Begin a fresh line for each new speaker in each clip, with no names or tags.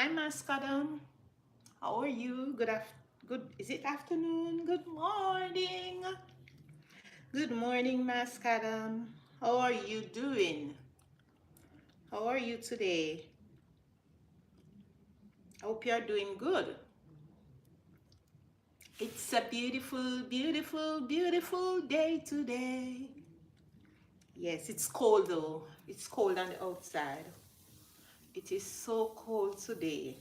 Hi, Mascadam. How are you? Good. Is it afternoon? Good morning. Good morning, Mascadam. How are you doing? How are you today? I hope you are doing good. It's a beautiful, beautiful, beautiful day today. Yes, it's cold though. It's cold on the outside. It is so cold today.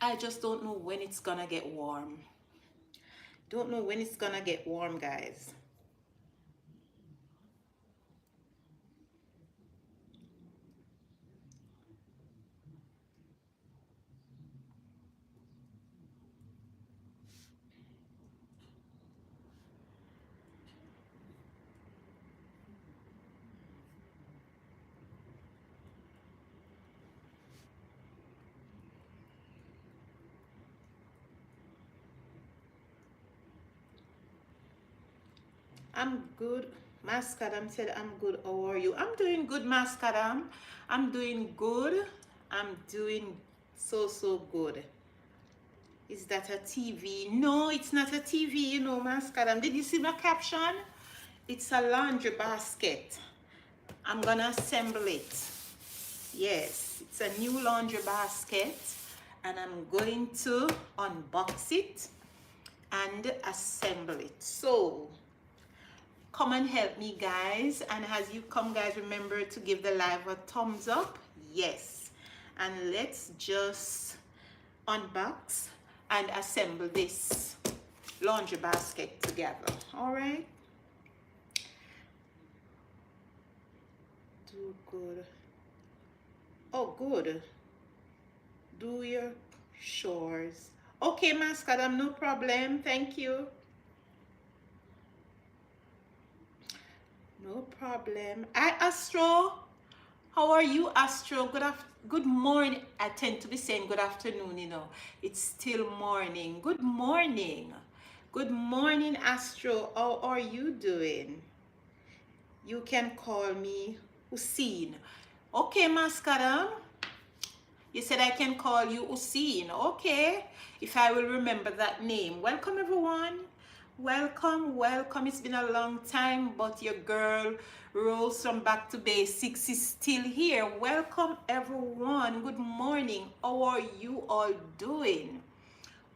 I just don't know when it's gonna get warm. Don't know when it's gonna get warm, guys. I'm good. Mascadam said, I'm good. How are you? I'm doing good, Mascadam. I'm doing good. I'm doing so good. Is that a TV? No, it's not a TV, Mascadam. Did you see my caption? It's a laundry basket. I'm gonna assemble it. Yes, it's a new laundry basket, and I'm going to unbox it and assemble it. So come and help me, guys, and as you come, guys, remember to give the live a thumbs up. Yes, and let's just unbox and assemble this laundry basket together. All right, do good. Oh, good. Do your chores. Okay, Mascadam, no problem. Thank you. No problem. Hi, Astro. How are you, Astro? Good morning. I tend to be saying good afternoon, It's still morning. Good morning. Good morning, Astro. How are you doing? You can call me Hussein. Okay, Mascaram. You said I can call you Hussein. Okay. If I will remember that name. Welcome, everyone. Welcome, welcome. It's been a long time, but your girl Rose from Back to Basics is still here. Welcome, everyone. Good morning. How are you all doing?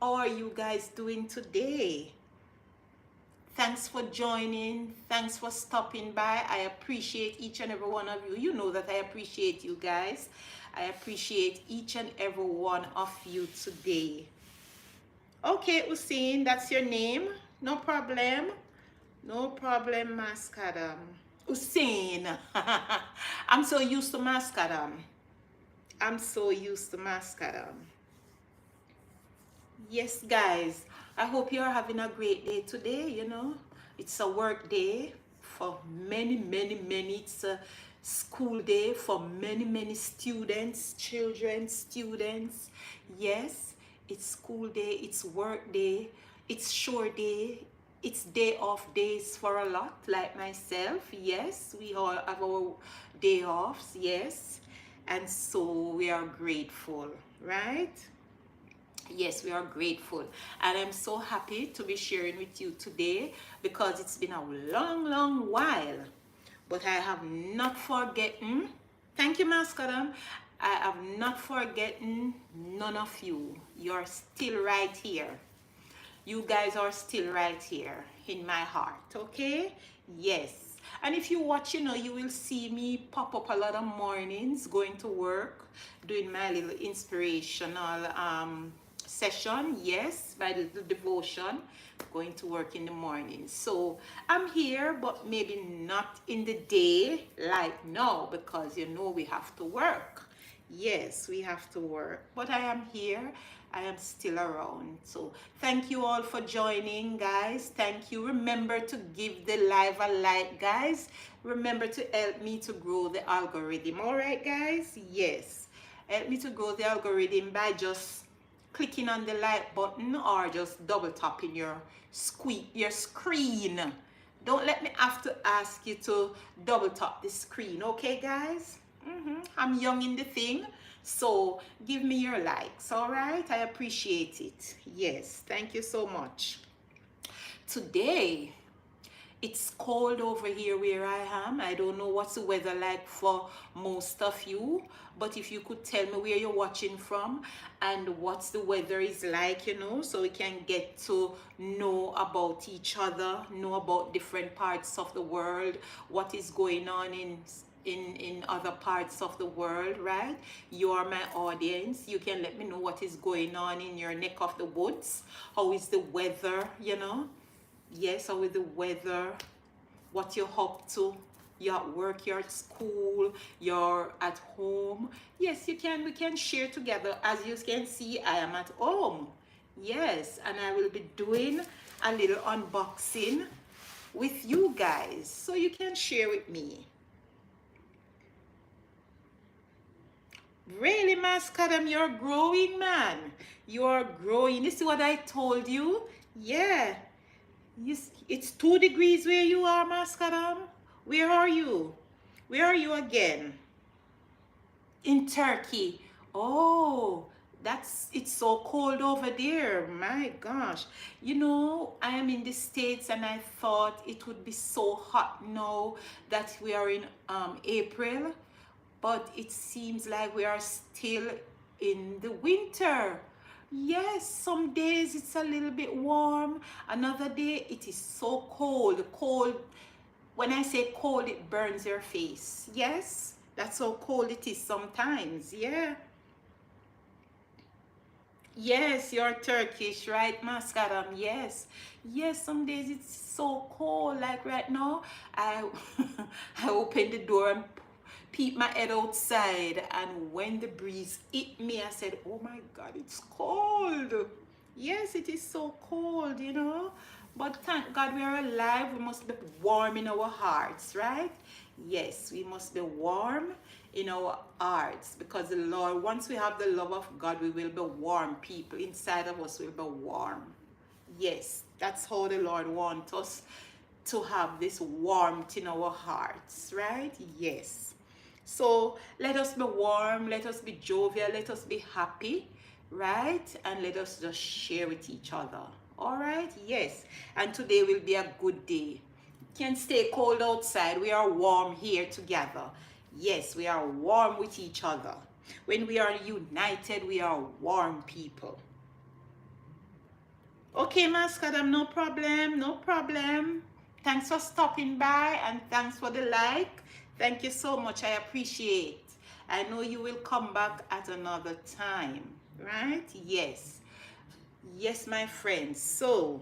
How are you guys doing today? Thanks for joining. Thanks for stopping by. I appreciate each and every one of you. You know that I appreciate you guys. I appreciate each and every one of you today. Okay, Hussein, that's your name. No problem. No problem, Mascadam. Hussein. I'm so used to Mascadam. I'm so used to Mascadam. Yes, guys. I hope you're having a great day today, It's a work day for many. It's a school day for many students, children, students. Yes, it's school day, it's work day, it's short day, it's day off days for a lot, like myself. Yes, we all have our day offs, yes. And so we are grateful, right? Yes, we are grateful, and I'm so happy to be sharing with you today because it's been a long while, but I have not forgotten. Thank you, Mascadam. I have not forgotten none of you. You're still right here. You guys are still right here in my heart, okay? Yes. And if you watch, you will see me pop up a lot of mornings going to work, doing my little inspirational session, yes, by the devotion, going to work in the morning. So I'm here, but maybe not in the day like now, because we have to work. Yes, we have to work, but I am here. I am still around. So thank you all for joining, guys. Thank you. Remember to give the live a like, guys. Remember to help me to grow the algorithm. All right, guys? Yes. Help me to grow the algorithm by just clicking on the like button or just double tapping your screen. Don't let me have to ask you to double tap the screen, okay, guys? I'm young in the thing, So give me your likes, all right? I appreciate it. Yes, thank you so much. Today, it's cold over here where I am. I don't know what's the weather like for most of you, but if you could tell me where you're watching from and what's the weather is like, you know, so we can get to know about each other, know about different parts of the world, what is going on in other parts of the world, right? You are my audience. You can let me know what is going on in your neck of the woods. How is the weather, you know? Yes, how is the weather? What you're up to? You're at work, you're at school, you're at home. Yes, you can. We can share together. As you can see, I am at home. Yes, and I will be doing a little unboxing with you guys, so you can share with me. Really, Mascadam, you're growing, man. You're growing. You see what I told you? Yeah. It's 2 degrees where you are, Mascadam. Where are you? Where are you again? In Turkey. Oh, it's so cold over there. My gosh. You know, I am in the States and I thought it would be so hot now that we are in April. But it seems like we are still in the winter. Yes, some days it's a little bit warm. Another day it is so cold. Cold, when I say cold, it burns your face. Yes, that's how cold it is sometimes. Yeah. Yes, you're Turkish, right, Mascaram? Yes. Yes, some days it's so cold. Like right now, I I opened the door and peeped my head outside, and when the breeze hit me, I said, oh my God, it's cold. Yes, it is so cold, you know. But thank God we are alive. We must be warm in our hearts, right? Yes, we must be warm in our hearts, because the Lord, once we have the love of God, we will be warm people. Inside of us will be warm. Yes, that's how the Lord wants us to have this warmth in our hearts, right? Yes. So let us be warm, let us be jovial, let us be happy, right? And let us just share with each other. All right? Yes. And today will be a good day. Can stay cold outside. We are warm here together. Yes, we are warm with each other. When we are united, we are warm people. Okay, Mascadam, no problem, no problem. Thanks for stopping by and thanks for the like. Thank you so much. I appreciate. I know you will come back at another time, right? Yes. Yes, my friends. So,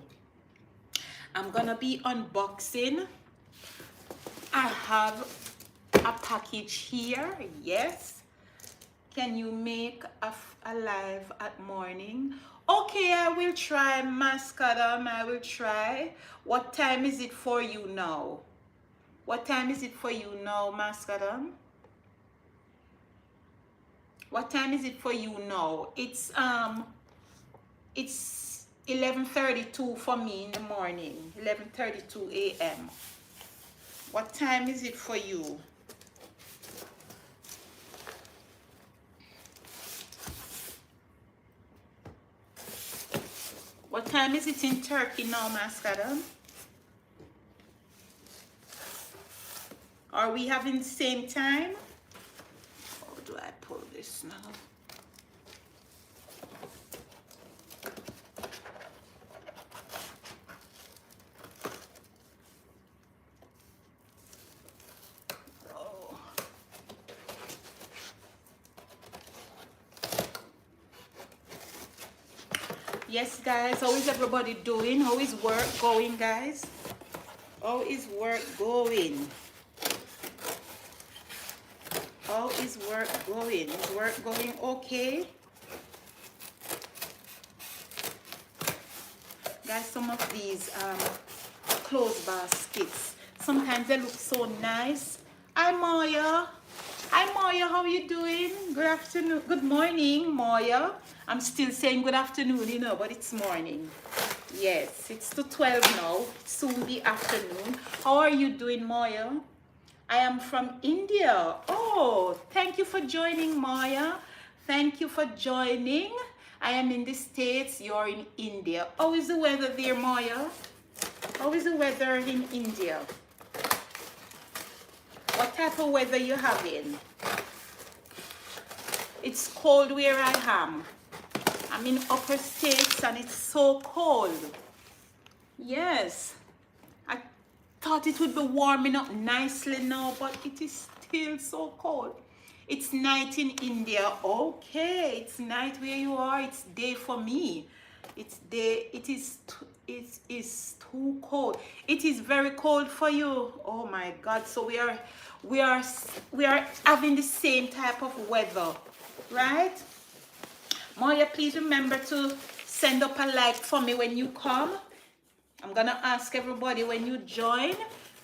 I'm going to be unboxing. I have a package here. Yes. Can you make a live at morning? Okay, I will try, Mascadam. I will try. What time is it for you now? What time is it for you now, Mascadam? What time is it for you now? It's 11:32 for me in the morning. 11:32 a.m. What time is it for you? What time is it in Turkey now, Mascadam? Are we having the same time? How do I pull this now? Oh. Yes, guys, how is everybody doing? How is work going, guys? How is work going? How is work going? Is work going okay? Guys, some of these clothes baskets, sometimes they look so nice. Hi, Moya. Hi, Moya. How are you doing? Good afternoon. Good morning, Moya. I'm still saying good afternoon, you know, but it's morning. Yes, it's 2:12 now. Soon be afternoon. How are you doing, Moya? I am from India. Oh, thank you for joining, Maya. Thank you for joining. I am in the States, you're in India. How is the weather there, Maya? How is the weather in India? What type of weather you having? It's cold where I am. I'm in upper states and it's so cold. Yes. I thought it would be warming up nicely now, but it is still so cold. It's night in India. Okay, it's night where you are. It's day for me. It's day. It is too cold. It is very cold for you. Oh my God. So we are having the same type of weather, right? Moya, please remember to send up a like for me when you come. I'm gonna ask everybody when you join,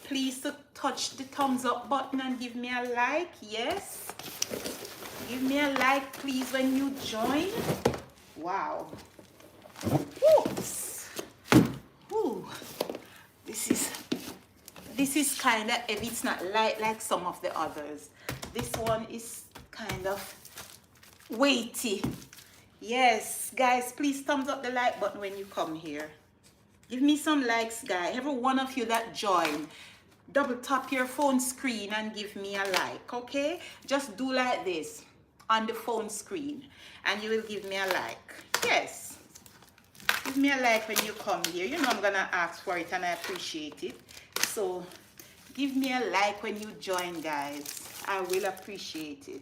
please to touch the thumbs up button and give me a like. Yes, give me a like please when you join. Wow. Oops. Ooh. This is kind of heavy. It's not light like some of the others. This one is kind of weighty. Yes, guys, please thumbs up the like button when you come here. Give me some likes, guys. Every one of you that join, double tap your phone screen and give me a like, okay? Just do like this on the phone screen and you will give me a like. Yes. Give me a like when you come here. You know I'm gonna ask for it and I appreciate it. So give me a like when you join, guys. I will appreciate it.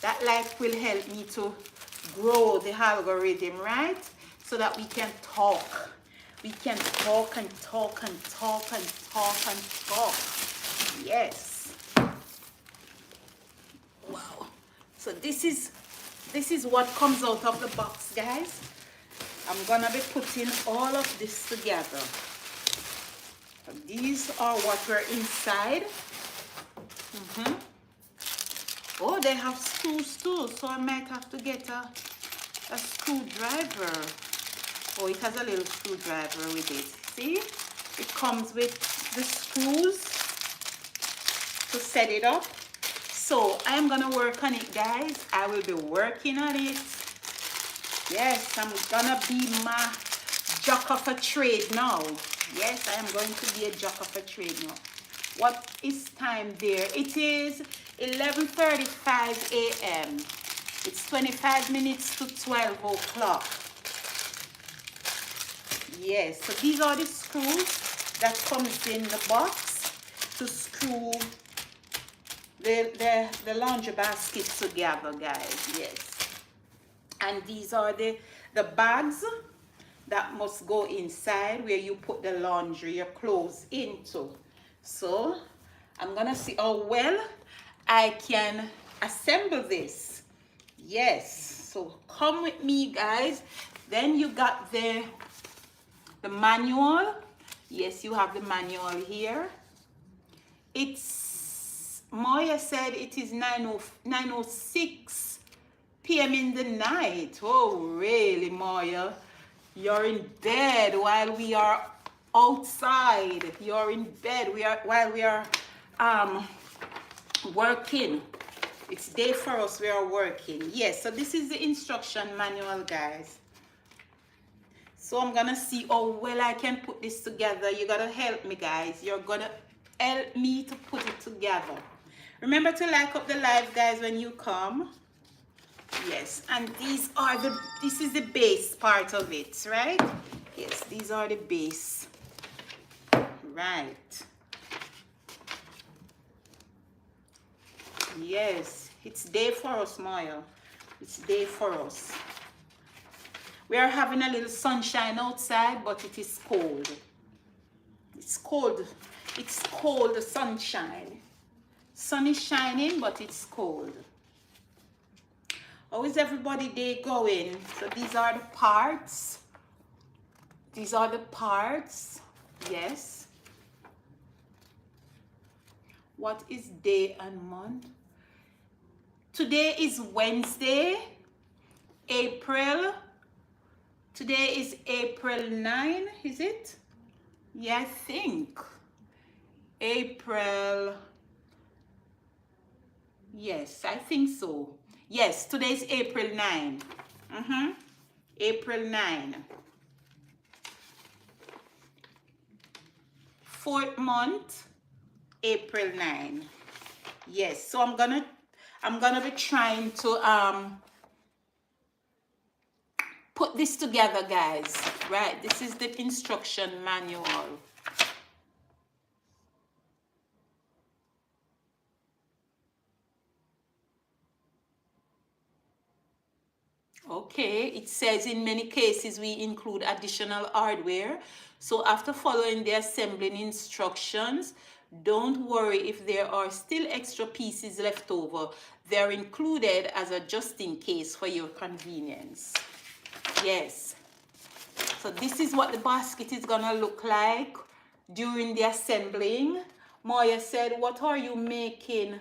That like will help me to grow the algorithm, right? So that we can talk. We can talk and talk and talk and talk and talk. Yes. Wow. So this is what comes out of the box, guys. I'm gonna be putting all of this together. So these are what were inside. Oh, they have screws too, so I might have to get a screwdriver. Oh, it has a little screwdriver with it. See? It comes with the screws to set it up. So I'm gonna work on it, guys. I will be working on it. Yes, I'm gonna be my jack of a trade now. Yes, I am going to be a jack of a trade now. What is time there? It is 11:35 a.m. It's 25 minutes to 12 o'clock. Yes, so these are the screws that comes in the box to screw the laundry basket together, guys. Yes. And these are the bags that must go inside where you put the laundry, your clothes into. So I'm gonna see how well I can assemble this. Yes, so come with me, guys. Then you got the manual. Yes, you have the manual here. It's, Maya said it is 9:06 p.m. in the night. Oh, really, Maya? You're in bed while we are outside. You're in bed while we are working. It's day for us. We are working. Yes, so this is the instruction manual, guys. So I'm gonna see how well I can put this together. You gotta help me, guys. You're gonna help me to put it together. Remember to like up the live, guys, when you come. Yes, and this is the base part of it, right? Yes, these are the base. Right. Yes, it's day for us, Maya. It's day for us. We are having a little sunshine outside, but it is cold. It's cold. It's cold, the sunshine. Sun is shining, but it's cold. How is everybody day going? So these are the parts. These are the parts. Yes. What is day and month? Today is Wednesday, April. Today is April 9, is it? Yeah, I think. April. Yes, I think so. Yes, today's April 9. April 9. Fourth month, April 9. Yes, so I'm gonna be trying to put this together, guys. Right, this is the instruction manual. Okay, it says in many cases we include additional hardware. So after following the assembling instructions, don't worry if there are still extra pieces left over. They're included as a just in case for your convenience. Yes. So this is what the basket is gonna look like during the assembling. Moya said, what are you making?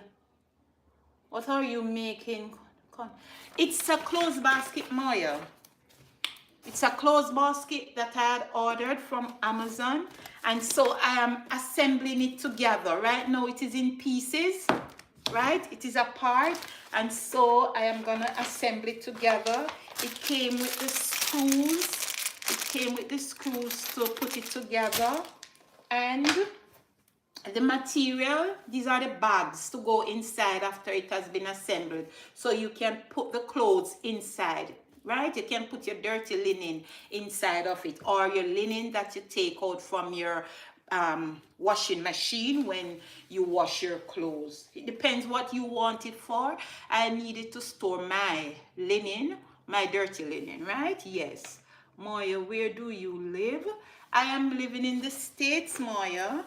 What are you making? It's a clothes basket, Moya. It's a clothes basket that I had ordered from Amazon. And so I am assembling it together. Right now it is in pieces, right? It is a part. And so I am gonna assemble it together. It came with the screws. It came with the screws to put it together. And the material, these are the bags to go inside after it has been assembled. So you can put the clothes inside, right? You can put your dirty linen inside of it, or your linen that you take out from your washing machine when you wash your clothes. It depends what you want it for. I needed to store my linen, my dirty linen, right? Yes. Moya, where do you live? I am living in the States, Moya.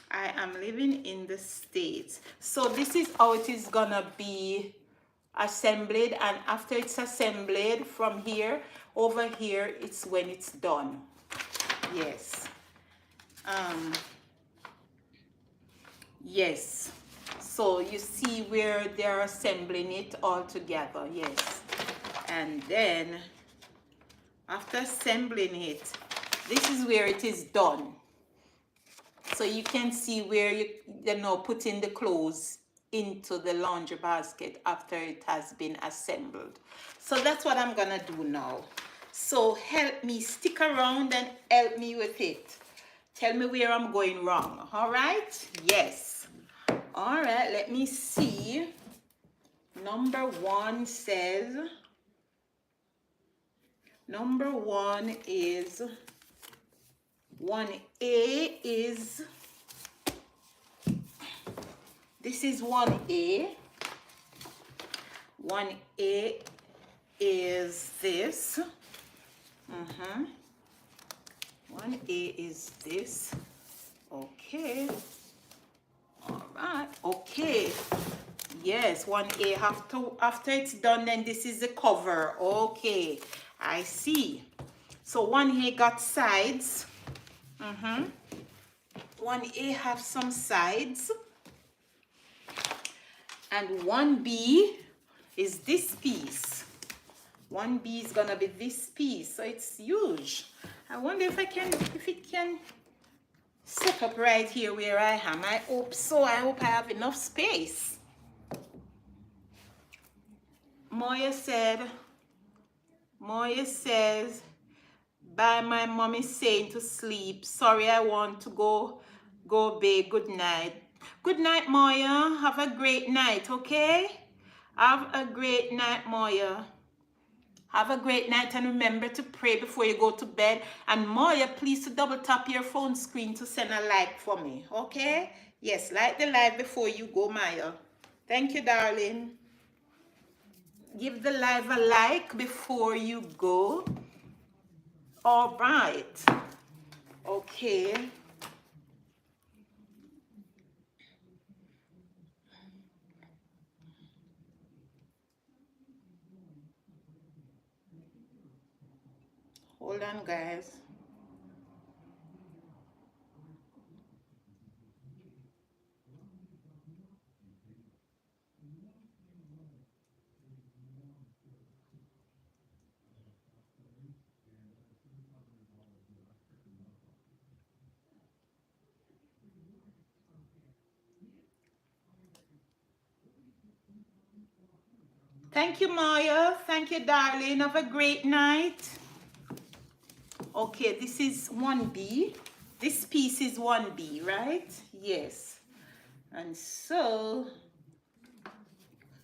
I am living in the States. So this is how it is gonna be assembled, and after it's assembled from here over here, it's when it's done. Yes. Yes. So you see where they're assembling it all together. Yes. And then after assembling it, this is where it is done. So you can see where you know putting the clothes into the laundry basket after it has been assembled. So that's what I'm gonna do now. So help me, stick around and help me with it. Tell me where I'm going wrong. All right? Yes. All right, let me see. Number one says, number one is 1A is, this is 1A. 1A is this. 1A is this. Okay. All right. Okay. Yes, 1A. After it's done, then this is the cover. Okay. I see. So 1A got sides. 1A have some sides. And 1B is this piece. 1B is gonna be this piece, so it's huge. I wonder if it can set up right here where I am. I hope so. I hope I have enough space. Moya says, bye, my mom is saying to sleep. Sorry, I want to go bed. Good night. Good night, Moya. Have a great night, okay? Have a great night, Moya. Have a great night, and remember to pray before you go to bed. And Moya, please to double tap your phone screen to send a like for me, okay? Yes, like the live before you go, Maya. Thank you, darling. Give the live a like before you go. All right. Okay. Hold on, guys. Thank you, Maya. Thank you, darling. Have a great night. Okay, this is 1B. This piece is 1B, right? Yes. And so,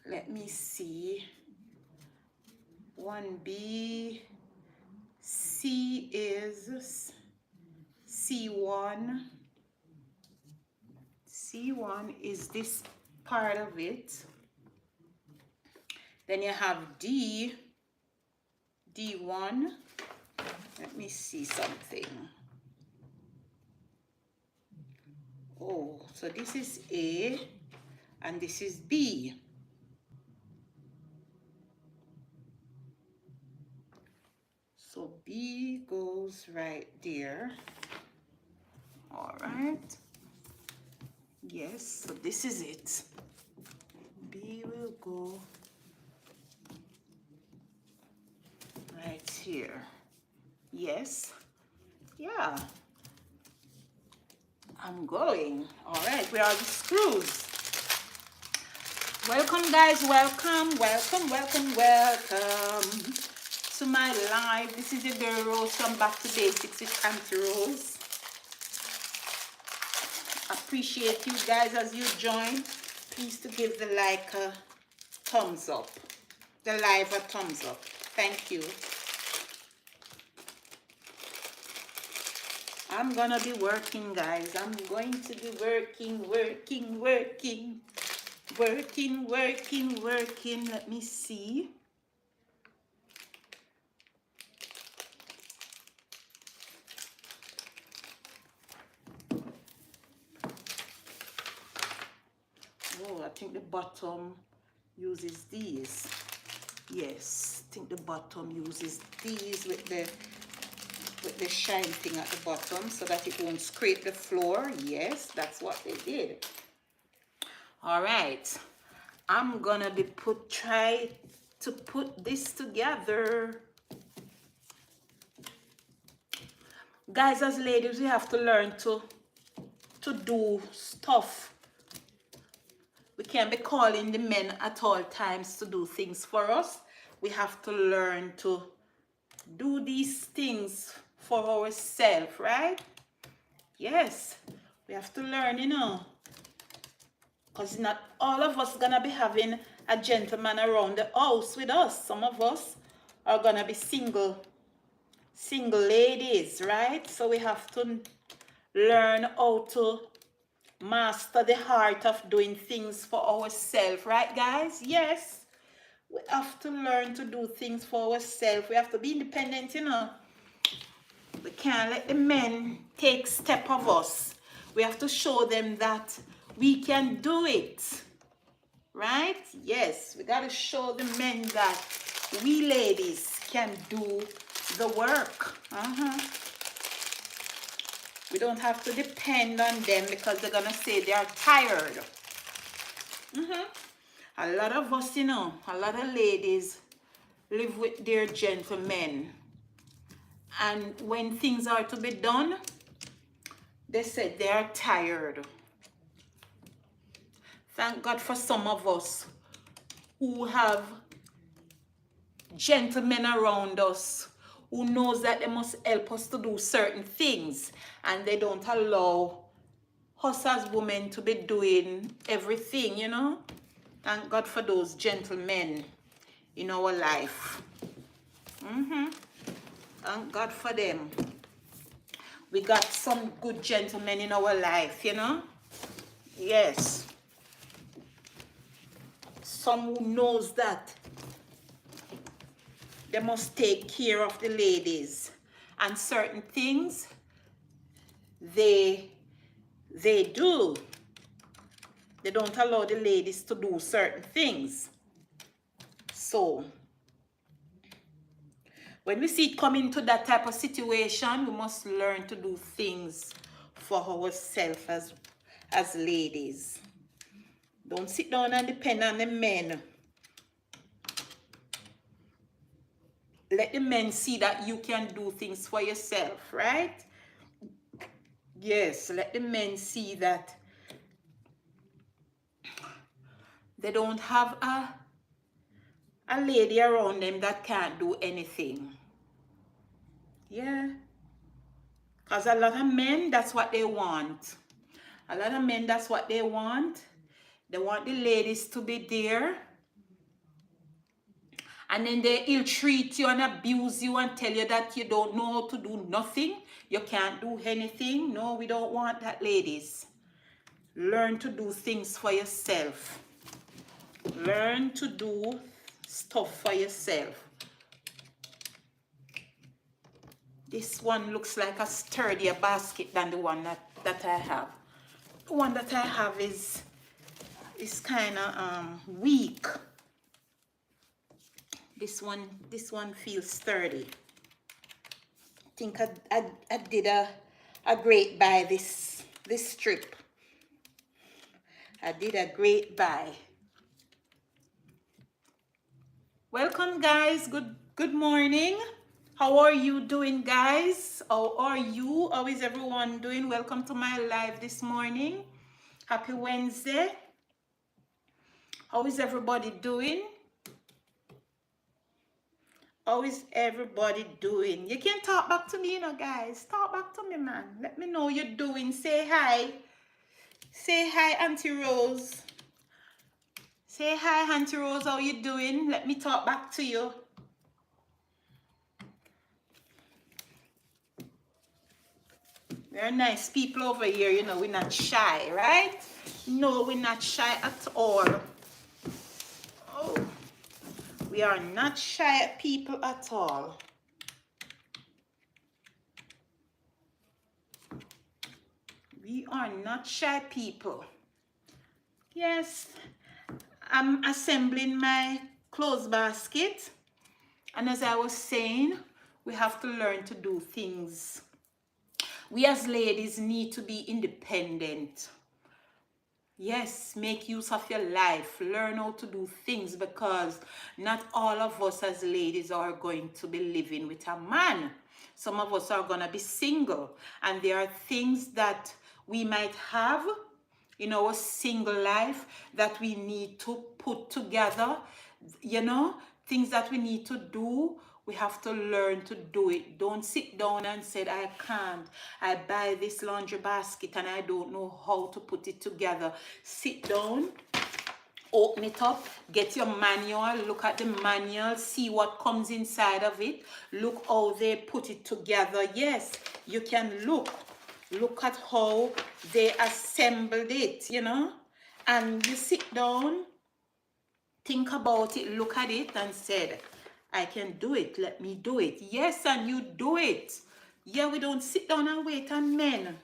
let me see. 1B. C is C1. C1 is this part of it. Then you have D, D1. Let me see something. Oh, so this is A and this is B. So B goes right there. All right. Yes, so this is it. B will go right here. Yes. Yeah. I'm going. All right, where are the screws? Welcome, guys. Welcome, welcome, welcome, welcome to my live. This is your girl Rose from Back to Basics with Aunty Rose. Appreciate you guys as you join. Please to give the like a thumbs up. The live a thumbs up. Thank you. I'm gonna be working, guys. I'm going to be working. Let me see. Oh, I think the bottom uses these. Yes, I think the bottom uses these with the shine thing at the bottom so that it won't scrape the floor. Yes, that's what they did. All right, I'm gonna be try to put this together. Guys, as ladies, we have to learn to do stuff. We can't be calling the men at all times to do things for us. We have to learn to do these things for ourselves, right? Yes, we have to learn, you know, because not all of us gonna be having a gentleman around the house with us. Some of us are gonna be single ladies, right? So we have to learn how to master the art of doing things for ourselves, right, guys? Yes, we have to learn to do things for ourselves. We have to be independent, you know. We can't let the men take step of us. We have to show them that we can do it, right? Yes, we got to show the men that we ladies can do the work. We don't have to depend on them because they're gonna say they are tired. A lot of us, you know, a lot of ladies live with their gentlemen, and when things are to be done, they said they are tired. Thank God for some of us who have gentlemen around us who knows that they must help us to do certain things, and they don't allow us as women to be doing everything, you know. Thank God for those gentlemen in our life. Thank God for them. We got some good gentlemen in our life, you know. Yes. Some who knows that they must take care of the ladies, and certain things they do. They don't allow the ladies to do certain things. So when we see it coming to that type of situation, we must learn to do things for ourselves as ladies. Don't sit down and depend on the men. Let the men see that you can do things for yourself, right? Yes, let the men see that they don't have a lady around them that can't do anything. Yeah. Because a lot of men, that's what they want. A lot of men, that's what they want. They want the ladies to be there. And then they ill-treat you and abuse you and tell you that you don't know how to do nothing. You can't do anything. No, we don't want that, ladies. Learn to do things for yourself. Learn to do stuff for yourself. This one looks like a sturdier basket than the one that I have. The one that I have is kind of weak. This one feels sturdy. I think I did a great buy this strip. I did a great buy. Welcome, guys. Good morning. How are you doing, guys? How are you? How is everyone doing? Welcome to my live this morning. Happy Wednesday. How is everybody doing? How is everybody doing? You can talk back to me, you know, guys. Talk back to me, man. Let me know you're doing. Say hi. Say hi, Auntie Rose. Say hi, Auntie Rose. How you doing? Let me talk back to you. We're nice people over here, you know. We're not shy, right? No, we're not shy at all. Oh. We are not shy people at all. We are not shy people. Yes, I'm assembling my clothes basket. And as I was saying, we have to learn to do things. We as ladies need to be independent. Yes, make use of your life. Learn how to do things, because not all of us as ladies are going to be living with a man. Some of us are going to be single. And there are things that we might have in our single life that we need to put together. You know, things that we need to do. We have to learn to do it. Don't sit down and say, I can't. I buy this laundry basket and I don't know how to put it together. Sit down, open it up, get your manual, look at the manual, see what comes inside of it. Look how they put it together. Yes, you can look. Look at how they assembled it, you know. And you sit down, think about it, look at it and said, I can do it. Let me do it. Yes, and you do it. Yeah, we don't sit down and wait on men.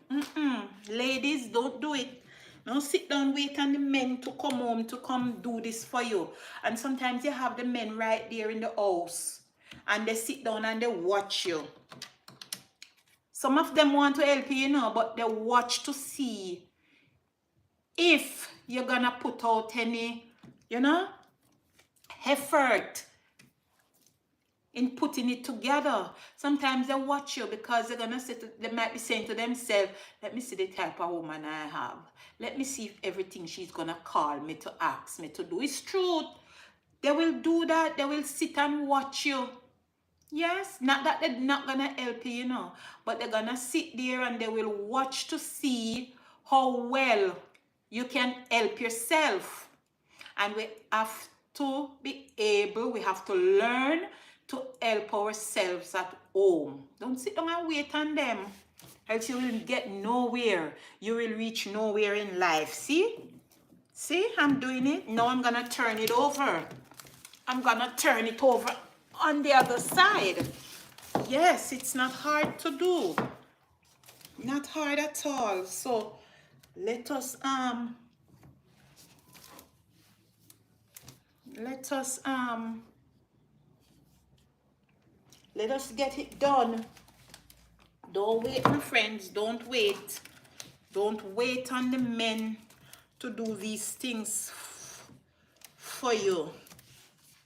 Ladies, don't do it. Don't sit down, wait on the men to come home to come do this for you. And sometimes you have the men right there in the house. And they sit down and they watch you. Some of them want to help you, you know, but they watch to see if you're going to put out any, you know, effort in putting it together. Sometimes they watch you because they're gonna say they might be saying to themselves, let me see the type of woman I have. Let me see if everything she's gonna call me to ask me to do is true. They will do that. They will sit and watch you. Yes, not that they're not gonna help you, you know, but they're gonna sit there and they will watch to see how well you can help yourself. And we have to be able, we have to learn to help ourselves at home. Don't sit down and wait on them, else you will get nowhere. You will reach nowhere in life. See? See, I'm doing it. Now I'm going to turn it over. I'm going to turn it over on the other side. Yes, it's not hard to do. Not hard at all. So let us get it done. Don't wait, my friends. Don't wait. Don't wait on the men to do these things for you.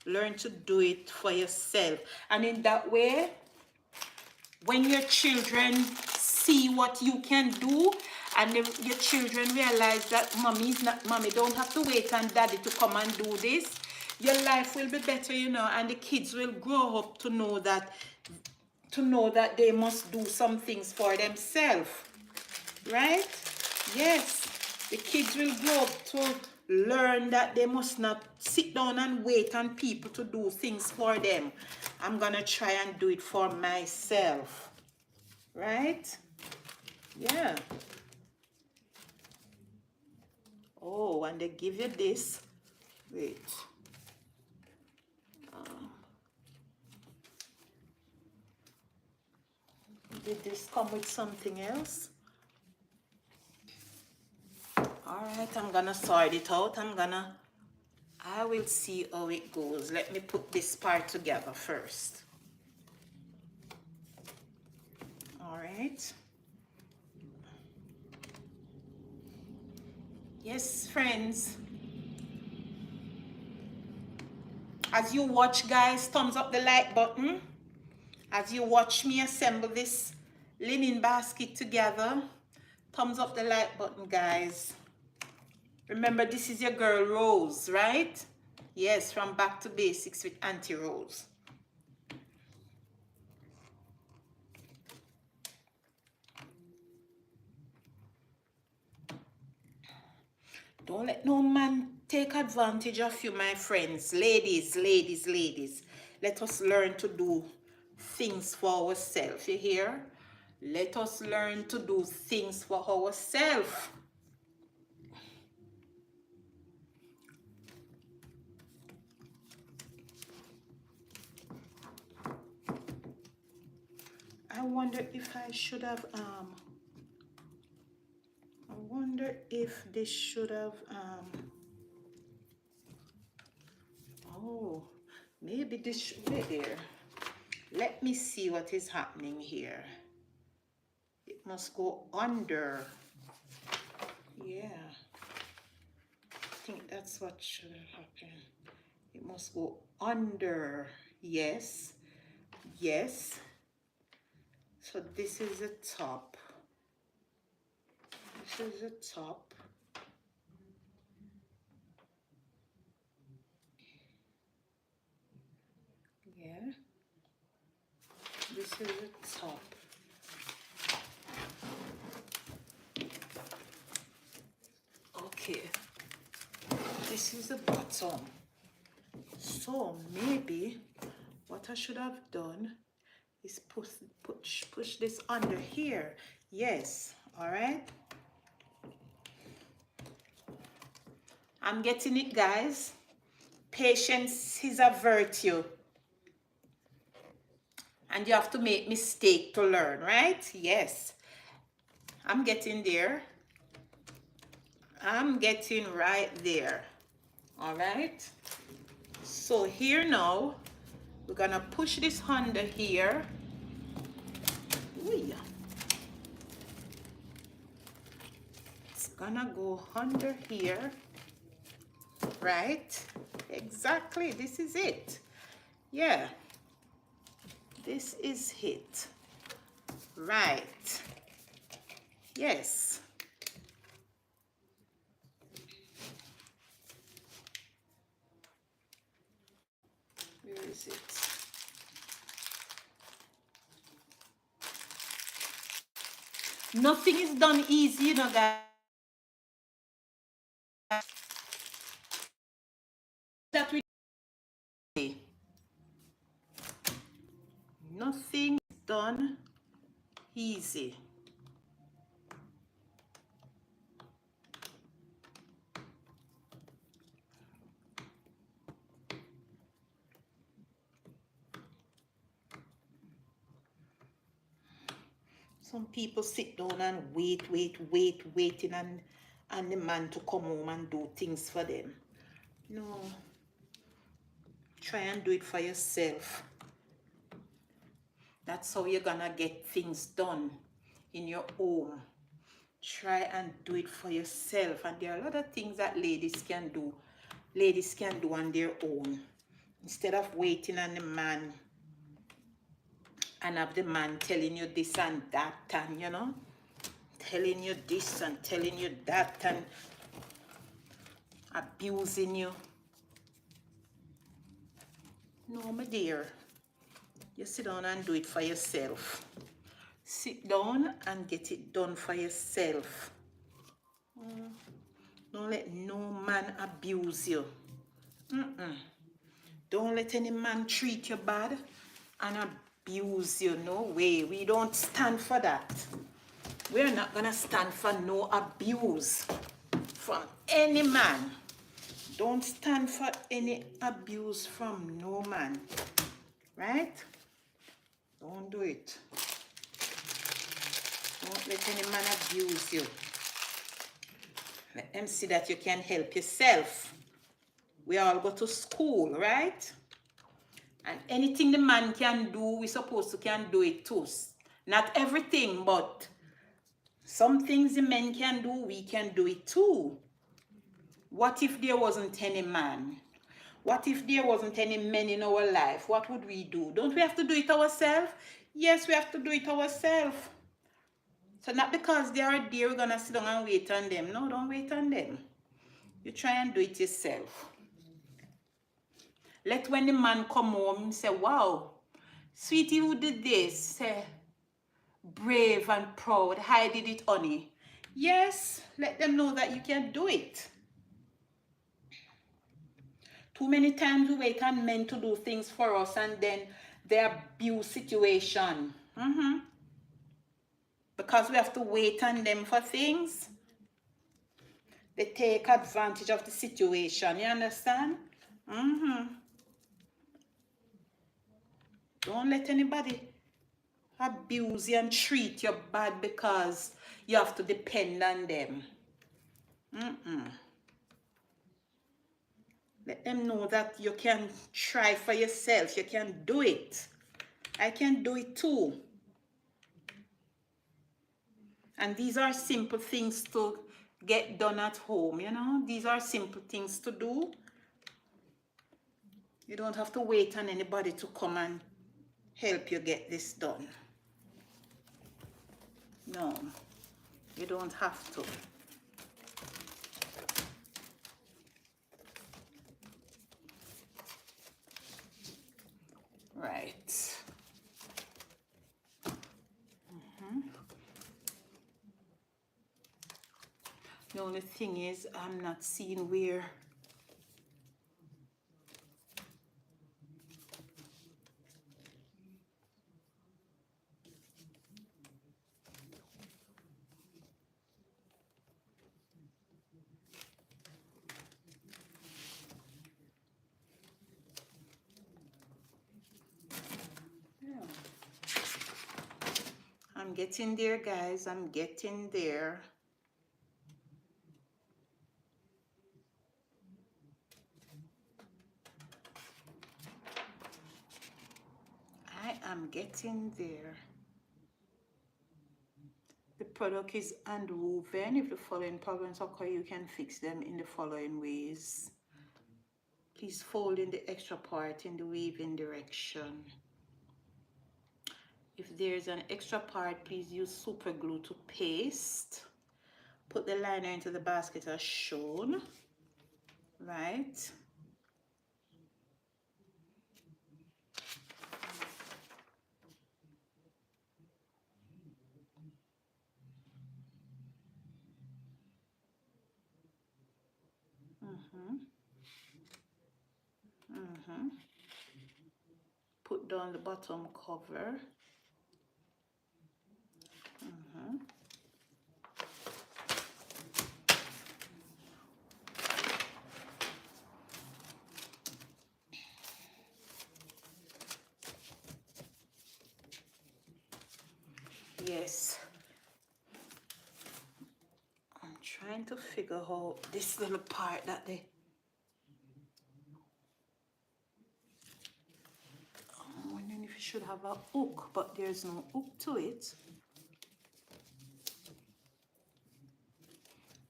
Learn to do it for yourself. And in that way, when your children see what you can do, and your children realize that mommy don't have to wait on daddy to come and do this, your life will be better, you know, and the kids will grow up to know that they must do some things for themselves, right? Yes, the kids will grow up to learn that they must not sit down and wait on people to do things for them. I'm gonna try and do it for myself, right? Yeah. Oh, and they give you this. Wait. Did this come with something else? All right, I'm gonna sort it out. I will see how it goes. Let me put this part together first. All right. Yes, friends. As you watch, guys, thumbs up the like button. As you watch me assemble this linen basket together, thumbs up the like button, guys. Remember, this is your girl Rose, right? Yes, from Back to Basics with Auntie Rose. Don't let no man take advantage of you, my friends. Ladies, ladies, ladies. Let us learn to do things for ourselves. You hear? Let us learn to do things for ourselves. I wonder if I should have I wonder if this should have oh, maybe this should be there. Let me see what is happening here. It must go under. Yeah, I think that's what should have happened. It must go under. Yes, yes. So this is the top. This is the top. Yeah. This is the top. Okay. This is the bottom. So maybe what I should have done is push this under here. Yes. All right. I'm getting it, guys. Patience is a virtue. And you have to make mistakes to learn, right? Yes. I'm getting there. I'm getting right there. All right. So here now, we're gonna push this under here. Ooh, yeah. It's gonna go under here. Right? Exactly. This is it. Yeah. This is it. Right. Yes. Where is it? Nothing is done easy, you know, guys. That we nothing is done easy. Some people sit down and waiting and the man to come home and do things for them. No. Try and do it for yourself. That's how you're gonna get things done in your home. Try and do it for yourself. And there are a lot of things that ladies can do. Ladies can do on their own. Instead of waiting on the man and have the man telling you this and that and, you know, telling you this and telling you that and abusing you. No, my dear. You sit down and do it for yourself. Sit down and get it done for yourself. Don't let no man abuse you. Don't let any man treat you bad and abuse you. No way. We don't stand for that. We're not going to stand for no abuse from any man. Don't stand for any abuse from no man. Right? Don't do it. Don't let any man abuse you. Let them see that you can help yourself. We all go to school, right? And anything the man can do, we supposed to can do it too. Not everything, but some things the men can do, we can do it too. What if there wasn't any man? What if there wasn't any men in our life? What would we do? Don't we have to do it ourselves? Yes, we have to do it ourselves. So not because they are there, we're going to sit down and wait on them. No, don't wait on them. You try and do it yourself. Let when the man come home, say, wow, sweetie, who did this? Say, brave and proud. I did it, honey. Yes, let them know that you can do it. Too many times we wait on men to do things for us and then they abuse situation. Because we have to wait on them for things. They take advantage of the situation. You understand? Don't let anybody abuse you and treat you bad because you have to depend on them. Let them know that you can try for yourself. You can do it. I can do it too. And these are simple things to get done at home, you know. These are simple things to do. You don't have to wait on anybody to come and help you get this done. No, you don't have to. Right. The only thing is, I'm not seeing where I'm getting there, guys. I'm getting there. I am getting there. The product is unwoven. If the following problems occur, you can fix them in the following ways. Please fold in the extra part in the weaving direction. If there's an extra part, please use super glue to paste. Put the liner into the basket as shown. Right. Put down the bottom cover. Yes. I'm trying to figure out this little part that they... I'm wondering if you should have a hook, but there's no hook to it.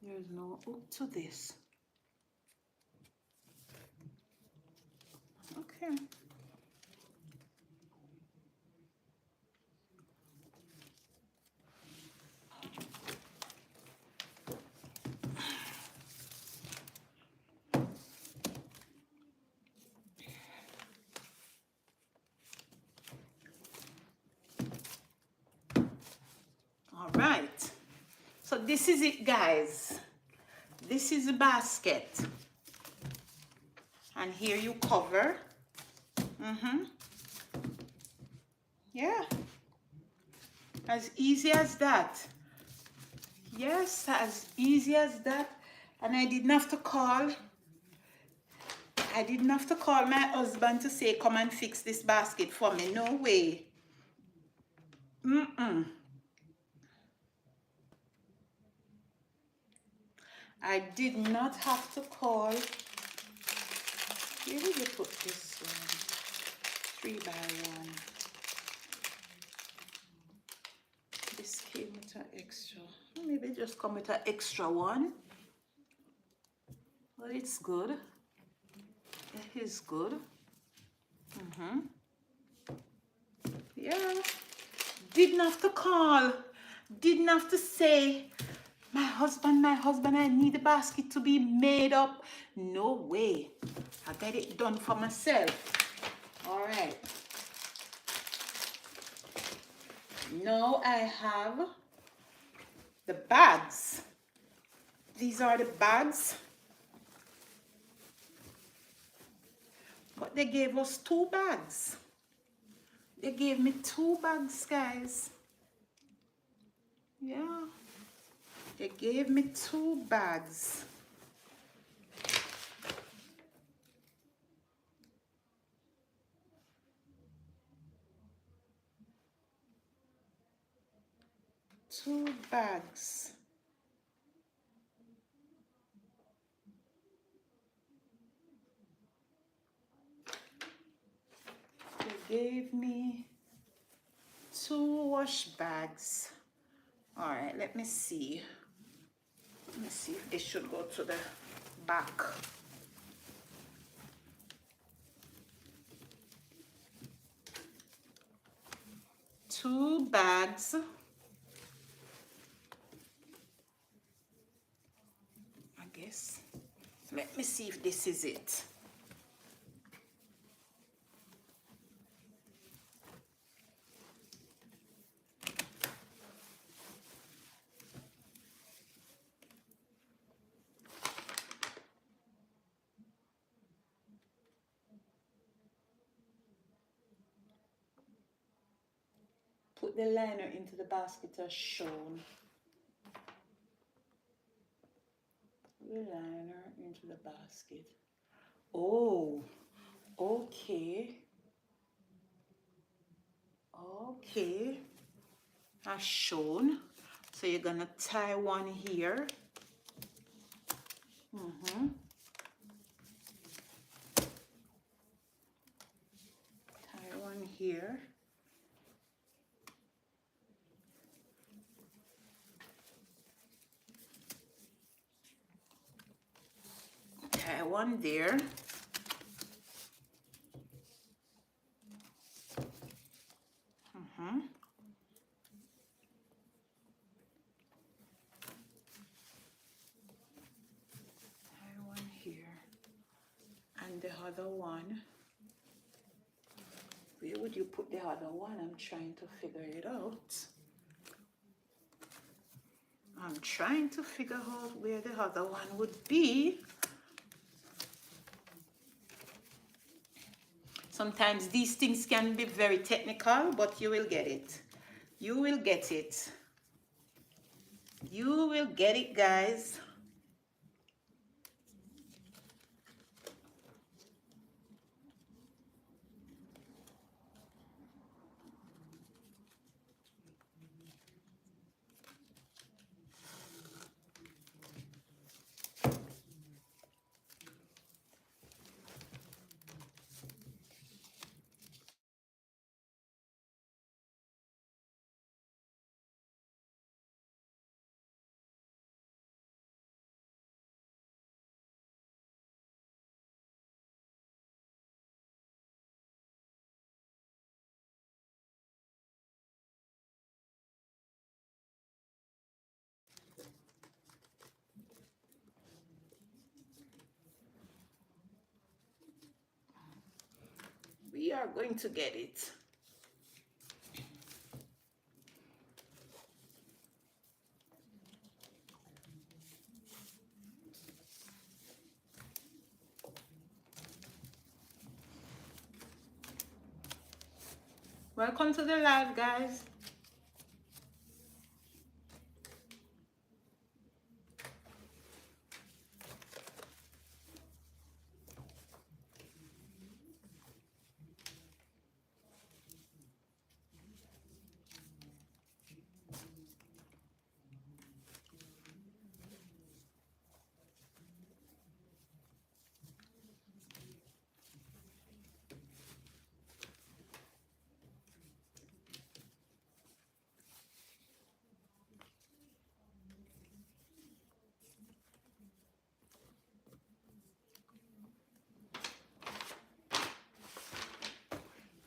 There's no hook to this. Okay. this is it, guys. This is the basket. And here you cover. Yeah. As easy as that. Yes, as easy as that. And I didn't have to call. I didn't have to call my husband to say, come and fix this basket for me. No way. I did not have to call. Where did you put this one? 3x1. This came with an extra. Maybe just come with an extra one. But it's good. It is good. Yeah. Didn't have to call. Didn't have to say, my husband, I need the basket to be made up. No way. I got it done for myself. All right. Now I have the bags. These are the bags. But they gave us 2 bags. They gave me 2 bags, guys. Yeah. They gave me 2 bags. Two bags. They gave me 2 wash bags. All right, let me see. Let me see if they should go to the back. Two bags. I guess. Let me see if this is it. Put the liner into the basket as shown. Put the liner into the basket. Oh, okay. Okay. As shown. So you're gonna tie one here. Tie one here. Tie one there. Tie one here. And the other one. Where would you put the other one? I'm trying to figure it out. I'm trying to figure out where the other one would be. Sometimes these things can be very technical, but you will get it. You will get it. You will get it, guys. We are going to get it. Welcome to the live, guys.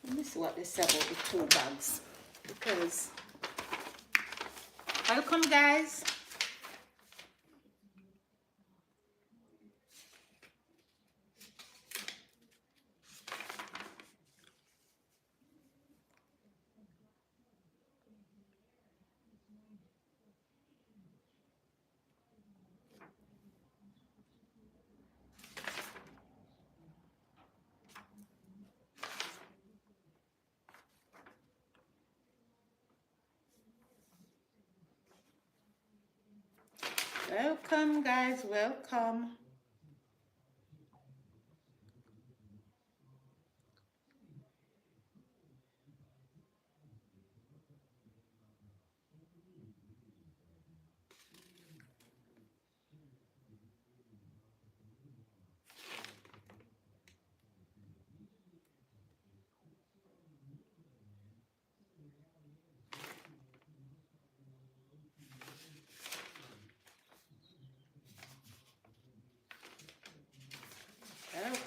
Let me see what they say about the 2 bags. Because, welcome, guys. Welcome, guys. Welcome.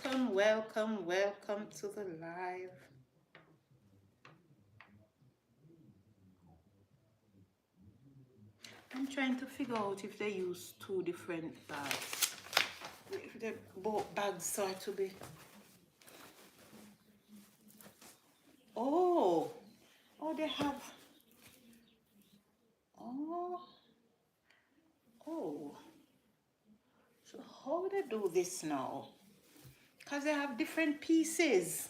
Welcome, welcome, welcome to the live. I'm trying to figure out if they use 2 different bags. If the both bags are to be... Oh, oh, they have... Oh, oh. So how they do this now? Because they have different pieces.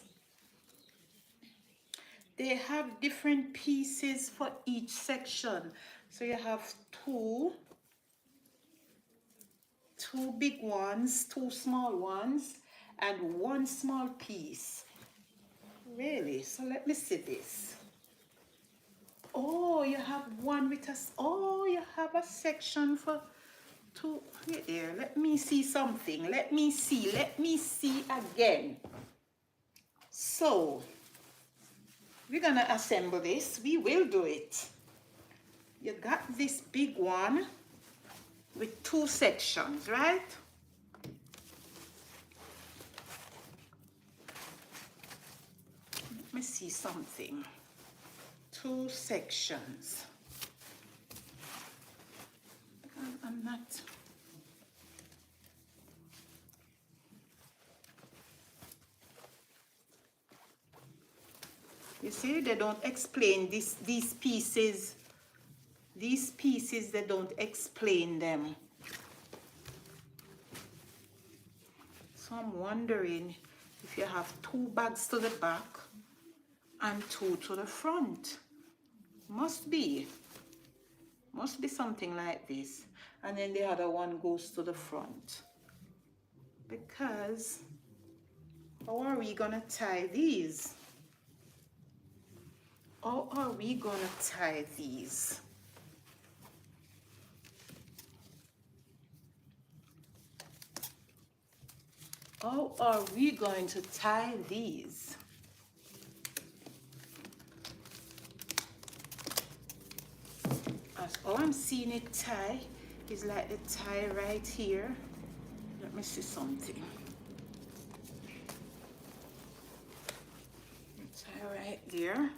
They have different pieces for each section. So you have two big ones, 2 small ones, and 1 small piece. Really? So let me see this. Oh, you have one with us. Oh, you have a section for 2. Wait there. Let me see something. Let me see again. So we're gonna assemble this. We will do it. You got this big one with 2 sections, right? Let me see something. 2 sections. I'm not... You see, they don't explain these pieces. These pieces, they don't explain them. So I'm wondering if you have 2 bags to the back and 2 to the front. Must be something like this. And then the other one goes to the front. Because how are we gonna tie these? How are we gonna tie these? How are we going to tie these? As how I'm seeing it tie is like the tie right here. Let me see something. Tie right there.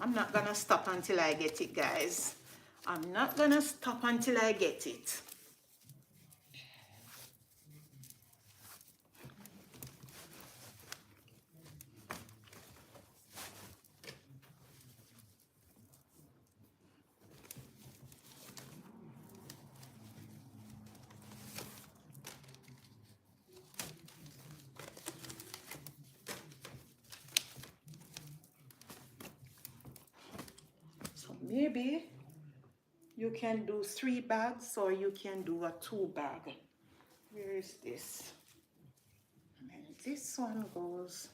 I'm not gonna stop until I get it, guys. I'm not gonna stop until I get it. maybe you can do 3 bags or you can do a 2 bag. Where is this? And this one goes.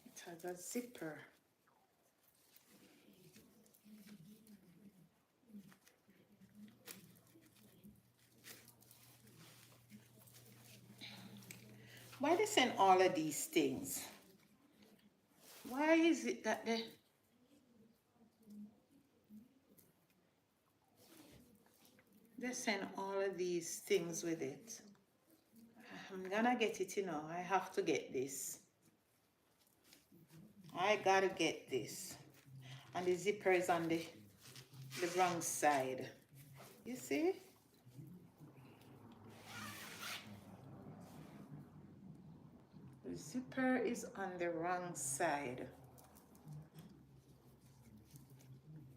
It has a zipper. Why they send all of these things? Why is it that they send all of these things with it? I'm gonna get it, you know. I have to get this. I gotta get this. And the zipper is on the wrong side. You see? The zipper is on the wrong side.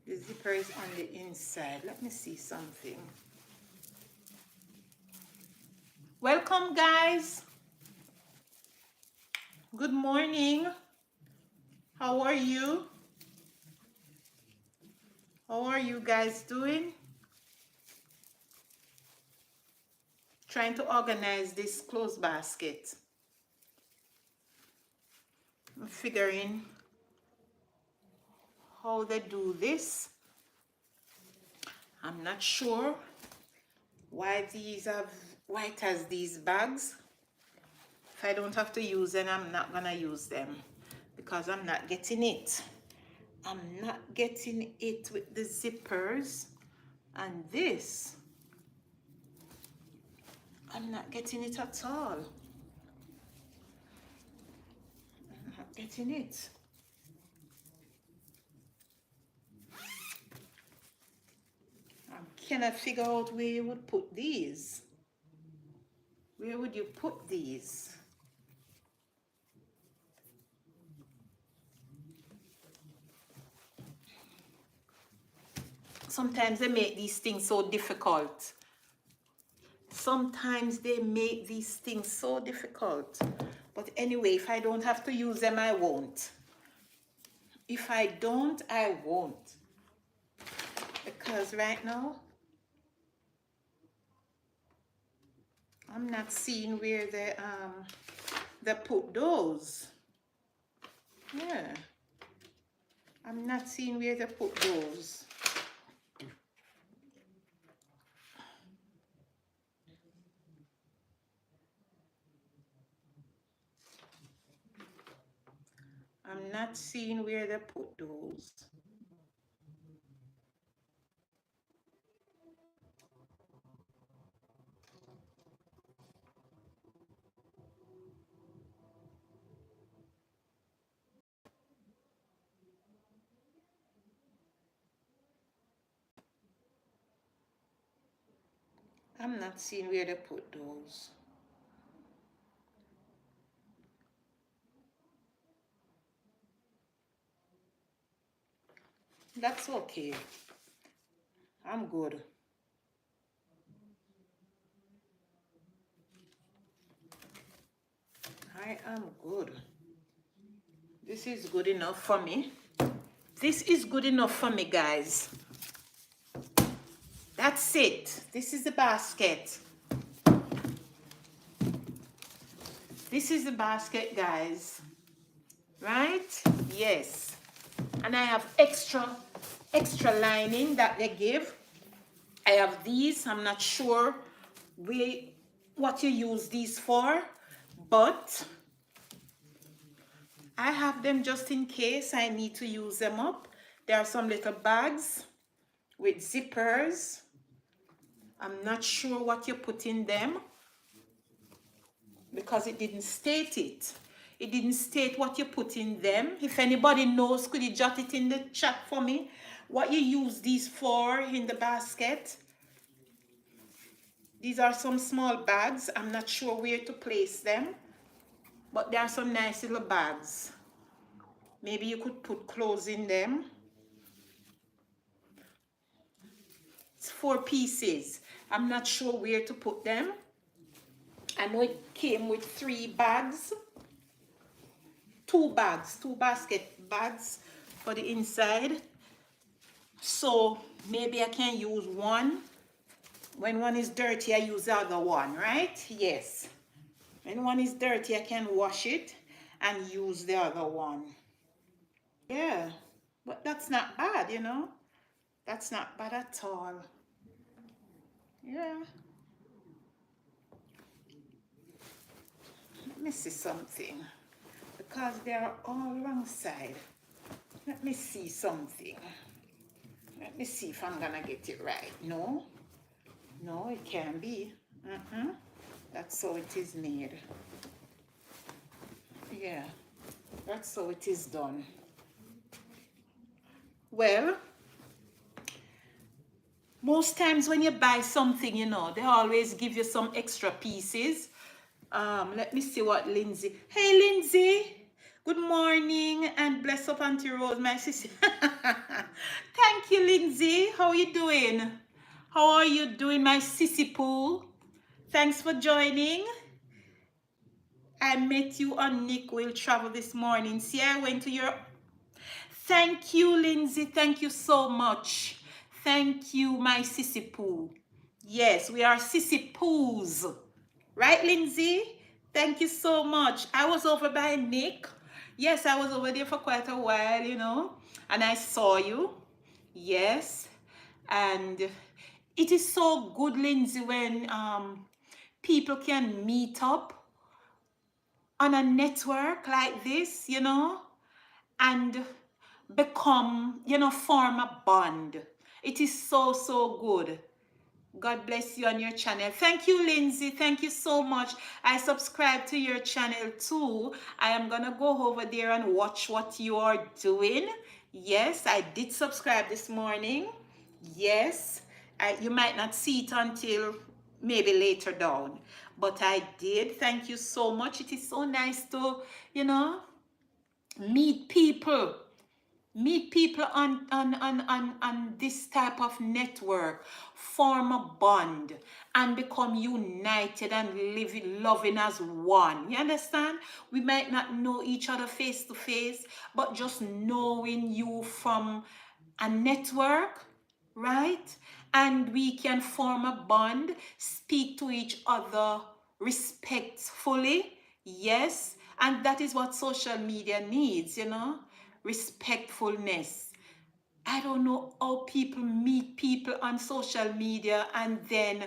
The zipper is on the inside. Let me see something. Welcome, guys. Good morning. How are you? How are you guys doing? Trying to organize this clothes basket. I'm figuring how they do this. I'm not sure why it has these bags. If I don't have to use them, I'm not gonna use them because I'm not getting it. I'm not getting it with the zippers and this. I'm not getting it at all. I'm not getting it. I cannot figure out where you would put these. Where would you put these? Sometimes they make these things so difficult. Sometimes they make these things so difficult. But anyway, if I don't have to use them, I won't. If I don't, I won't. Because right now, I'm not seeing where they put those. Yeah. I'm not seeing where they put those. I'm not seeing where they put those. I'm not seeing where they put those. That's okay. I'm good. I am good. This is good enough for me. This is good enough for me, guys. That's it. This is the basket. This is the basket, guys. Right? Yes. And I have extra lining that they give. I have these. I'm not sure what you use these for, but I have them just in case I need to use them up. There are some little bags with zippers. I'm not sure what you put in them because it didn't state it. It didn't state what you put in them. If anybody knows, could you jot it in the chat for me? What you use these for in the basket? These are some small bags. I'm not sure where to place them, but there are some nice little bags. Maybe you could put clothes in them. It's 4 pieces. I'm not sure where to put them. I know it came with 3 bags, 2 basket bags for the inside. So maybe I can use one. When one is dirty, I use the other one, right? Yes. When one is dirty, I can wash it and use the other one. Yeah, but that's not bad, you know. That's not bad at all. Yeah. Let me see something. Because they are all wrong side. Let me see something. Let me see if I'm gonna get it right. No. No, it can't be. That's how it is made. Yeah. That's how it is done. Well, most times when you buy something, you know, they always give you some extra pieces. Let me see what Lindsay. Hey, Lindsay. Good morning and bless up Auntie Rose, my sister. Thank you, Lindsay. How are you doing? How are you doing, my sissy poo? Thanks for joining. I met you on Nick Will Travel this morning. See, I went to your... Thank you, Lindsay. Thank you so much. Thank you, my sissy poo. Yes, we are sissy poos. Right, Lindsay? Thank you so much. I was over by Nick. Yes, I was over there for quite a while, you know. And I saw you. Yes. And it is so good, Lindsay, when people can meet up on a network like this, you know, and become, you know, form a bond. It is so, so good. God bless you on your channel. Thank you, Lindsay. Thank you so much. I subscribe to your channel too. I am going to go over there and watch what you are doing. Yes, I did subscribe this morning. Yes, you might not see it until maybe later down. But I did. Thank you so much. It is so nice to, you know, meet people. Meet people on this type of network, form a bond, and become united and living, loving as one. You understand? We might not know each other face to face, but just knowing you from a network, right? And we can form a bond, speak to each other respectfully, yes, and that is what social media needs, you know, respectfulness. I don't know how people meet people on social media and then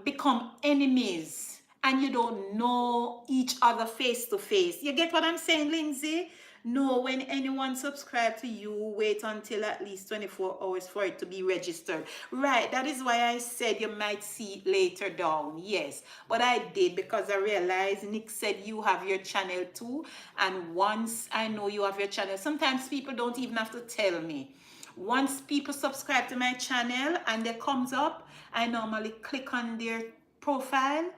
become enemies and you don't know each other face to face. You get what I'm saying, Lindsay? No, when anyone subscribe to you, wait until at least 24 hours for it to be registered. Right, that is why I said you might see it later down. Yes, but I did because I realized Nick said you have your channel too. And once I know you have your channel, sometimes people don't even have to tell me. Once people subscribe to my channel and it comes up, I normally click on their profile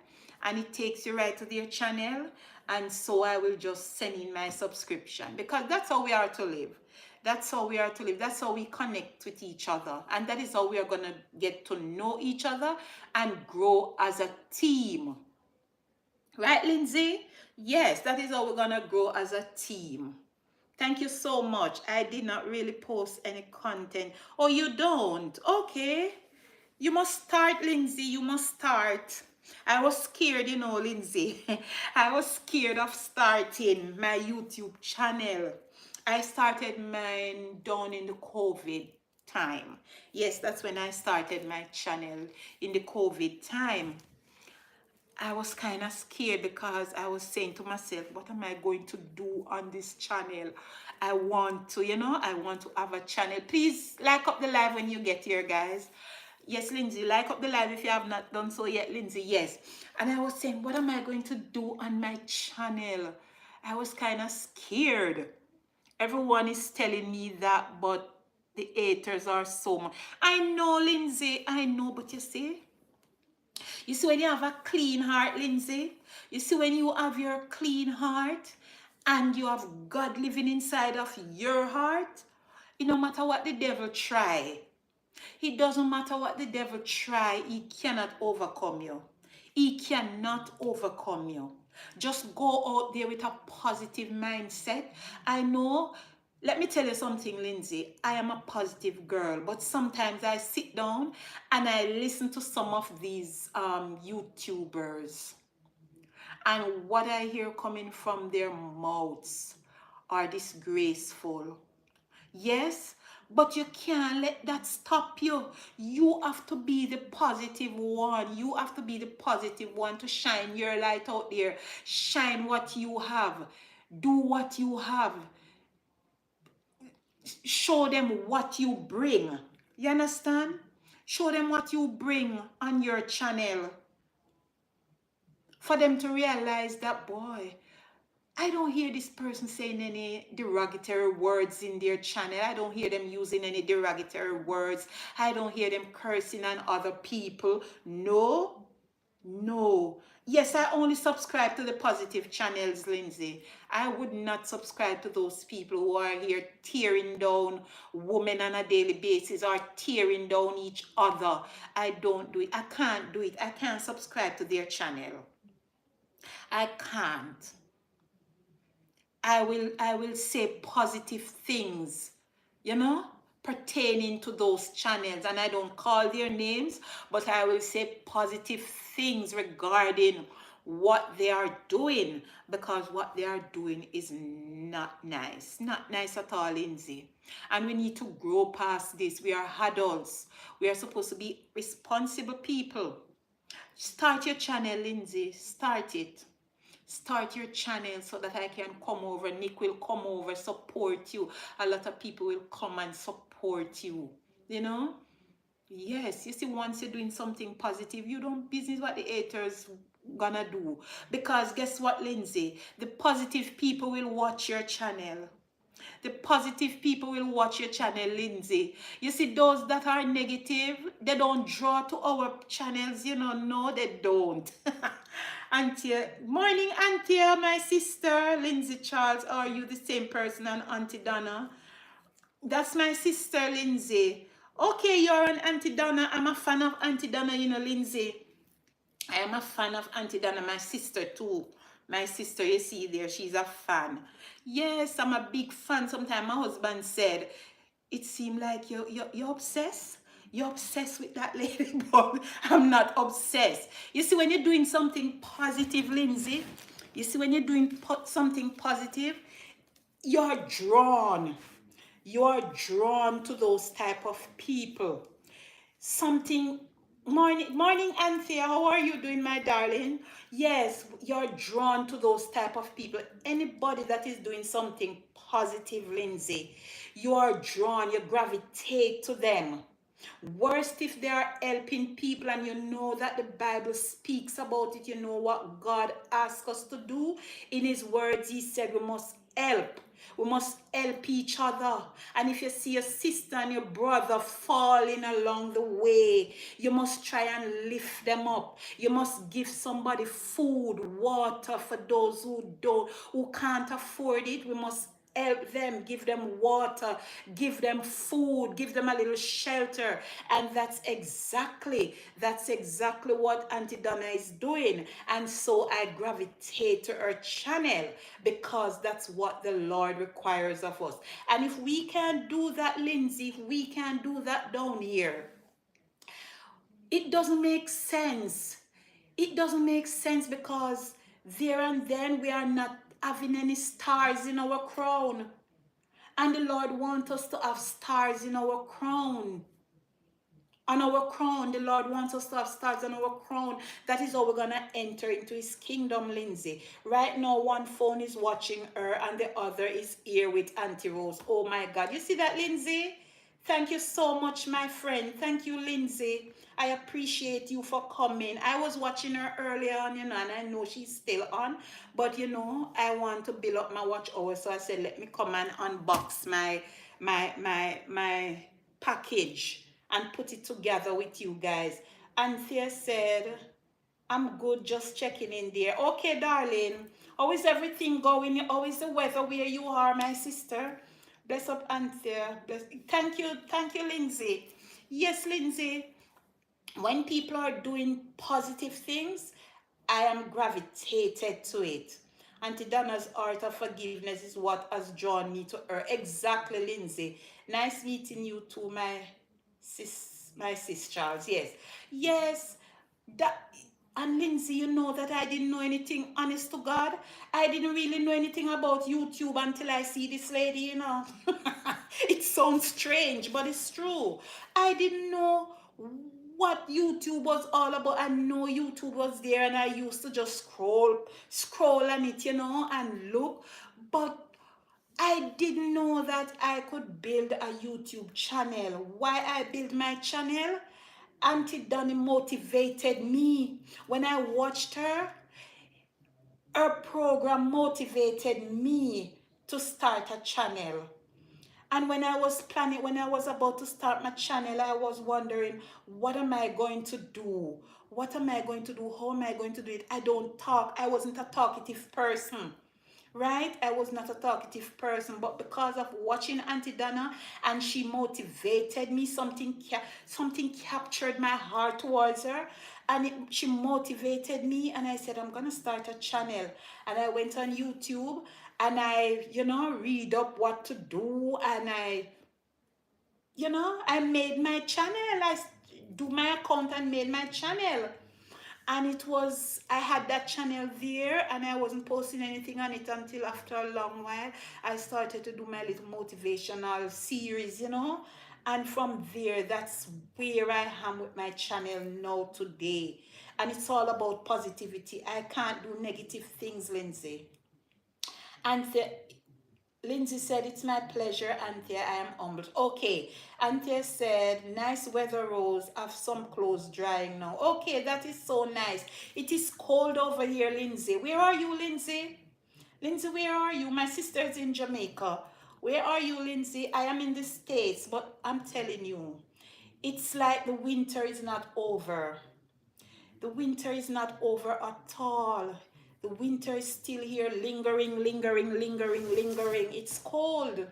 and it takes you right to their channel, and so I will just send in my subscription, because that's how we are to live. That's how we are to live. That's how we connect with each other, and that is how we are going to get to know each other and grow as a team. Right, Lindsay? Yes, that is how we're going to grow as a team. Thank you so much. I did not really post any content. Oh, you don't? Okay. You must start, Lindsay. You must start. I was scared, you know, Lindsay. I was scared of starting my YouTube channel. I started mine down in the COVID time. Yes, that's when I started my channel, in the COVID time. I was kind of scared because I was saying to myself, what am I going to do on this channel? I want to, you know, I want to have a channel. Please like up the live when you get here, guys. Yes, Lindsay, like up the live if you have not done so yet, Lindsay. Yes. And I was saying, what am I going to do on my channel? I was kind of scared. Everyone is telling me that, but the haters are so much. I know, Lindsay, I know, but you see, when you have a clean heart, Lindsay, you see when you have your clean heart and you have God living inside of your heart, it no matter what the devil try, it doesn't matter what the devil try, he cannot overcome you. He cannot overcome you. Just go out there with a positive mindset. I know, let me tell you something, Lindsay. I am a positive girl, but sometimes I sit down and I listen to some of these YouTubers, and what I hear coming from their mouths are disgraceful. Yes, but you can't let that stop you. You have to be the positive one. You have to be the positive one to shine your light out there. Shine what you have. Do what you have. Show them what you bring. You understand? Show them what you bring on your channel. For them to realize that, boy, I don't hear this person saying any derogatory words in their channel. I don't hear them using any derogatory words. I don't hear them cursing on other people. No, no. Yes, I only subscribe to the positive channels, Lindsay. I would not subscribe to those people who are here tearing down women on a daily basis or tearing down each other. I don't do it. I can't do it. I can't subscribe to their channel. I can't. I will say positive things, you know, pertaining to those channels, and I don't call their names, but I will say positive things regarding what they are doing, because what they are doing is not nice. Not nice at all, Lindsay. And we need to grow past this. We are adults. We are supposed to be responsible people. Start your channel, Lindsay. Start it. Start your channel so that I can come over. Nick will come over, support you. A lot of people will come and support you. You know? Yes, you see, once you're doing something positive, you don't business what the haters gonna do. Because guess what, Lindsay? The positive people will watch your channel. The positive people will watch your channel, Lindsay. You see, those that are negative, they don't draw to our channels, you know. No, they don't. Auntie, morning, Auntie, my sister, Lindsay Charles. Are you the same person and Auntie Donna? That's my sister, Lindsay. Okay, you're an Auntie Donna. I'm a fan of Auntie Donna, you know, Lindsay. I am a fan of Auntie Donna, my sister too. My sister, you see there, she's a fan. Yes, I'm a big fan. Sometimes my husband said, it seemed like you're obsessed. You're obsessed with that lady, but I'm not obsessed. You see, when you're doing something positive, Lindsay, you see, when you're doing something positive, you're drawn. You're drawn to those type of people. Something. Morning, Anthea. How are you doing, my darling? Yes, you're drawn to those type of people. Anybody that is doing something positive, Lindsay, you are drawn, you gravitate to them. Worst if they are helping people and you know that the Bible speaks about it, you know what God asks us to do. In his words, he said we must help. We must help each other. And if you see your sister and your brother falling along the way, you must try and lift them up. You must give somebody food, water for those who can't afford it. We must help them, give them water, give them food, give them a little shelter. And that's exactly what Auntie Donna is doing. And so I gravitate to her channel because that's what the Lord requires of us. And if we can do that, Lindsay, if we can do that down here, it doesn't make sense. It doesn't make sense because there and then we are not having any stars in our crown. And the Lord wants us to have stars in our crown. On our crown, the Lord wants us to have stars on our crown. That is how we're going to enter into his kingdom, Lindsay. Right now, one phone is watching her and the other is here with Auntie Rose. Oh my God. You see that, Lindsay? Thank you so much, my friend. Thank you, Lindsay. I appreciate you for coming. I was watching her earlier on, you know, and I know she's still on. But, you know, I want to build up my watch hour. So I said, let me come and unbox my package and put it together with you guys. Anthea said, I'm good, just checking in there. Okay, darling. How is everything going? How is the weather where you are, my sister? Bless up, Anthea. Bless. Thank you, Lindsay. Yes, Lindsay. When people are doing positive things, I am gravitated to it. Auntie Dana's art of forgiveness is what has drawn me to her. Exactly, Lindsay. Nice meeting you too, my sis Charles. Yes. Yes. That and Lindsay, you know that I didn't know anything, honest to God. I didn't really know anything about YouTube until I see this lady, you know. It sounds strange, but it's true. I didn't know what YouTube was all about. I know YouTube was there and I used to just scroll on it, you know, and look. But I didn't know that I could build a YouTube channel. Why I built my channel? Auntie Donnie motivated me. When I watched her program motivated me to start a channel. And when I was planning, when I was about to start my channel, I was wondering, what am I going to do? What am I going to do? How am I going to do it? I don't talk. I wasn't a talkative person. Right? I was not a talkative person, but because of watching Auntie Donna and she motivated me, something captured my heart towards her, and she motivated me, and I said, I'm gonna start a channel. And I went on YouTube and I, read up what to do, and I made my channel. I do my account and made my channel. And it was, I had that channel there and I wasn't posting anything on it until after a long while I started to do my little motivational series, and from there, that's where I am with my channel now today. And it's all about positivity. I can't do negative things, Lindsay. And Lindsay said, it's my pleasure, Anthea. I am humbled. Okay. Anthea said, nice weather, Rose. Have some clothes drying now. Okay, that is so nice. It is cold over here, Lindsay. Where are you, Lindsay? Lindsay, where are you? My sister is in Jamaica. Where are you, Lindsay? I am in the States, but I'm telling you, it's like the winter is not over. The winter is not over at all. The winter is still here, lingering, lingering, lingering, lingering. It's cold.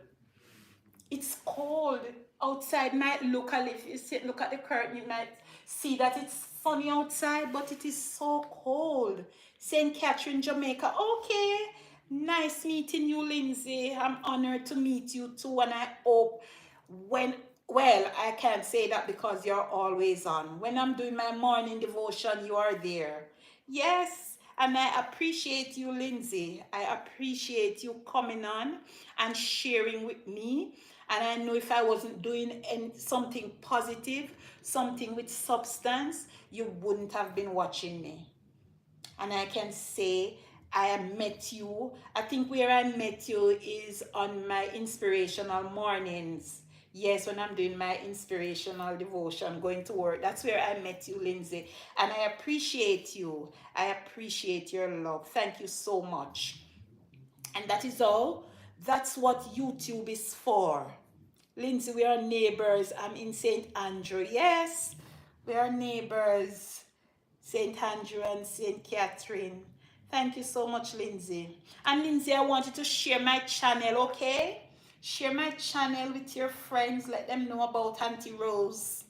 It's cold. Outside might look, if you look at the curtain, you might see that it's sunny outside, but it is so cold. St. Catherine, Jamaica. Okay. Nice meeting you, Lindsay. I'm honored to meet you too, and I hope when well, I can't say that because you're always on. When I'm doing my morning devotion, you are there. Yes, and I appreciate you, Lindsay. I appreciate you coming on and sharing with me. And I know if I wasn't doing something positive, something with substance, you wouldn't have been watching me. And I can say I met you. I think where I met you is on my inspirational mornings. Yes, when I'm doing my inspirational devotion, going to work. That's where I met you, Lindsay. And I appreciate you. I appreciate your love. Thank you so much. And that is all. That's what YouTube is for. Lindsay, we are neighbors. I'm in St. Andrew. Yes, we are neighbors. St. Andrew and St. Catherine. Thank you so much, Lindsay. And Lindsay, I want you to share my channel, okay? Share my channel with your friends. Let them know about Auntie Rose.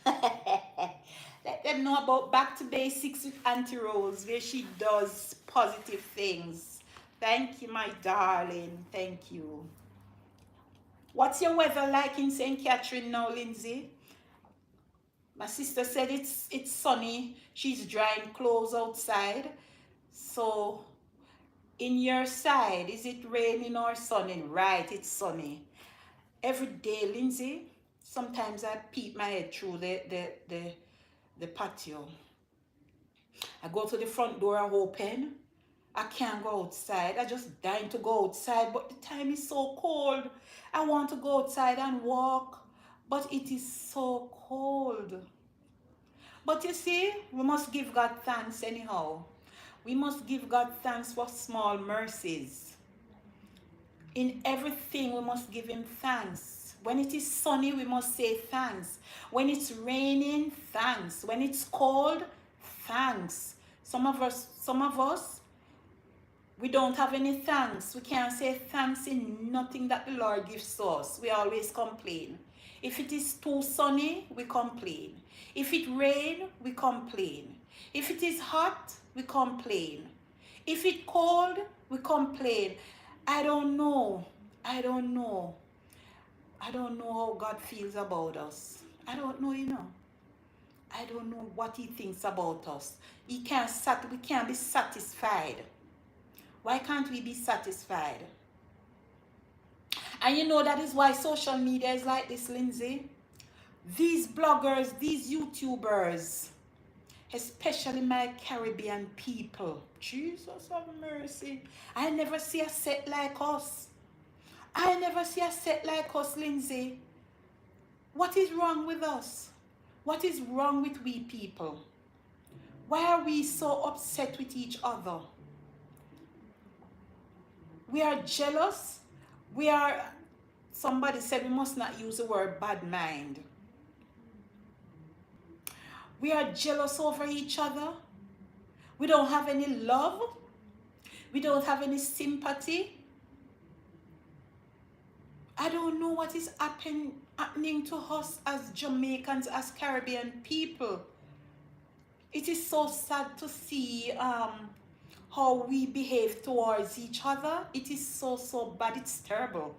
Let them know about Back to Basics with Auntie Rose, where she does positive things. Thank you, my darling. Thank you. What's your weather like in St. Catherine now, Lindsay? My sister said it's sunny. She's drying clothes outside. So, in your side, is it raining or sunny? Right, it's sunny. Every day, Lindsay, sometimes I peep my head through the patio. I go to the front door and open. I can't go outside. I just dying to go outside, but the time is so cold. I want to go outside and walk, but it is so cold. But you see, we must give God thanks anyhow. We must give God thanks for small mercies. In everything, we must give Him thanks. When it is sunny, we must say thanks. When it's raining, thanks. When it's cold, thanks. Some of us, we don't have any thanks. We can't say thanks in nothing that the Lord gives to us. We always complain. If it is too sunny, we complain. If it rain, we complain. If it is hot, we complain. If it cold, we complain. I don't know. I don't know. I don't know how God feels about us. I don't know, you know. I don't know what he thinks about us. We can't be satisfied. Why can't we be satisfied? And you know that is why social media is like this, Lindsay. These bloggers, these YouTubers, especially my Caribbean people. Jesus have mercy. I never see a set like us. I never see a set like us, Lindsay. What is wrong with us? What is wrong with we people? Why are we so upset with each other? We are jealous. Somebody said we must not use the word bad mind. We are jealous over each other. We don't have any love. We don't have any sympathy. I don't know what is happening to us as Jamaicans, as Caribbean people. It is so sad to see how we behave towards each other. It is so bad. It's terrible.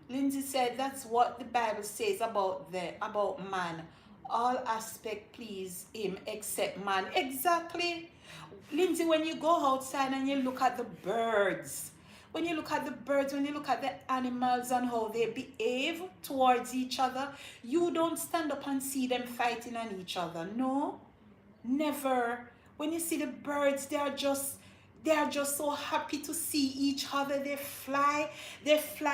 Lindsay said that's what the Bible says about man. All aspect please him except man. Exactly. Lindsay, when you go outside and you look at the birds, when you look at the animals and how they behave towards each other, you don't stand up and see them fighting on each other. No, never. When you see the birds, they are just so happy to see each other. They fly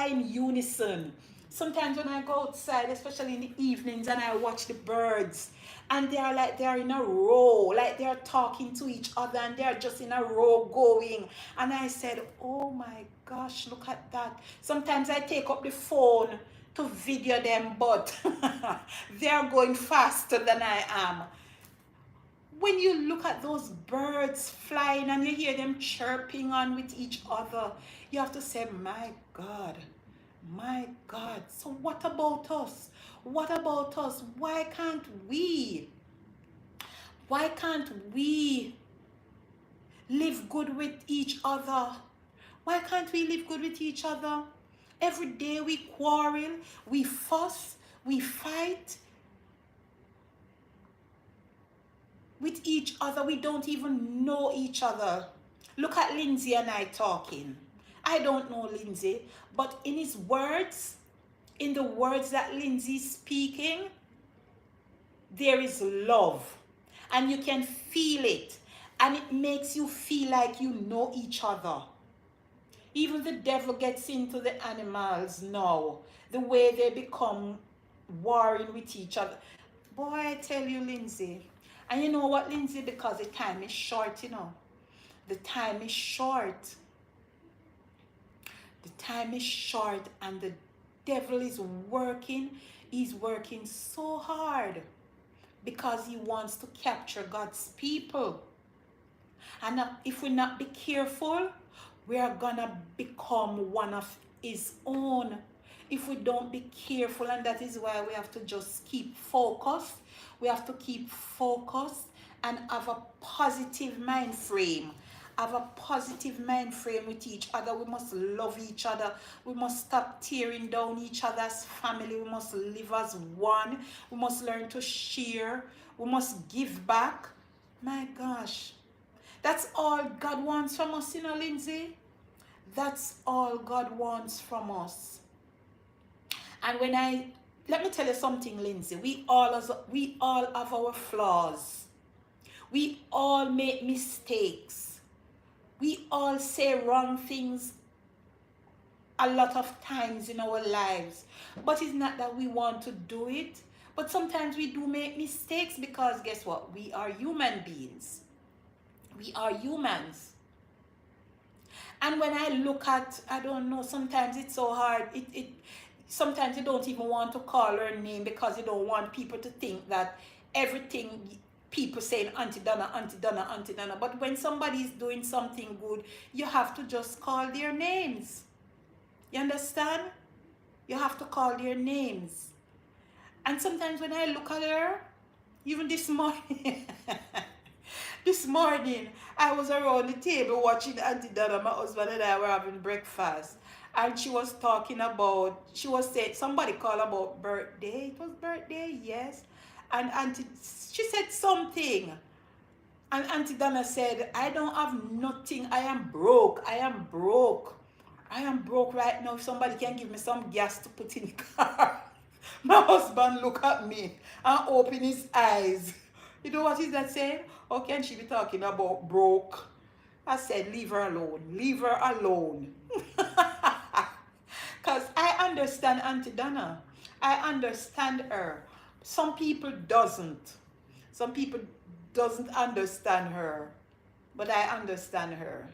in unison. Sometimes when I go outside, especially in the evenings, and I watch the birds, and they're in a row, like they're talking to each other, and they're just in a row going. And I said, oh my gosh, look at that. Sometimes I take up the phone to video them, but they're going faster than I am. When you look at those birds flying and you hear them chirping on with each other, you have to say, my God. My God. So what about us? What about us? Why can't we live good with each other? Why can't we live good with each other? Every day we quarrel, we fuss, we fight with each other. We don't even know each other. Look at Lindsay and I talking. I don't know Lindsay, but in his words, in the words that Lindsay's speaking, there is love. And you can feel it. And it makes you feel like you know each other. Even the devil gets into the animals now. The way they become warring with each other. Boy, I tell you, Lindsay. And you know what, Lindsay? Because the time is short, you know. The time is short. The time is short and the devil is working. He's working so hard because he wants to capture God's people. And if we not be careful, we are gonna become one of his own. If we don't be careful, and that is why we have to just keep focused. We have to keep focused and have a positive mind frame. Have a positive mind frame with each other. We must love each other. We must stop tearing down each other's family. We must live as one. We must learn to share. We must give back. My gosh. That's all God wants from us, you know, Lindsay. That's all God wants from us. And let me tell you something, Lindsay. We all have our flaws. We all make mistakes. We all say wrong things a lot of times in our lives. But it's not that we want to do it. But sometimes we do make mistakes because guess what? We are human beings. We are humans. And when I look at, I don't know, sometimes it's so hard. Sometimes you don't even want to call her name because you don't want people to think that everything people saying Aunty Donna, Aunty Donna, Aunty Donna. But when somebody is doing something good, you have to just call their names. You understand? You have to call their names. And sometimes when I look at her, even this morning, this morning, I was around the table watching Auntie Donna, my husband and I were having breakfast. And she was talking about, she was saying, somebody called about birthday. It was birthday, yes. And Auntie, she said something. And Auntie Donna said, I don't have nothing. I am broke. I am broke. I am broke right now. If somebody can give me some gas to put in the car. My husband look at me and open his eyes. You know what is that saying? How can she be talking about broke? I said, leave her alone. Leave her alone. Because I understand Auntie Donna. I understand her. Some people doesn't. Some people doesn't understand her. But I understand her.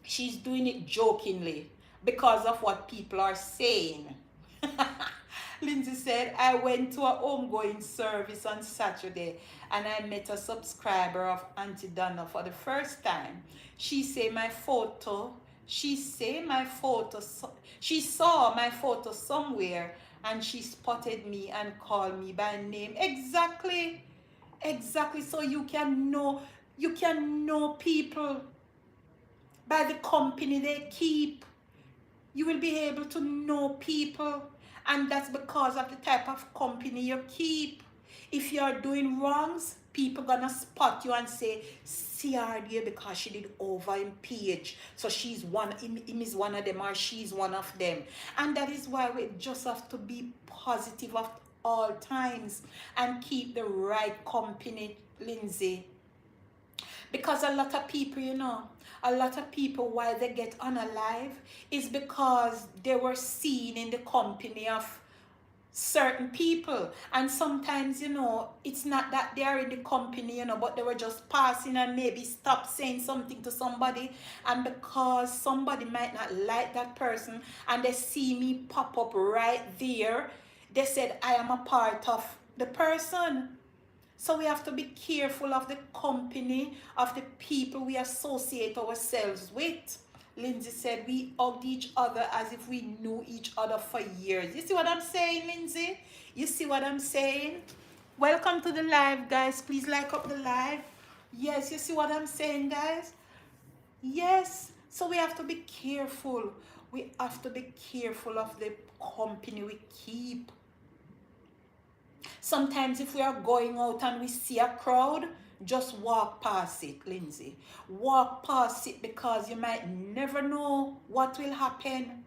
She's doing it jokingly because of what people are saying. Lindsay said, I went to a homegoing service on Saturday and I met a subscriber of Auntie Donna for the first time. She saw my photo somewhere and she spotted me and called me by name. Exactly. Exactly. So you can know people by the company they keep. You will be able to know people, and that's because of the type of company you keep. If you are doing wrongs, people gonna spot you and say, see her there because she did over in pH, so she's one, him is one of them, or she's one of them. And that is why we just have to be positive at all times and keep the right company, Lindsay. Because a lot of people, why they get unalive is because they were seen in the company of certain people. And sometimes, it's not that they are in the company, but they were just passing and maybe stop saying something to somebody. And because somebody might not like that person and they see me pop up right there, they said, I am a part of the person. So we have to be careful of the company, of the people we associate ourselves with. Lindsay said we hugged each other as if we knew each other for years. You see what I'm saying, Lindsay? You see what I'm saying? Welcome to the live, guys. Please like up the live. Yes, you see what I'm saying, guys? Yes. So we have to be careful. We have to be careful of the company we keep. Sometimes if we are going out and we see a crowd, just walk past it, Lindsay. Walk past it because you might never know what will happen.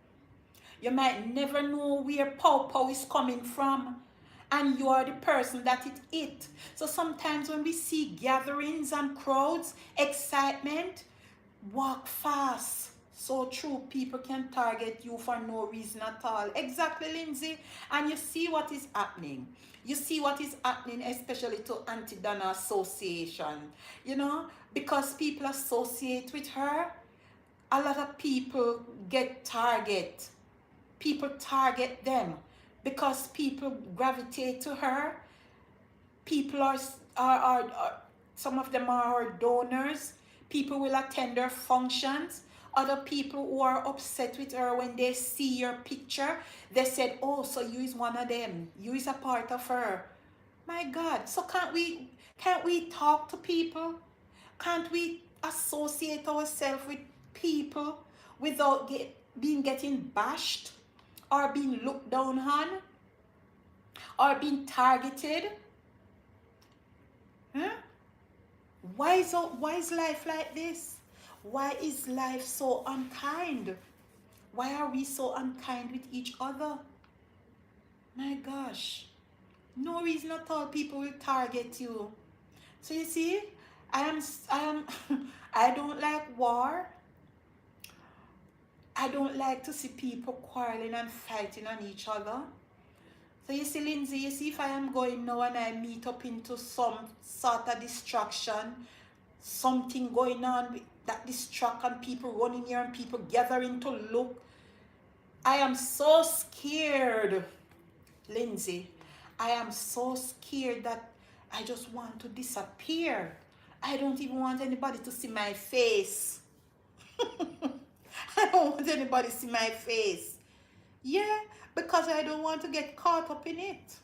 You might never know where pow is coming from. And you are the person that it hit. So sometimes when we see gatherings and crowds, excitement, walk fast. So true, people can target you for no reason at all. Exactly, Lindsay. And you see what is happening. You see what is happening, especially to Auntie Donna Association. Because people associate with her, a lot of people get target. People target them because people gravitate to her. People are some of them are her donors. People will attend her functions. Other people who are upset with her when they see your picture, they said, oh, so you is one of them. You is a part of her. My God. So can't we talk to people? Can't we associate ourselves with people without getting bashed or being looked down on or being targeted? Huh? Why is life like this? Why is life so unkind? Why are we so unkind with each other? My gosh. No reason at all people will target you. So you see, I don't like war. I don't like to see people quarreling and fighting on each other. So you see, Lindsay, you see if I am going now and I meet up into some sort of distraction, something going on with that distract and people running here and people gathering to look. I am so scared, Lindsay. I am so scared that I just want to disappear. I don't even want anybody to see my face. I don't want anybody to see my face. Yeah, because I don't want to get caught up in it.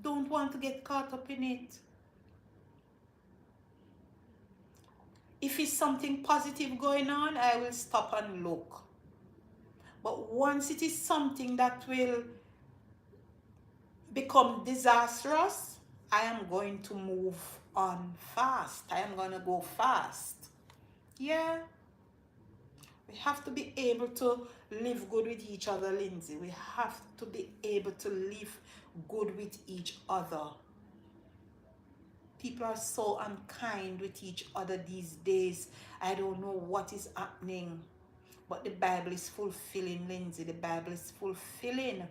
Don't want to get caught up in it. If it's something positive going on, I will stop and look. But once it is something that will become disastrous, I am going to move on fast. I am going to go fast. Yeah. We have to be able to live good with each other, Lindsay. We have to be able to live good with each other. People are so unkind with each other these days. I don't know what is happening. But the Bible is fulfilling, Lindsay. The Bible is fulfilling.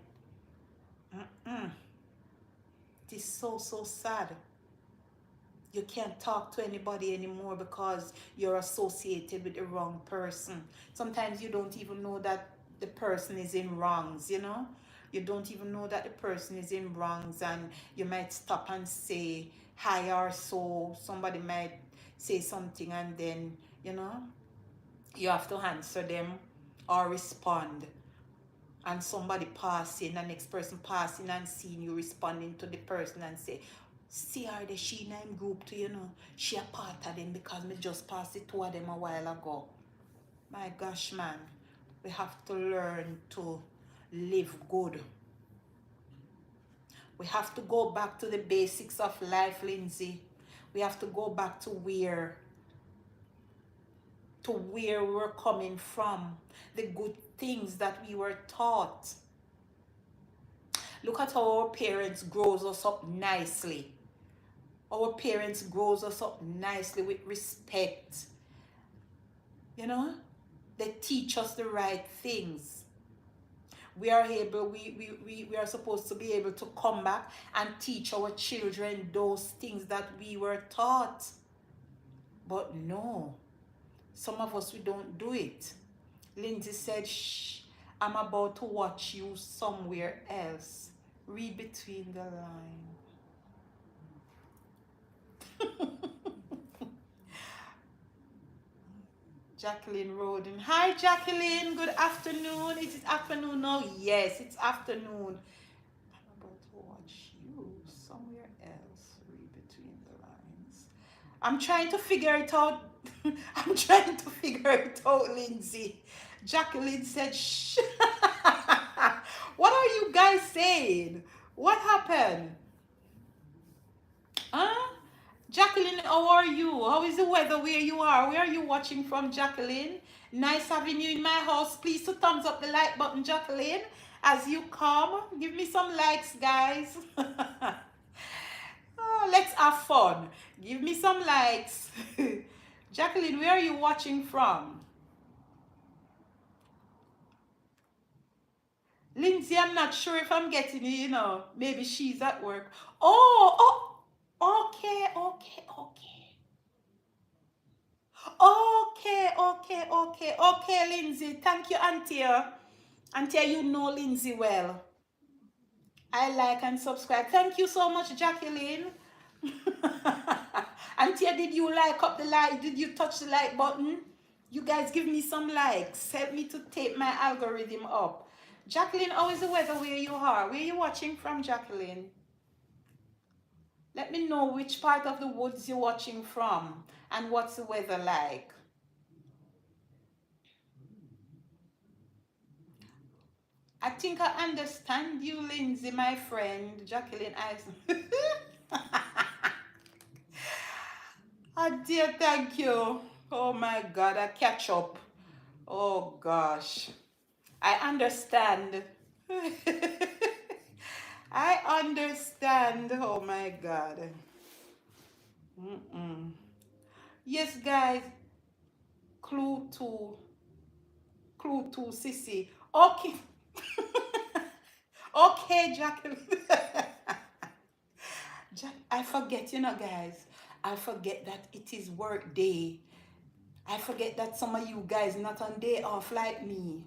It is so, so sad. You can't talk to anybody anymore because you're associated with the wrong person. Sometimes you don't even know that the person is in wrongs, you know? You don't even know that the person is in wrongs, and you might stop and say hi or so. Somebody might say something, and then, you know, you have to answer them or respond. And somebody passing, the next person passing and seeing you responding to the person and say, see her there, she in a group too, you know. She a part of them because me just passed the two of them a while ago. My gosh, man. We have to learn to live good. We have to go back to the basics of life, Lindsay. We have to go back to where we're coming from. The good things that we were taught. Look at how our parents grows us up nicely. Our parents grows us up nicely with respect. You know, they teach us the right things. We are supposed to be able to come back and teach our children those things that we were taught. But no, some of us, we don't do it. Lindsay said, shh, I'm about to watch you somewhere else. Read between the lines. Jacqueline Roden. Hi, Jacqueline. Good afternoon. Is it afternoon now? Yes, it's afternoon. I'm about to watch you somewhere else. Read between the lines. I'm trying to figure it out. I'm trying to figure it out, Lindsay. Jacqueline said, shh. What are you guys saying? What happened? Huh? Jacqueline, how are you? How is the weather where you are? Where are you watching from, Jacqueline? Nice having you in my house. Please to thumbs up the like button, Jacqueline, as you come. Give me some likes, guys. Oh, let's have fun. Give me some likes. Jacqueline, where are you watching from? Lindsay, I'm not sure if I'm getting it, you know. Maybe she's at work. Oh, okay. Okay, Lindsay. Thank you, Auntie. Auntie, you know Lindsay well. I like and subscribe. Thank you so much, Jacqueline. Auntie, did you like up the like? Did you touch the like button? You guys give me some likes. Help me to tape my algorithm up. Jacqueline, how is the weather where you are? Where are you watching from, Jacqueline? Let me know which part of the woods you're watching from and what's the weather like. I think I understand you, Lindsay, my friend. Jacqueline Eisen. Oh dear, thank you. Oh my God, I catch up. Oh gosh. I understand. I understand. Oh my God. Yes, guys. Clue to Sissy. Okay. Okay, Jacqueline. I forget, you know, guys. I forget that it is work day. I forget that some of you guys not on day off like me.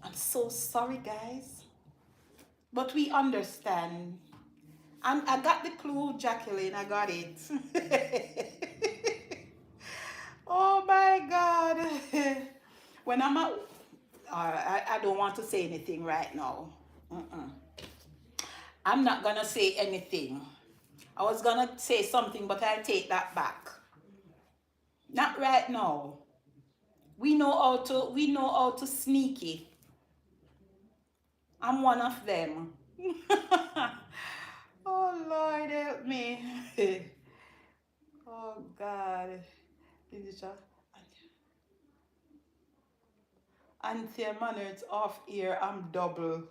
I'm so sorry, guys. But we understand. And I got the clue, Jacqueline. I got it. Oh my God. When I'm at, I don't want to say anything right now. I'm not gonna say anything. I was gonna say something, but I'll take that back. Not right now. We know how to sneaky. I'm one of them. Oh Lord help me. Oh God. Auntie manner, it's off here. I'm double.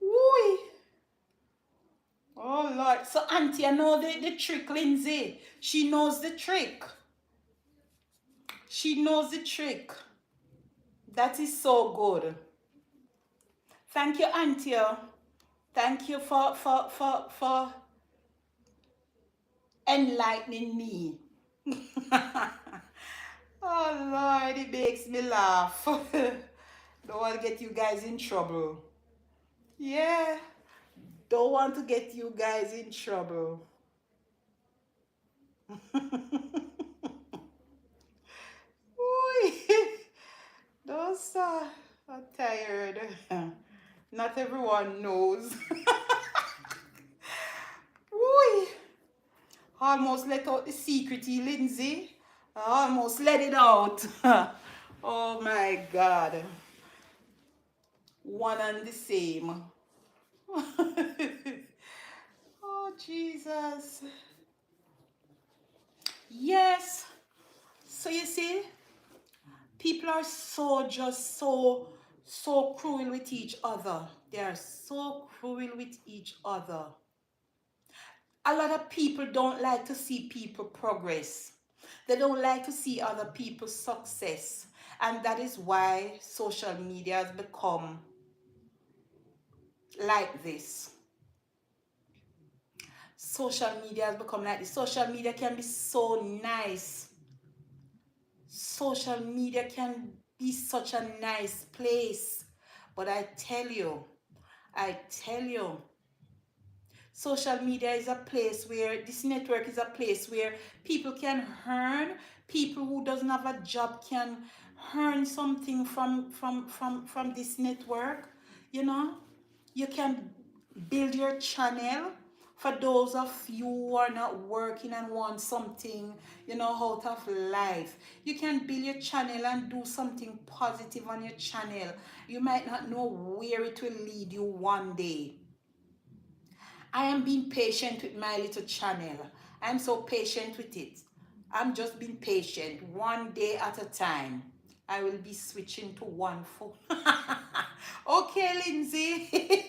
Woo! Oh Lord. So Auntie, I know the trick, Lindsay. She knows the trick. She knows the trick. That is so good. Thank you, Auntie. Thank you for enlightening me. Oh Lord, it makes me laugh. Don't want to get you guys in trouble. Yeah, don't want to get you guys in trouble. Ooh, those I'm tired. Not everyone knows. Ooh, almost let out the secrety, Lindsay. I almost let it out. Oh my God. One and the same. Oh Jesus. Yes. So you see, people are so cruel with each other. They are so cruel with each other. A lot of people don't like to see people progress. They don't like to see other people's success. And that is why social media has become like this. Social media has become like this. Social media can be so nice. Social media can be such a nice place. But I tell you, social media is a place where, this network is a place where people can earn. People who doesn't have a job can earn something from this network. You know, you can build your channel. For those of you who are not working and want something, you know, out of life, you can build your channel and do something positive on your channel. You might not know where it will lead you one day. I am being patient with my little channel. I'm so patient with it. I'm just being patient, one day at a time. I will be switching to one phone. Okay, Lindsay.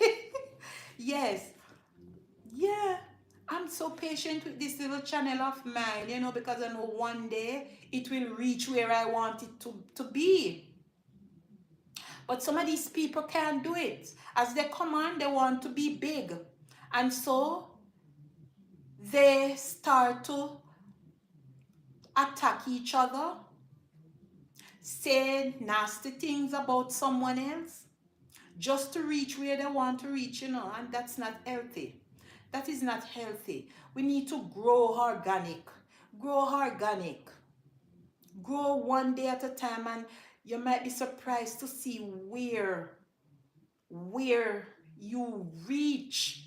Yes. Yeah. I'm so patient with this little channel of mine, you know, because I know one day it will reach where I want it to be. But some of these people can't do it. As they come on, they want to be big. And so they start to attack each other, say nasty things about someone else, just to reach where they want to reach, you know, and that's not healthy. That is not healthy. We need to grow organic. Grow organic. Grow one day at a time, and you might be surprised to see where you reach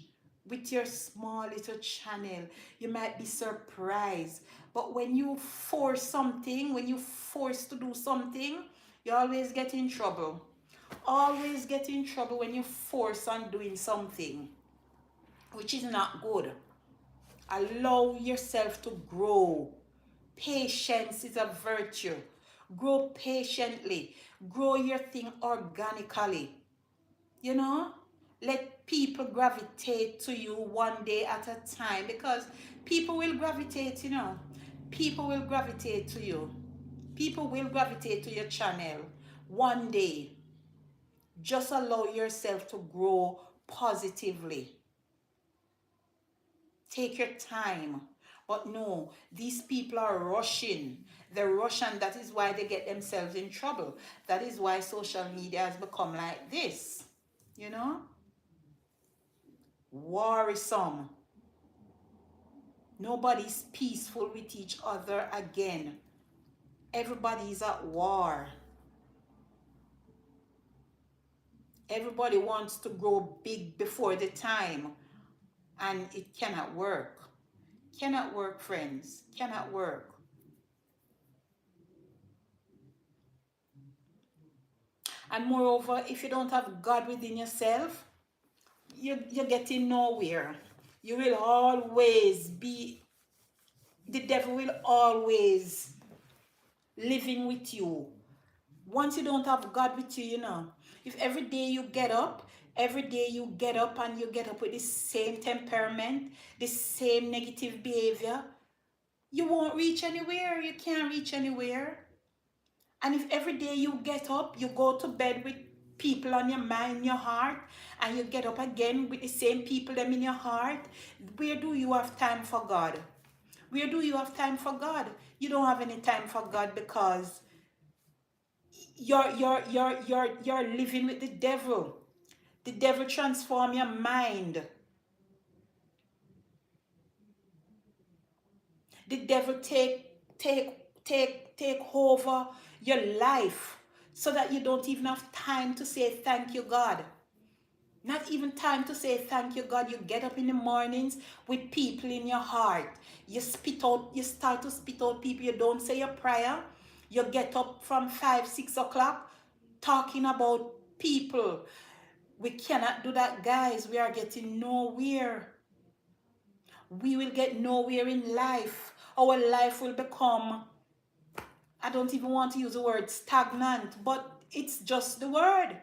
with your small little channel. You might be surprised. But when you force something, when you force to do something, you always get in trouble. Always get in trouble when you force on doing something, which is not good. Allow yourself to grow. Patience is a virtue. Grow patiently. Grow your thing organically. You know, let people gravitate to you one day at a time, because people will gravitate, you know. People will gravitate to you. People will gravitate to your channel one day. Just allow yourself to grow positively. Take your time. But no, these people are rushing. They're rushing. That is why they get themselves in trouble. That is why social media has become like this. You know? Worrisome. Nobody's peaceful with each other again. Everybody's at war. Everybody wants to grow big before the time, and it cannot work. Cannot work, friends. Cannot work. And moreover, if you don't have God within yourself, you're getting nowhere. You will always be, the devil will always living with you. Once you don't have God with you, you know, if every day you get up, every day you get up and you get up with the same temperament, the same negative behavior, you won't reach anywhere. You can't reach anywhere. And if every day you get up, you go to bed with people on your mind, your heart, and you get up again with the same people them in your heart, where do you have time for God? Where do you have time for God? You don't have any time for God because you're living with the devil. The devil transform your mind. The devil take over your life so that you don't even have time to say thank you, God. Not even time to say thank you, God. You get up in the mornings with people in your heart. You start to spit out people. You don't say your prayer. You get up from 5, 6 o'clock talking about people. We cannot do that, guys. We are getting nowhere. We will get nowhere in life. Our life will become, I don't even want to use the word stagnant, but it's just the word.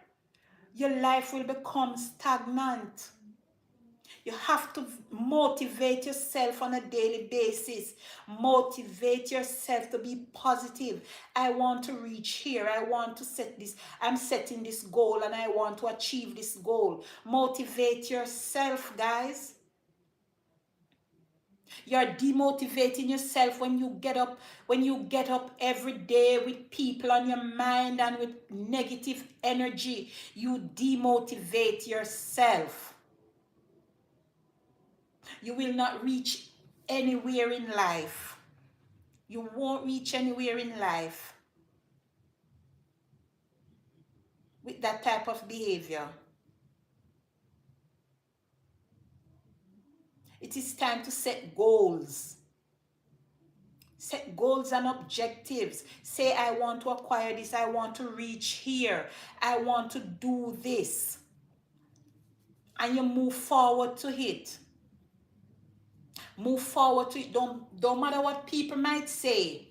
Your life will become stagnant. You have to motivate yourself on a daily basis. Motivate yourself to be positive. I want to reach here. I want to set this. I'm setting this goal and I want to achieve this goal. Motivate yourself, guys. You're demotivating yourself when you get up every day with people on your mind and with negative energy. You demotivate yourself. You will not reach anywhere in life. You won't reach anywhere in life with that type of behavior. It is time to set goals. Set goals and objectives. Say, I want to acquire this. I want to reach here. I want to do this. And you move forward to it. Move forward to it. Don't matter what people might say.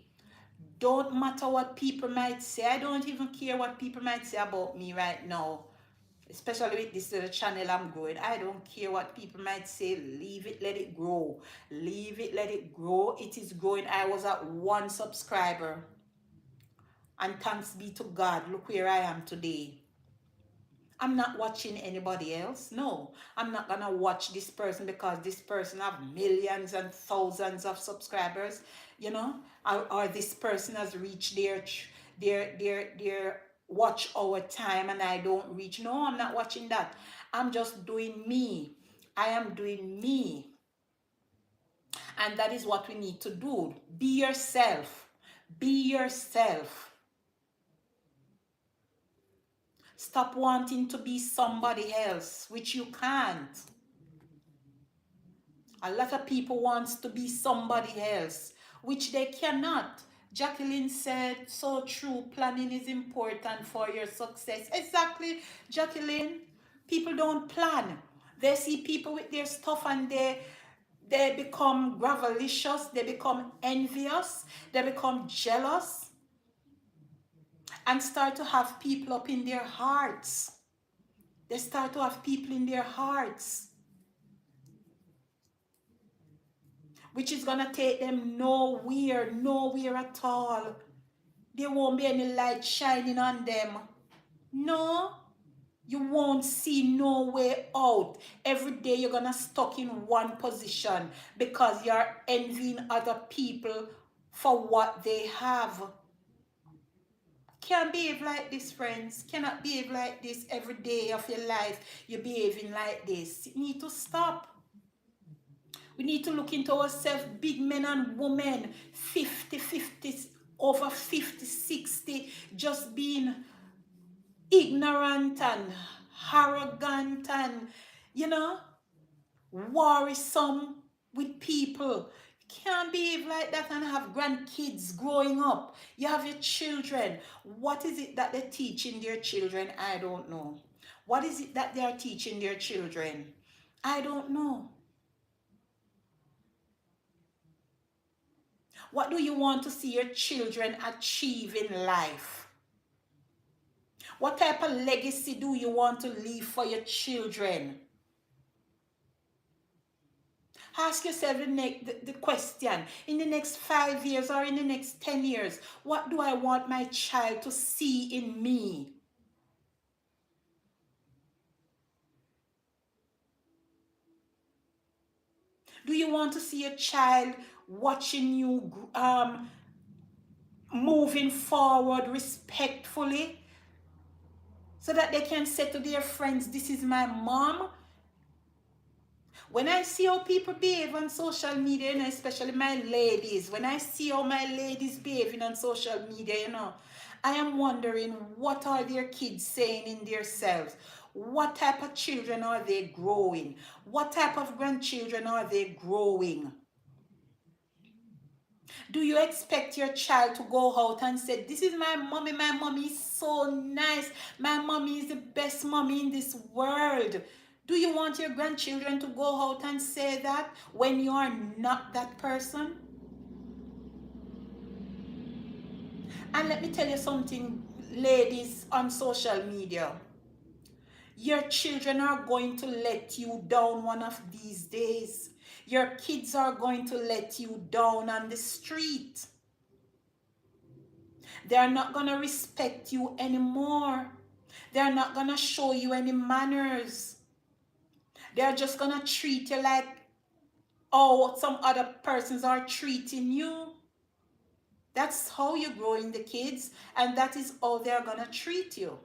Don't matter what people might say. I don't even care what people might say about me right now. Especially with this little channel I'm growing. I don't care what people might say. Leave it, let it grow. Leave it, let it grow. It is growing. I was at 1 subscriber. And thanks be to God. Look where I am today. I'm not watching anybody else. No, I'm not gonna watch this person because this person have millions and thousands of subscribers, you know, or this person has reached their watch hour time and I don't reach. No, I'm not watching that. I'm just doing me. I am doing me. And that is what we need to do. Be yourself. Be yourself. Stop wanting to be somebody else, which you can't. A lot of people want to be somebody else, which they cannot. Jacqueline said, so true, planning is important for your success. Exactly, Jacqueline. People don't plan. They see people with their stuff and they become gravelicious, they become envious, they become jealous, and start to have people up in their hearts. They start to have people in their hearts, which is going to take them nowhere, nowhere at all. There won't be any light shining on them. No, you won't see no way out. Every day you're going to stuck in one position because you're envying other people for what they have. Can't behave like this, friends. Cannot behave like this every day of your life. You're behaving like this. You need to stop. We need to look into ourselves, big men and women, 50, over 50, 60, just being ignorant and arrogant and, you know, worrisome with people. You can't behave like that and have grandkids growing up. You have your children. What is it that they're teaching their children? I don't know. What is it that they are teaching their children? I don't know. What do you want to see your children achieve in life? What type of legacy do you want to leave for your children? Ask yourself the question, in the next 5 years or in the next 10 years, what do I want my child to see in me? Do you want to see a child watching you moving forward respectfully so that they can say to their friends, this is my mom? When I see how people behave on social media, you know, especially my ladies, when I see how my ladies behaving on social media, you know, I am wondering, what are their kids saying in themselves? What type of children are they growing? What type of grandchildren are they growing? Do you expect your child to go out and say, this is my mommy is so nice, my mommy is the best mommy in this world? Do you want your grandchildren to go out and say that when you are not that person? And let me tell you something, ladies on social media. Your children are going to let you down one of these days. Your kids are going to let you down on the street. They're not going to respect you anymore. They're not going to show you any manners. They're just going to treat you like, oh, some other persons are treating you. That's how you're growing the kids, and that is how they're going to treat you.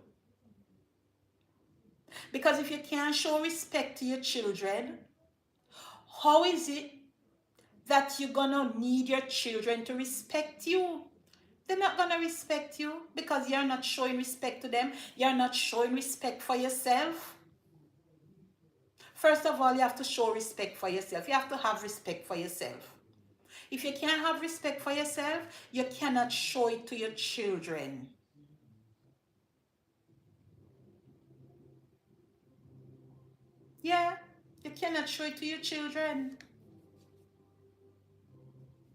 Because if you can't show respect to your children, how is it that you're going to need your children to respect you? They're not going to respect you because you're not showing respect to them. You're not showing respect for yourself. First of all, you have to show respect for yourself. You have to have respect for yourself. If you can't have respect for yourself, you cannot show it to your children. Yeah, you cannot show it to your children.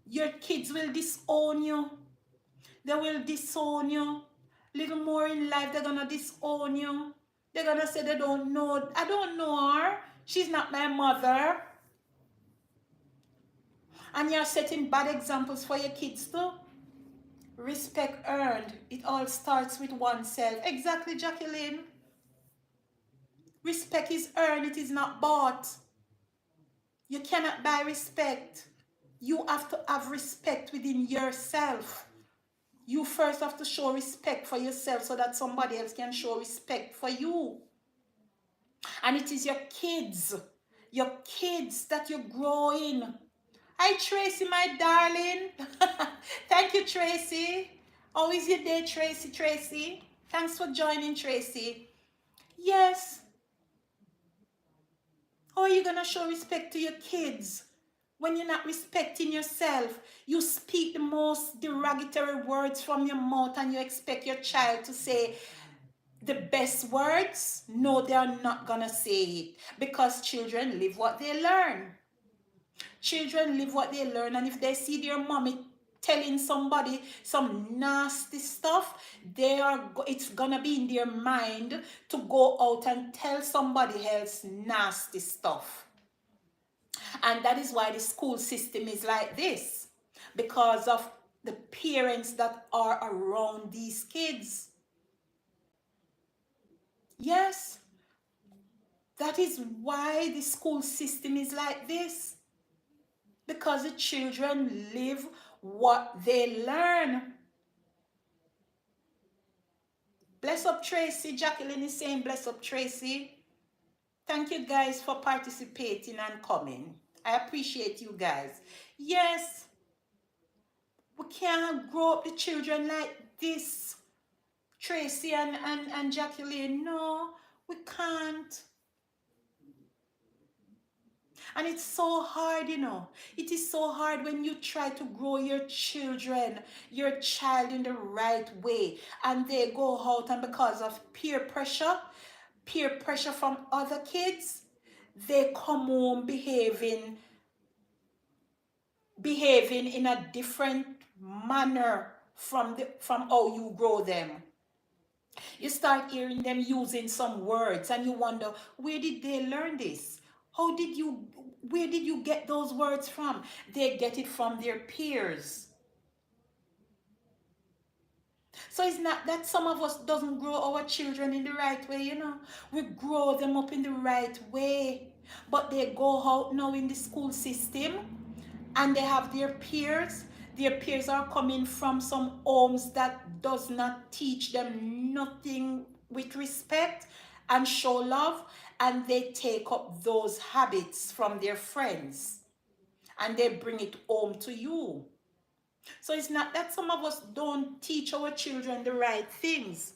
Your kids will disown you. They will disown you. Little more in life, they're going to disown you. They're going to say they don't know. I don't know her. She's not my mother. And you're setting bad examples for your kids too. Respect earned. It all starts with oneself. Exactly, Jacqueline. Respect is earned. It is not bought. You cannot buy respect. You have to have respect within yourself. You first have to show respect for yourself so that somebody else can show respect for you. And it is your kids that you're growing. Hi, Tracy, my darling. Thank you, Tracy. How is your day, Tracy? Thanks for joining, Tracy. Yes. How are you going to show respect to your kids when you're not respecting yourself? You speak the most derogatory words from your mouth and you expect your child to say the best words? No, they are not going to say it because children live what they learn. Children live what they learn, and if they see their mommy telling somebody some nasty stuff, it's gonna be in their mind to go out and tell somebody else nasty stuff. And that is why the school system is like this, because of the parents that are around these kids. Yes, that is why the school system is like this, because the children live what they learn. Bless up, Tracy. Jacqueline is saying bless up, Tracy. Thank you guys for participating and coming. I appreciate you guys. Yes, we can't grow up the children like this, Tracy and Jacqueline. No, We can't. And it's so hard, you know. It is so hard when you try to grow your children, your child in the right way, and they go out and because of peer pressure from other kids, they come home behaving in a different manner from how you grow them. You start hearing them using some words and you wonder, where did they learn this? Where did you get those words from? They get it from their peers. So it's not that some of us doesn't grow our children in the right way, you know. We grow them up in the right way. But they go out now in the school system and they have their peers. Their peers are coming from some homes that does not teach them nothing with respect and show love, and they take up those habits from their friends and they bring it home to you. So it's not that some of us don't teach our children the right things.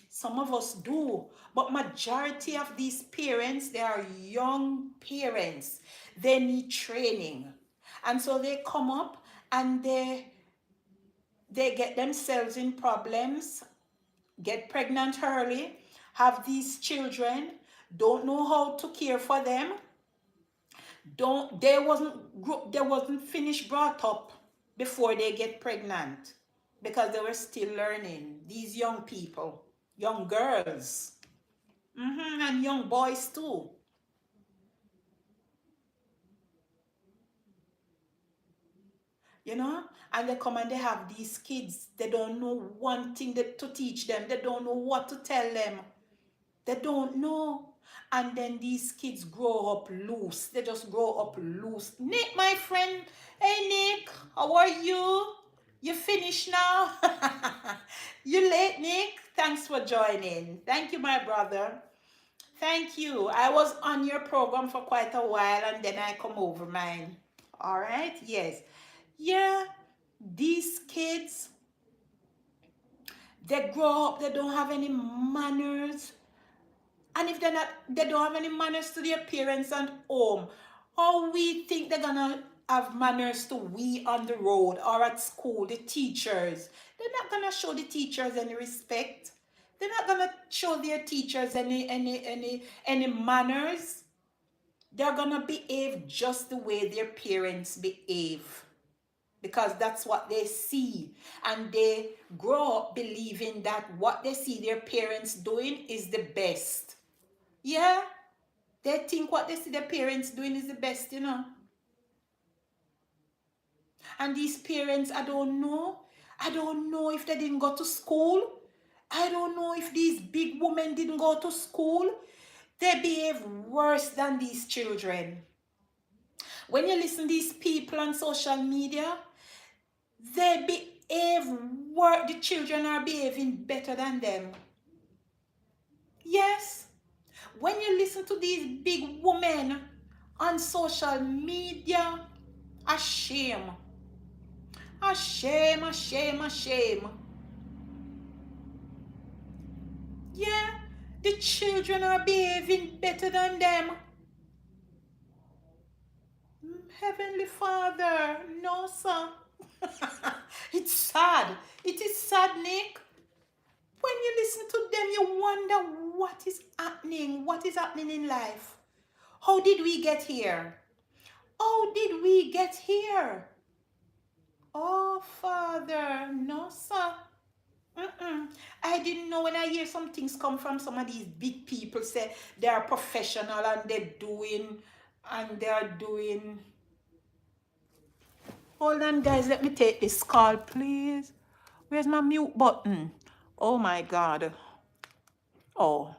Some of us do, but majority of these parents, they are young parents. They need training. And so they come up and they get themselves in problems, get pregnant early, have these children, don't know how to care for them, don't they wasn't finished brought up before they get pregnant because they were still learning. These young people, young girls, and young boys too. You know, and they come and they have these kids, they don't know one thing to teach them, they don't know what to tell them, they don't know. And then these kids grow up loose, they just grow up loose. Nick, my friend, hey Nick, how are you? You finished now? You late, Nick? Thanks for joining. Thank you, my brother. Thank you. I was on your program for quite a while and then I come over mine. All right? Yes. Yeah, these kids, they grow up, they don't have any manners. And if they don't have any manners to their parents and home, how we think they're gonna have manners to we on the road or at school, the teachers? They're not gonna show the teachers any respect. They're not gonna show their teachers any manners. They're gonna behave just the way their parents behave because that's what they see, and they grow up believing that what they see their parents doing is the best. Yeah, they think what they see their parents doing is the best, you know. And these parents, I don't know if they didn't go to school. I don't know if these big women didn't go to school. They behave worse than these children. When you listen to these people on social media, they behave worse. The children are behaving better than them. Yes. When you listen to these big women on social media, a shame. A shame, a shame, a shame. Yeah, the children are behaving better than them. Heavenly Father, no, sir. It's sad. It is sad, Nick. When you listen to them, you wonder what is happening. What is happening in life? How did we get here? How did we get here? Oh, Father, no, sir. I didn't know. When I hear some things come from some of these big people, say they are professional and they're doing. Hold on, guys. Let me take this call, please. Where's my mute button? Oh my God. Oh.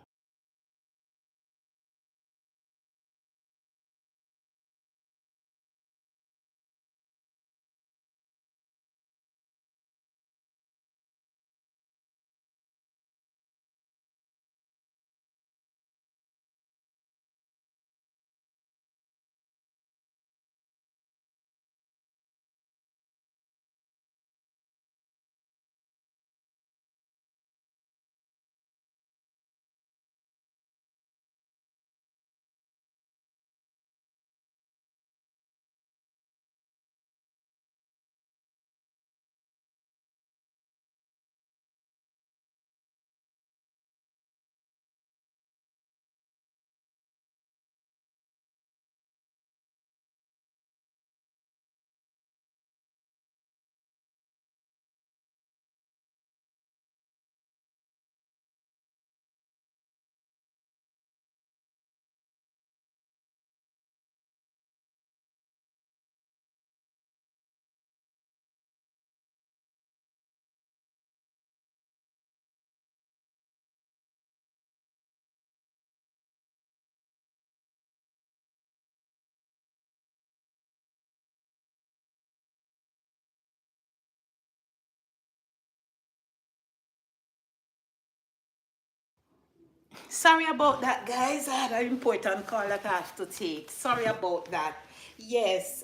Sorry about that, guys. I had an important call that I have to take. Sorry about that. Yes.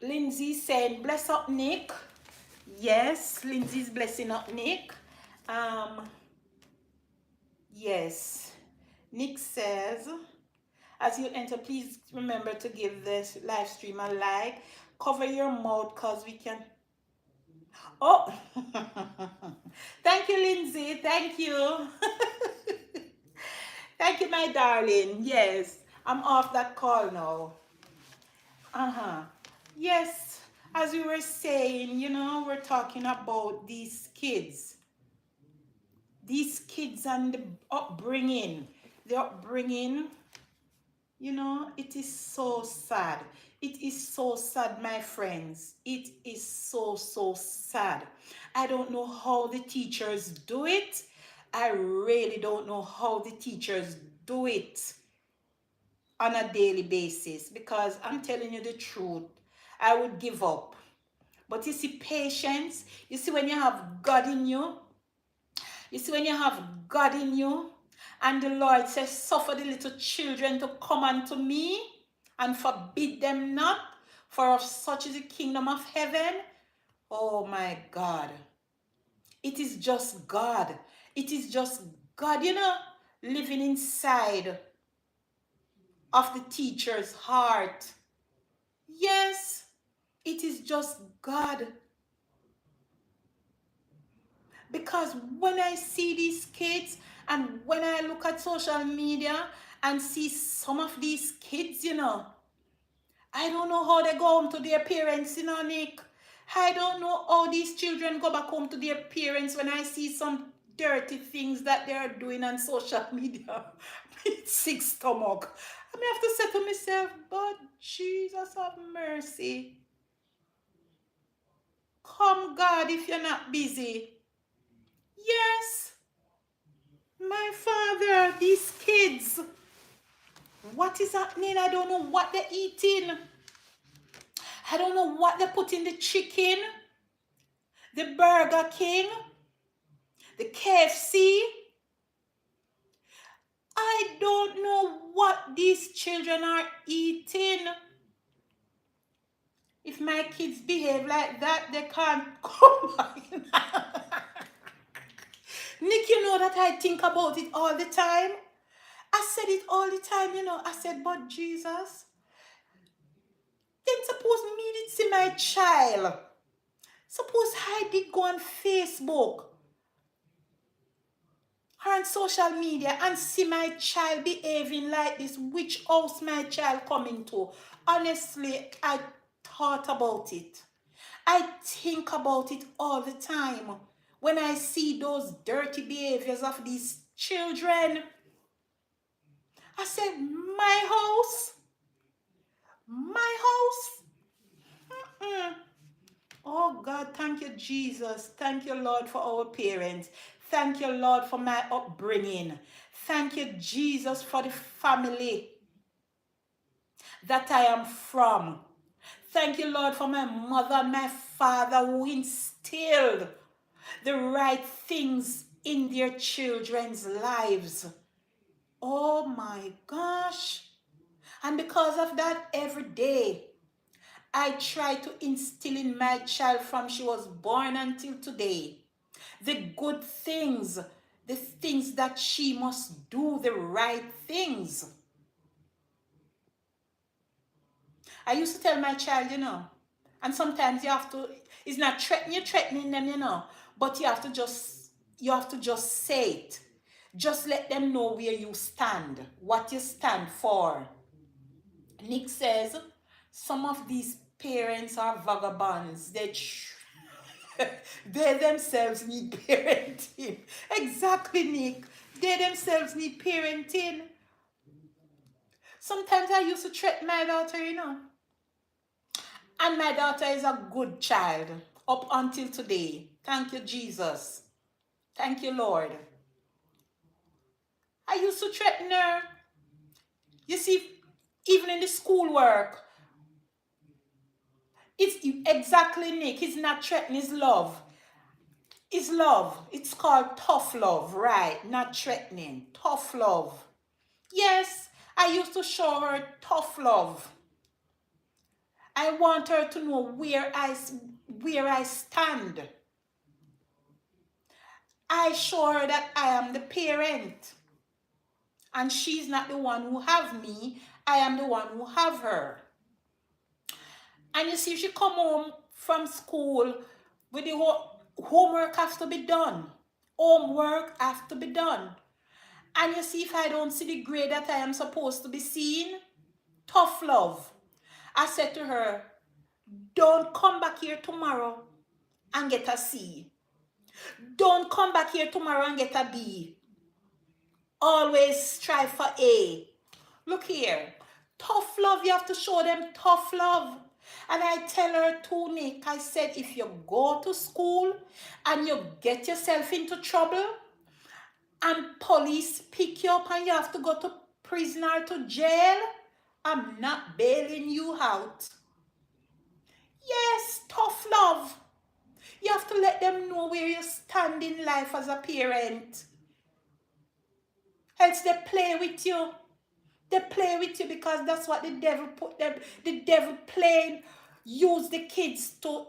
Lindsay saying, bless up Nick. Yes, Lindsay's blessing up Nick. Um, yes. Nick says, as you enter, please remember to give this live stream a like. Cover your mouth because we can. Oh, thank you, Lindsay. Thank you. Thank you, my darling. Yes, I'm off that call now. Yes, as we were saying, we're talking about these kids. These kids and the upbringing. The upbringing, it is so sad. It is so sad, my friends. It is so, so sad. I don't know how the teachers do it. I really don't know how the teachers do it on a daily basis, because I'm telling you the truth, I would give up. But you see, patience, you see, when you have God in you, and the Lord says, suffer the little children to come unto me and forbid them not, for of such is the kingdom of heaven. Oh my God. It is just God. It is just God, living inside of the teacher's heart. Yes, it is just God. Because when I see these kids and when I look at social media and see some of these kids, I don't know how they go home to their parents, Nick. I don't know how these children go back home to their parents when I see some dirty things that they are doing on social media. It's sick stomach. I may have to say to myself, but Jesus have mercy. Come, God, if you're not busy. Yes, my Father, these kids, what is happening? I don't know what they're eating. I don't know what they put in the chicken, the Burger King, the KFC. I don't know what these children are eating. If my kids behave like that, they can't come back. Nick, you know that I think about it all the time. I said it all the time, I said, but Jesus, then suppose me did see my child. Suppose I did go on Facebook or on social media and see my child behaving like this. Which house my child coming to? Honestly, I thought about it. I think about it all the time. When I see those dirty behaviors of these children, I said, my house? My house? Mm-mm. Oh God, thank you, Jesus. Thank you, Lord, for our parents. Thank you, Lord, for my upbringing. Thank you, Jesus, for the family that I am from. Thank you, Lord, for my mother and my father who instilled the right things in their children's lives. Oh my gosh. And because of that, every day, I try to instill in my child from she was born until today the good things, the things that she must do, the right things. I used to tell my child, and sometimes you have to, it's not threatening them, but you have to just say it. Just let them know where you stand, what you stand for. Nick says, some of these parents are vagabonds. They themselves need parenting. Exactly, Nick. They themselves need parenting. Sometimes I used to threaten my daughter, And my daughter is a good child up until today. Thank you, Jesus. Thank you, Lord. I used to threaten her. You see, even in the schoolwork, it's exactly, Nick. He's not threatening his love. is love. It's called tough love, right? Not threatening. Tough love. Yes, I used to show her tough love. I want her to know where I stand. I show her that I am the parent. And she's not the one who have me. I am the one who have her. And you see, she come home from school with the homework has to be done. Homework has to be done. And you see, if I don't see the grade that I am supposed to be seeing, tough love. I said to her, don't come back here tomorrow and get a C. Don't come back here tomorrow and get a B. Always strive for A. Look here. Tough love, you have to show them tough love. And I tell her too, Nick, I said, if you go to school and you get yourself into trouble and police pick you up and you have to go to prison or to jail, I'm not bailing you out. Yes, tough love. You have to let them know where you stand in life as a parent. Else they play with you. They play with you because that's what the devil put them. The devil use the kids to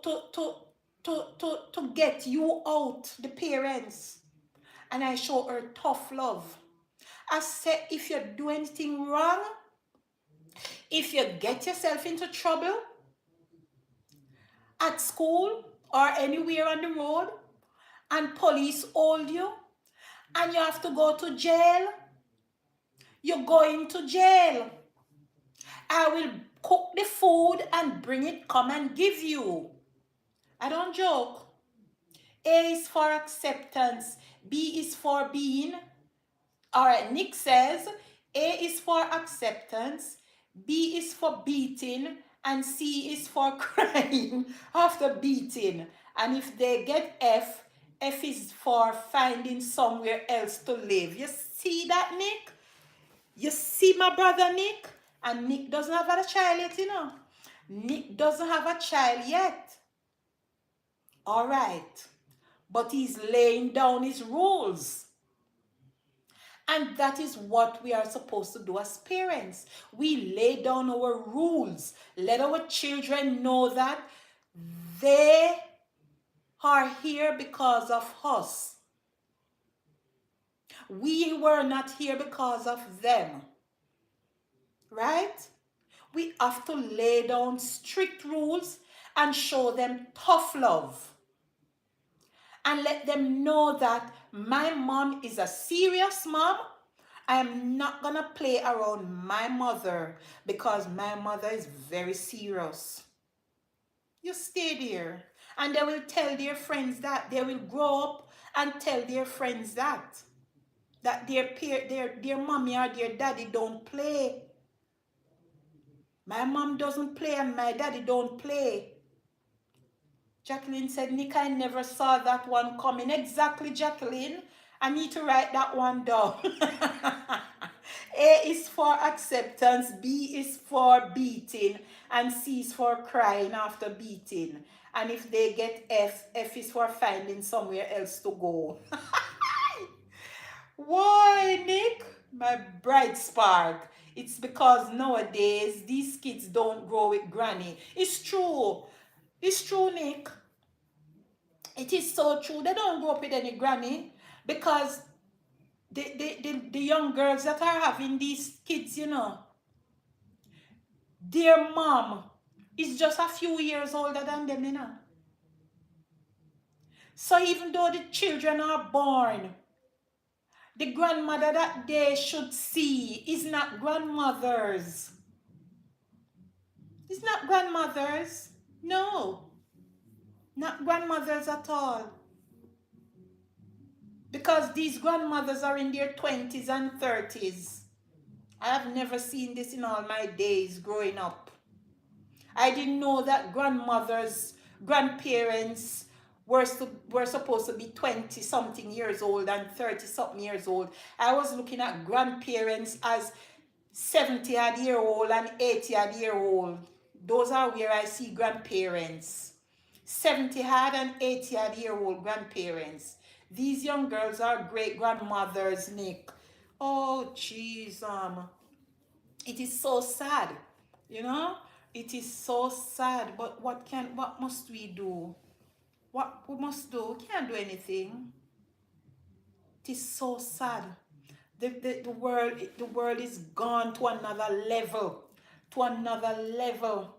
get you out, the parents. And I show her tough love. I said, if you do anything wrong, if you get yourself into trouble at school or anywhere on the road and police hold you and you have to go to jail, you're going to jail. I will cook the food and bring it, come and give you. I don't joke. A is for acceptance. B is for being. All right, Nick says A is for acceptance. B is for beating. And C is for crying after beating. And if they get F, F is for finding somewhere else to live. You see that, Nick? You see my brother Nick? And Nick doesn't have a child yet, you know. Nick doesn't have a child yet. All right. But he's laying down his rules. And that is what we are supposed to do as parents. We lay down our rules. Let our children know that they are here because of us. We were not here because of them. Right? We have to lay down strict rules and show them tough love. And let them know that my mom is a serious mom. I am not going to play around my mother because my mother is very serious. You stay there. And they will tell their friends that. They will grow up and tell their friends that. That their mommy or their daddy don't play. My mom doesn't play and my daddy don't play. Jacqueline said, Nick, I never saw that one coming. Exactly, Jacqueline. I need to write that one down. A is for acceptance, B is for beating, and C is for crying after beating. And if they get F, F is for finding somewhere else to go. Why, Nick? My bright spark. It's because nowadays these kids don't grow with granny. It's true. It's true, Nick. It is so true. They don't grow up with any granny because the young girls that are having these kids, you know, their mom is just a few years older than them, you know. So even though the children are born, the grandmother that they should see is not grandmothers. It's not grandmothers. No. Not grandmothers at all. Because these grandmothers are in their 20s and 30s. I have never seen this in all my days growing up. I didn't know that grandparents were supposed to be 20-something years old and 30-something years old. I was looking at grandparents as 70-odd-year-old and 80-odd-year-old. Those are where I see grandparents. 70 had and 80 had year old grandparents. These young girls are great grandmothers, Nick. Oh, jeez, it is so sad, you know. It is so sad. But what must we do? What we must do? We can't do anything. It is so sad. The world is gone to another level. To another level.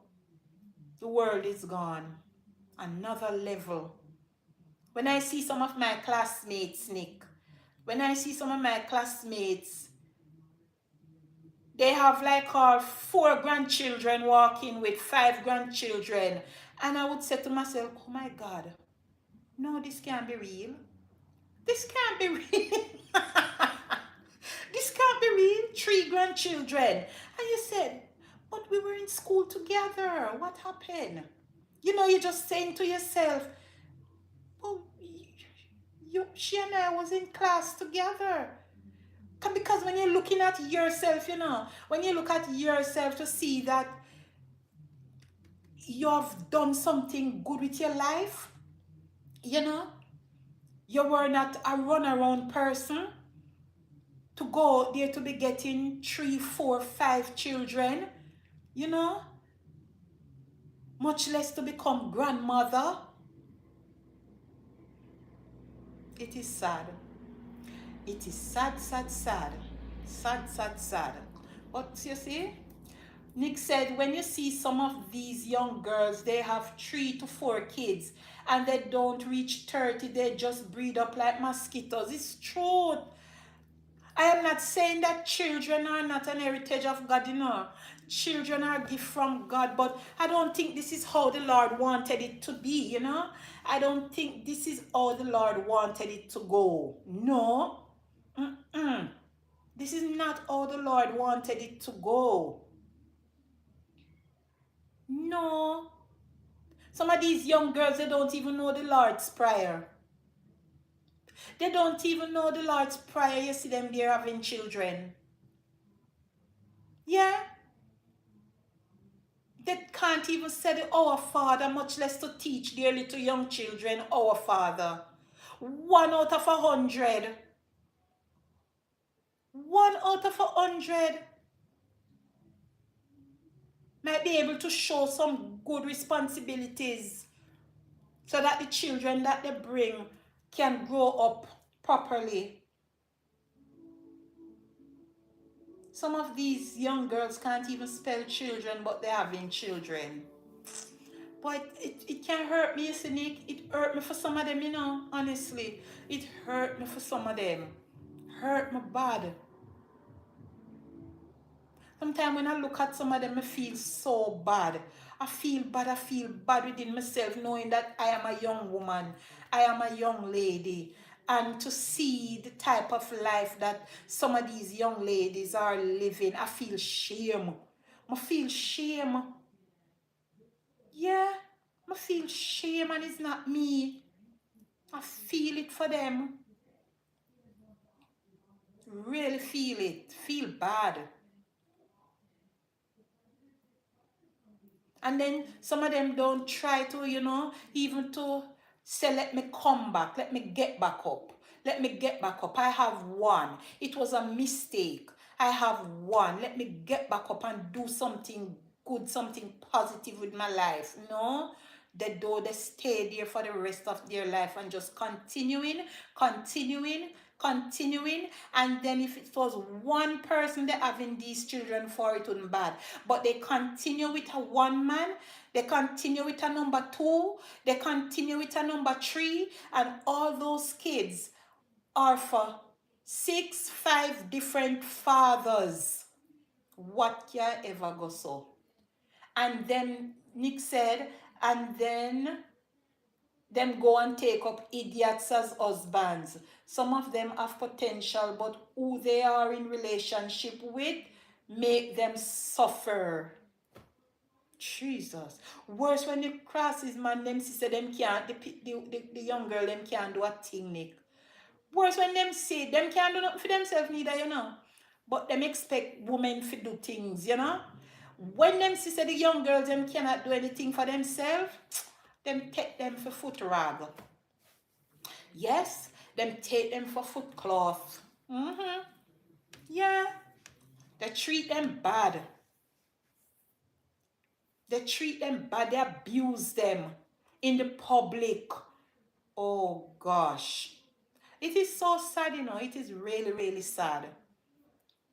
The world is gone. Another level. When I see some of my classmates, Nick, when I see some of my classmates, they have like all 4 grandchildren walking with 5 grandchildren. And I would say to myself, oh my God, no, this can't be real. This can't be real. This can't be real. 3 grandchildren. And you said, but we were in school together. What happened? You know, you're just saying to yourself, oh, she and I was in class together. Because when you're looking at yourself, you know, when you look at yourself to see that you have done something good with your life, you know, you were not a runaround person to go there to be getting 3, 4, 5 children, you know, much less to become grandmother. It is sad. It is sad, sad, sad. Sad, sad, sad. But you see, Nick said, when you see some of these young girls, they have 3 to 4 kids and they don't reach 30, they just breed up like mosquitoes. It's true. I am not saying that children are not an heritage of God, you know. Children are a gift from God, but I don't think this is how the Lord wanted it to be, you know. I don't think this is how the Lord wanted it to go. No. This is not how the Lord wanted it to go. No. Some of these young girls, they don't even know the Lord's Prayer. They don't even know the Lord's Prayer. You see them there having children. Yeah. They can't even say the Our Father, much less to teach their little young children Our Father. 1 out of 100. 1 out of 100 might be able to show some good responsibilities so that the children that they bring can grow up properly. Some of these young girls can't even spell children, but they're having children. But it can hurt me, you see, Nick. It hurt me for some of them, you know, honestly. It hurt me for some of them. Hurt me bad. Sometimes when I look at some of them, I feel so bad. I feel bad within myself, knowing that I am a young woman. I am a young lady. And to see the type of life that some of these young ladies are living, I feel shame. I feel shame. Yeah, I feel shame, and it's not me. I feel it for them. Really feel it. Feel bad. And then some of them don't try to, you know, even to say, let me come back, let me get back up. Let me get back up. I have one. It was a mistake. I have one. Let me get back up and do something good, something positive with my life. No, they stay there for the rest of their life and just continuing, and then if it was one person they're having these children for, it wouldn't bad, but they continue with a one man, they continue with a number 2, they continue with a number 3, and all those kids are for 6, 5 different fathers. What can ever go so? And then Nick said, and then them go and take up idiots as husbands. Some of them have potential, but who they are in relationship with make them suffer. Jesus. Worse when the crosses, man, them sister, them can't, the young girl, them can't do a thing, Nick. Worse when them say, them can't do nothing for themselves neither, you know. But them expect women to do things, you know. When them sister, the young girls, them cannot do anything for themselves, them take them for foot rag. Yes, them take them for foot cloth. Yeah, they treat them bad. They treat them bad. They abuse them in the public. Oh gosh. It is so sad, you know. It is really, really sad.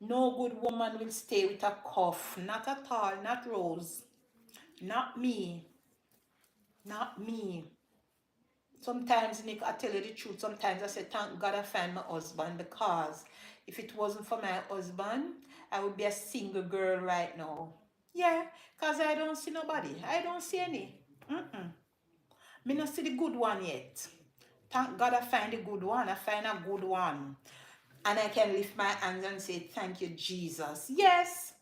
No good woman will stay with a cough. Not at all. Not Rose. Not me. Not me. Sometimes, Nick, I tell you the truth. Sometimes I say, thank God I find my husband, because if it wasn't for my husband, I would be a single girl right now. Yeah, because I don't see nobody. I don't see any. Me not see the good one yet. Thank God I find a good one. I find a good one. And I can lift my hands and say, thank you, Jesus. Yes.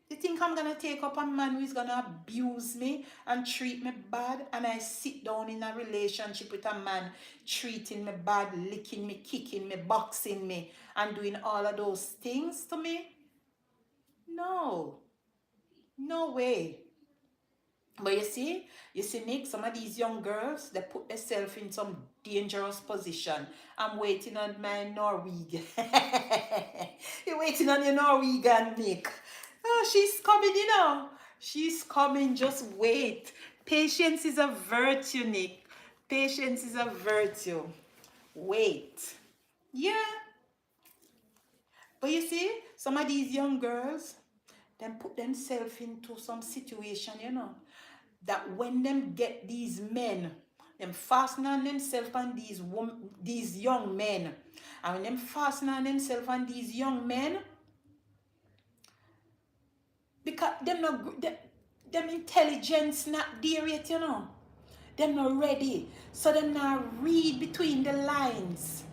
You think I'm going to take up a man who is going to abuse me and treat me bad? And I sit down in a relationship with a man treating me bad, licking me, kicking me, boxing me, and doing all of those things to me? No. No way. But you see, Nick, some of these young girls, they put themselves in some dangerous position. I'm waiting on my Norwegian. You're waiting on your Norwegian, Nick. Oh, she's coming, you know. She's coming, just wait. Patience is a virtue, Nick. Patience is a virtue. Wait. Yeah. But you see, some of these young girls, them put themselves into some situation, you know, that when them get these men, them fasten on themselves on these young men. And when them fasten on themselves on these young men, because them intelligence not there yet, you know. Them not ready. So them not read between the lines.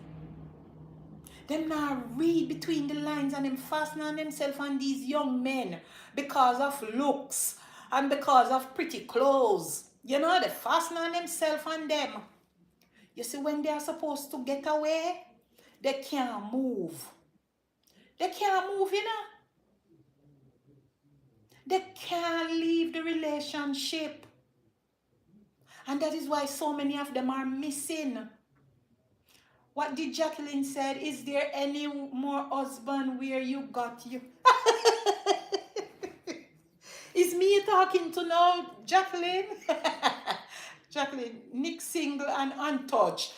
Them not read between the lines, and them fasten on themselves on these young men because of looks and because of pretty clothes. You know, they fasten on themselves on them. You see, when they are supposed to get away, they can't move. They can't move, you know. They can't leave the relationship. And that is why so many of them are missing. What did Jacqueline said? Is there any more husband where you got you? Is me talking to now, Jacqueline? Jacqueline, Nick single and untouched.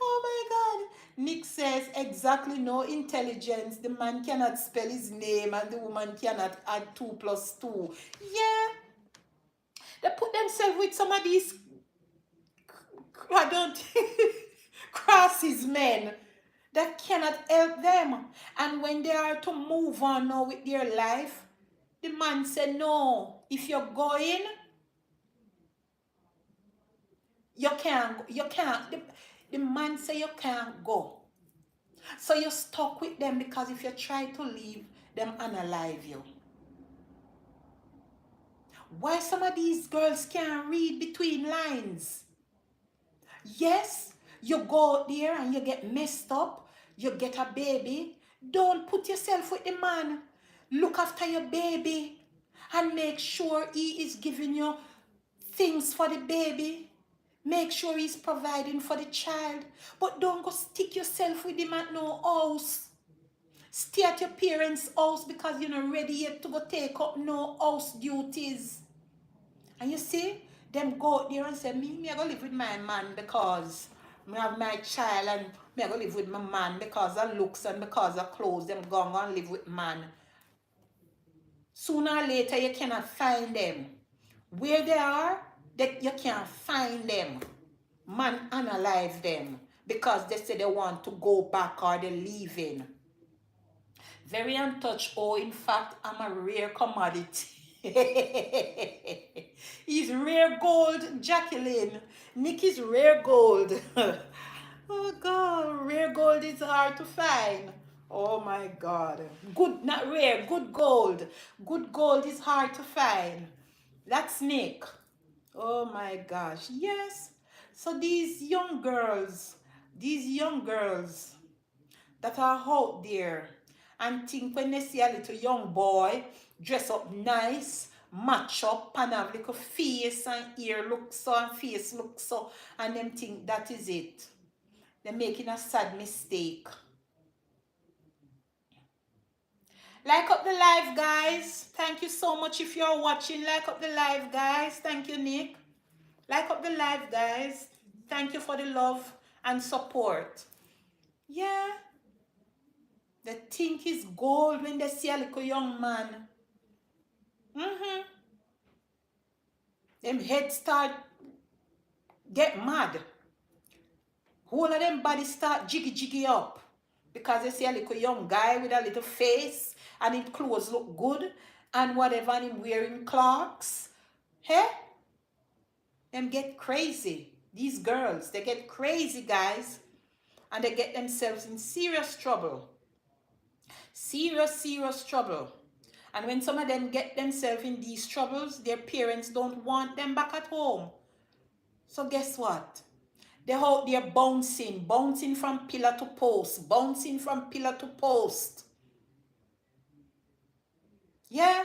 Oh my God. Nick says exactly no intelligence. The man cannot spell his name and the woman cannot add 2 plus 2. Yeah. They put themselves with some of these, I don't, crosses men that cannot help them. And when they are to move on now with their life, the man said, no, if you're going, you can't, the man said you can't go. So you're stuck with them, because if you try to leave, them unalive you. Why some of these girls can't read between lines? Yes, you go out there and you get messed up, you get a baby. Don't put yourself with the man. Look after your baby and make sure he is giving you things for the baby. Make sure he's providing for the child. But don't go stick yourself with him at no house. Stay at your parents' house because you're not ready yet to go take up no house duties. And you see, them go out there and say, me I go live with my man because I have my child, and me I go live with my man because of looks and because of clothes. Them go and live with man. Sooner or later, you cannot find them. Where they are, you can't find them. Man unalive them because they say they want to go back or they're leaving. Very untouched. Oh, in fact, I'm a rare commodity. He's rare gold, Jacqueline. Nick is rare gold. Oh God, rare gold is hard to find. Oh my God. Good, not rare, good gold. Good gold is hard to find. That's Nick. Oh my gosh. Yes. So these young girls that are out there and think when they see a little young boy dress up nice, match up, and have little face and ear look so and face look so, and them think that is it. They're making a sad mistake. Like up the live, guys. Thank you so much if you're watching. Like up the live, guys. Thank you, Nick. Like up the live, guys. Thank you for the love and support. Yeah. They think it's gold when they see a little young man. Them head start get mad. Whole of them body start jiggy up. Because they see a little young guy with a little face and his clothes look good and whatever, and him wearing clocks. Hey? Them get crazy. These girls, they get crazy, guys. And they get themselves in serious trouble. Serious trouble. And when some of them get themselves in these troubles, their parents don't want them back at home. So guess what? They're out there bouncing from pillar to post, bouncing from pillar to post. Yeah?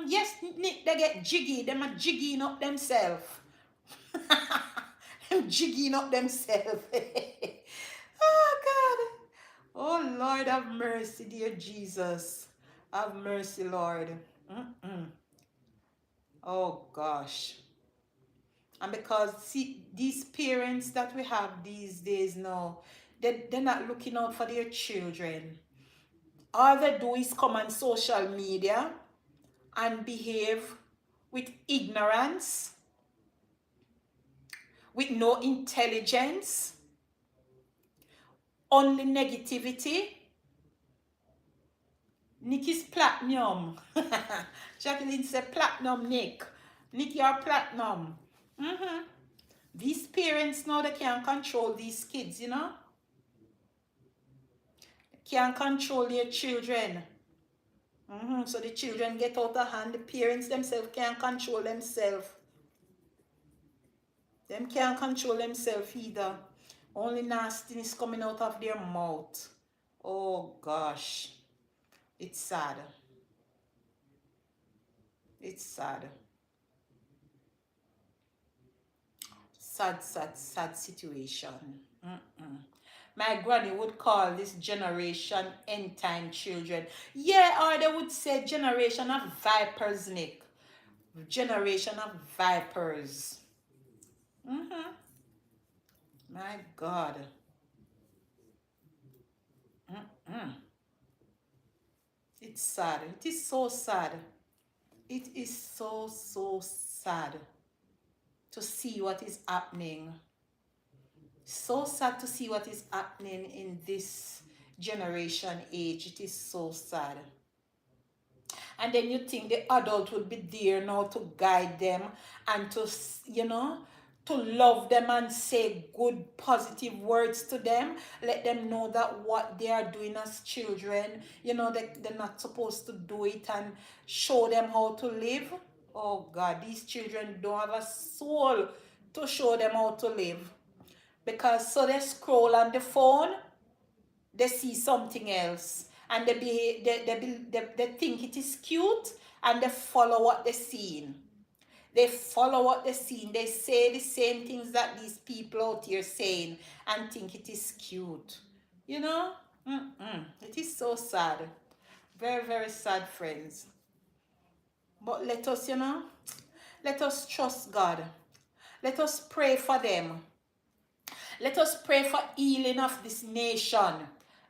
Yes, Nick, they get jiggy. Them are jigging up themselves. Them jigging up themselves. Oh, God. Oh, Lord, have mercy, dear Jesus. Have mercy, Lord. Oh, gosh. And because, see, these parents that we have these days now, they're not looking out for their children. All they do is come on social media and behave with ignorance, with no intelligence, only negativity. Nick is platinum. Jacqueline said platinum, Nick. Nick, you're platinum. These parents now, they can't control these kids, you know. They can't control their children. So the children get out of hand. The parents themselves can't control themselves. Them can't control themselves either. Only nastiness coming out of their mouth. Oh gosh. It's sad. It's sad. Sad situation. My granny would call this generation end time children. Yeah, or they would say generation of vipers, Nick. Generation of vipers. My God. It's sad. It is so sad. It is so sad to see what is happening. So sad to see what is happening in this generation age. It is so sad. And then you think the adult would be there now to guide them and to, you know, to love them and say good, positive words to them. Let them know that what they are doing as children, you know, they're not supposed to do it, and show them how to live. Oh God, these children don't have a soul to show them how to live. Because so they scroll on the phone, they see something else, and they think it is cute, and they follow what they're seeing. They follow what they're seeing. They say the same things that these people out here saying and think it is cute. You know? It is so sad. Very sad, friends. But let us, you know, let us trust God. Let us pray for them. Let us pray for healing of this nation.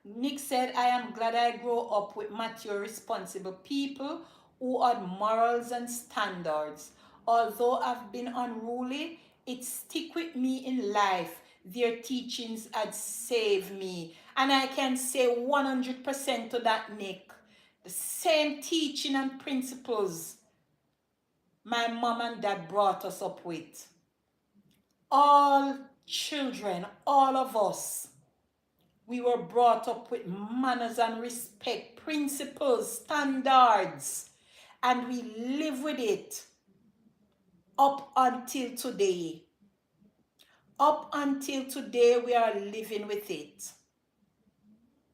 Nick said, I am glad I grew up with mature, responsible people who had morals and standards. Although I've been unruly, it stick with me in life. Their teachings had saved me. And I can say 100% to that, Nick. The same teaching and principles my mom and dad brought us up with. All children, all of us, we were brought up with manners and respect, principles, standards, and we live with it up until today. Up until today, we are living with it.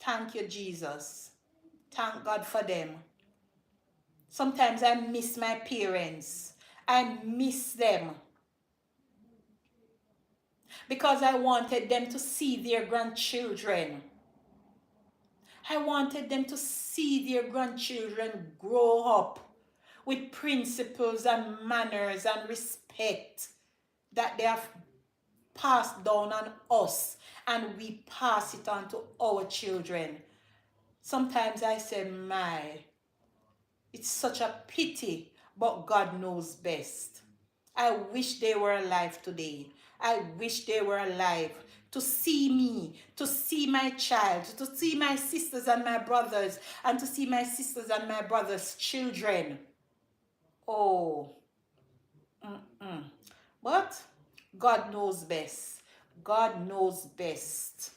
Thank you, Jesus. Thank God for them. Sometimes I miss my parents. I miss them because I wanted them to see their grandchildren. I wanted them to see their grandchildren grow up with principles and manners and respect that they have passed down on us, and we pass it on to our children. Sometimes I say, it's such a pity, but God knows best. I wish they were alive today. I wish they were alive to see me, to see my child, to see my sisters and my brothers, and to see my sisters and my brothers' children. Oh, but God knows best. God knows best.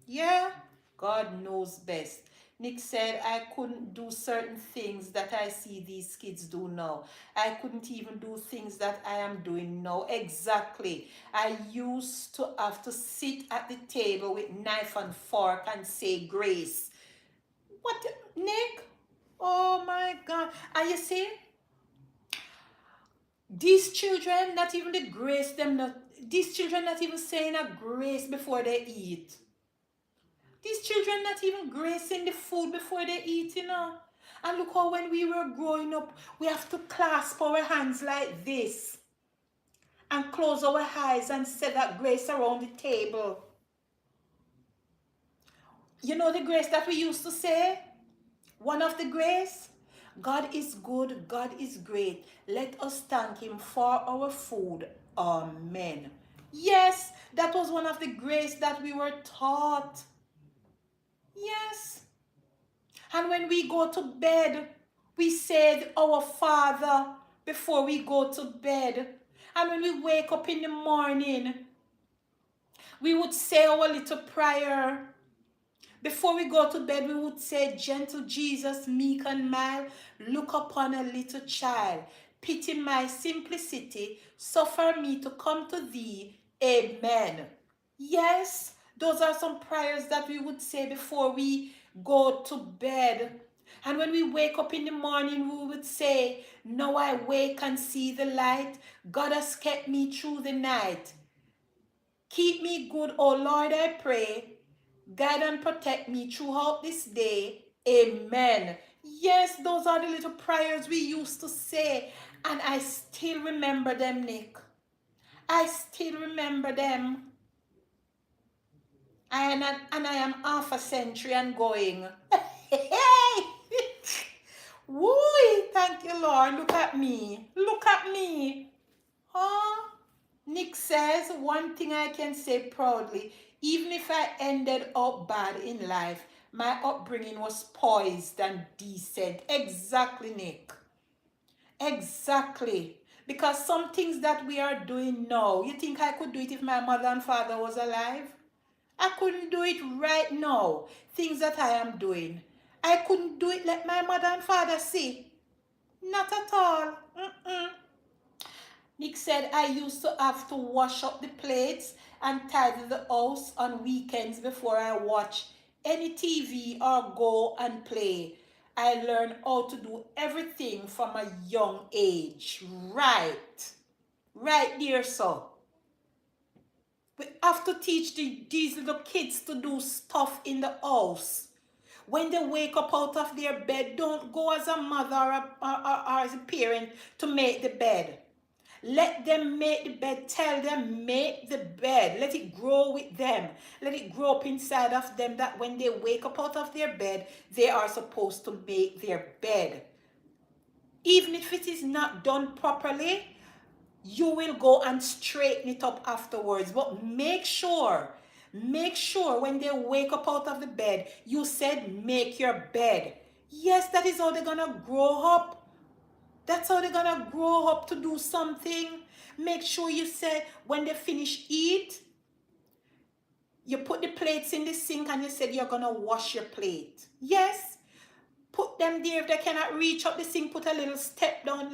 Yeah, God knows best. Nick said, I couldn't do certain things that I see these kids do now. I couldn't even do things that I am doing now. Exactly. I used to have to sit at the table with knife and fork and say grace. What, Nick? Oh my God. And you see, these children, not even the grace, these children not even saying a grace before they eat. These children not even gracing the food before they eat, you know. And look how when we were growing up, we have to clasp our hands like this and close our eyes and say that grace around the table. You know the grace that we used to say? One of the grace? God is good, God is great. Let us thank him for our food. Amen. Yes, that was one of the grace that we were taught. Yes. And when we go to bed, we said our Father before we go to bed. And when we wake up in the morning, we would say our little prayer. Before we go to bed, we would say, gentle Jesus, meek and mild, look upon a little child. Pity my simplicity, suffer me to come to thee. Amen. Yes, those are some prayers that we would say before we go to bed. And when we wake up in the morning, we would say, now I wake and see the light. God has kept me through the night. Keep me good, O Lord, I pray. Guide and protect me throughout this day. Amen. Yes, those are the little prayers we used to say. And I still remember them, Nick. I still remember them. And I am half a century and going. Woo! Thank you, Lord. Look at me. Look at me. Huh? Nick says, one thing I can say proudly, even if I ended up bad in life, my upbringing was poised and decent. Exactly, Nick. Exactly. Because some things that we are doing now, you think I could do it if my mother and father was alive? I couldn't do it right now. Things that I am doing. I couldn't do it let my mother and father see. Not at all. Nick said, I used to have to wash up the plates and tidy the house on weekends before I watch any TV or go and play. I learned how to do everything from a young age. Right. Right there, so. We have to teach these little kids to do stuff in the house. When they wake up out of their bed, don't go as a mother or as a parent to make the bed. Let them make the bed. Tell them, make the bed. Let it grow with them. Let it grow up inside of them that when they wake up out of their bed, they are supposed to make their bed. Even if it is not done properly, you will go and straighten it up afterwards. But make sure when they wake up out of the bed, you said make your bed. Yes, that is how they're gonna grow up. That's how they're gonna grow up to do something. Make sure you say when they finish eat, you put the plates in the sink and you said you're gonna wash your plate. Yes. Put them there. If they cannot reach up the sink, put a little step down,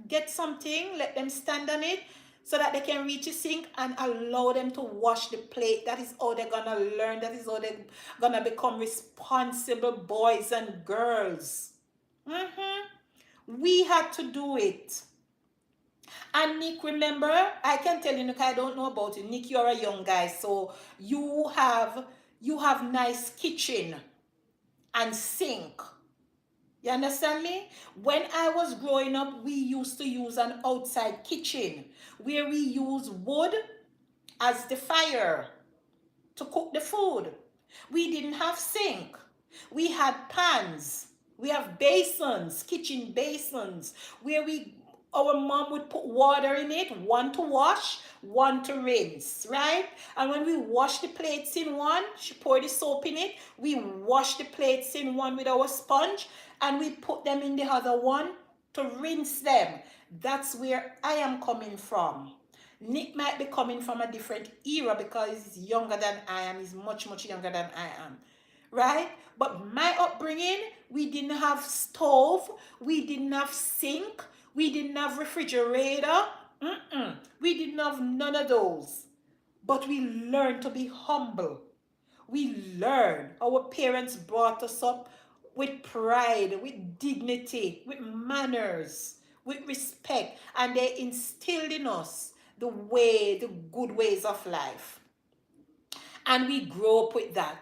get something, let them stand on it. so that they can reach the sink and allow them to wash the plate. That is how they're gonna learn. That is how they're gonna become responsible boys and girls. We had to do it. And Nick, remember, I can tell you, Nick, I don't know about you. Nick, you're a young guy, so you have nice kitchen and sink. You understand me? When I was growing up, we used to use an outside kitchen where we use wood as the fire to cook the food. We didn't have sink. We had pans. We have basins, kitchen basins, where our mom would put water in it, one to wash, one to rinse, right? And when we wash the plates in one, she poured the soap in it. We wash the plates in one with our sponge, and we put them in the other one to rinse them. That's where I am coming from. Nick might be coming from a different era because he's younger than I am. He's much, much younger than I am. Right? But my upbringing, we didn't have stove. We didn't have sink. We didn't have refrigerator. We didn't have none of those. But we learned to be humble. We learned. Our parents brought us up with pride, with dignity, with manners, with respect. And they instilled in us the good ways of life. And we grow up with that.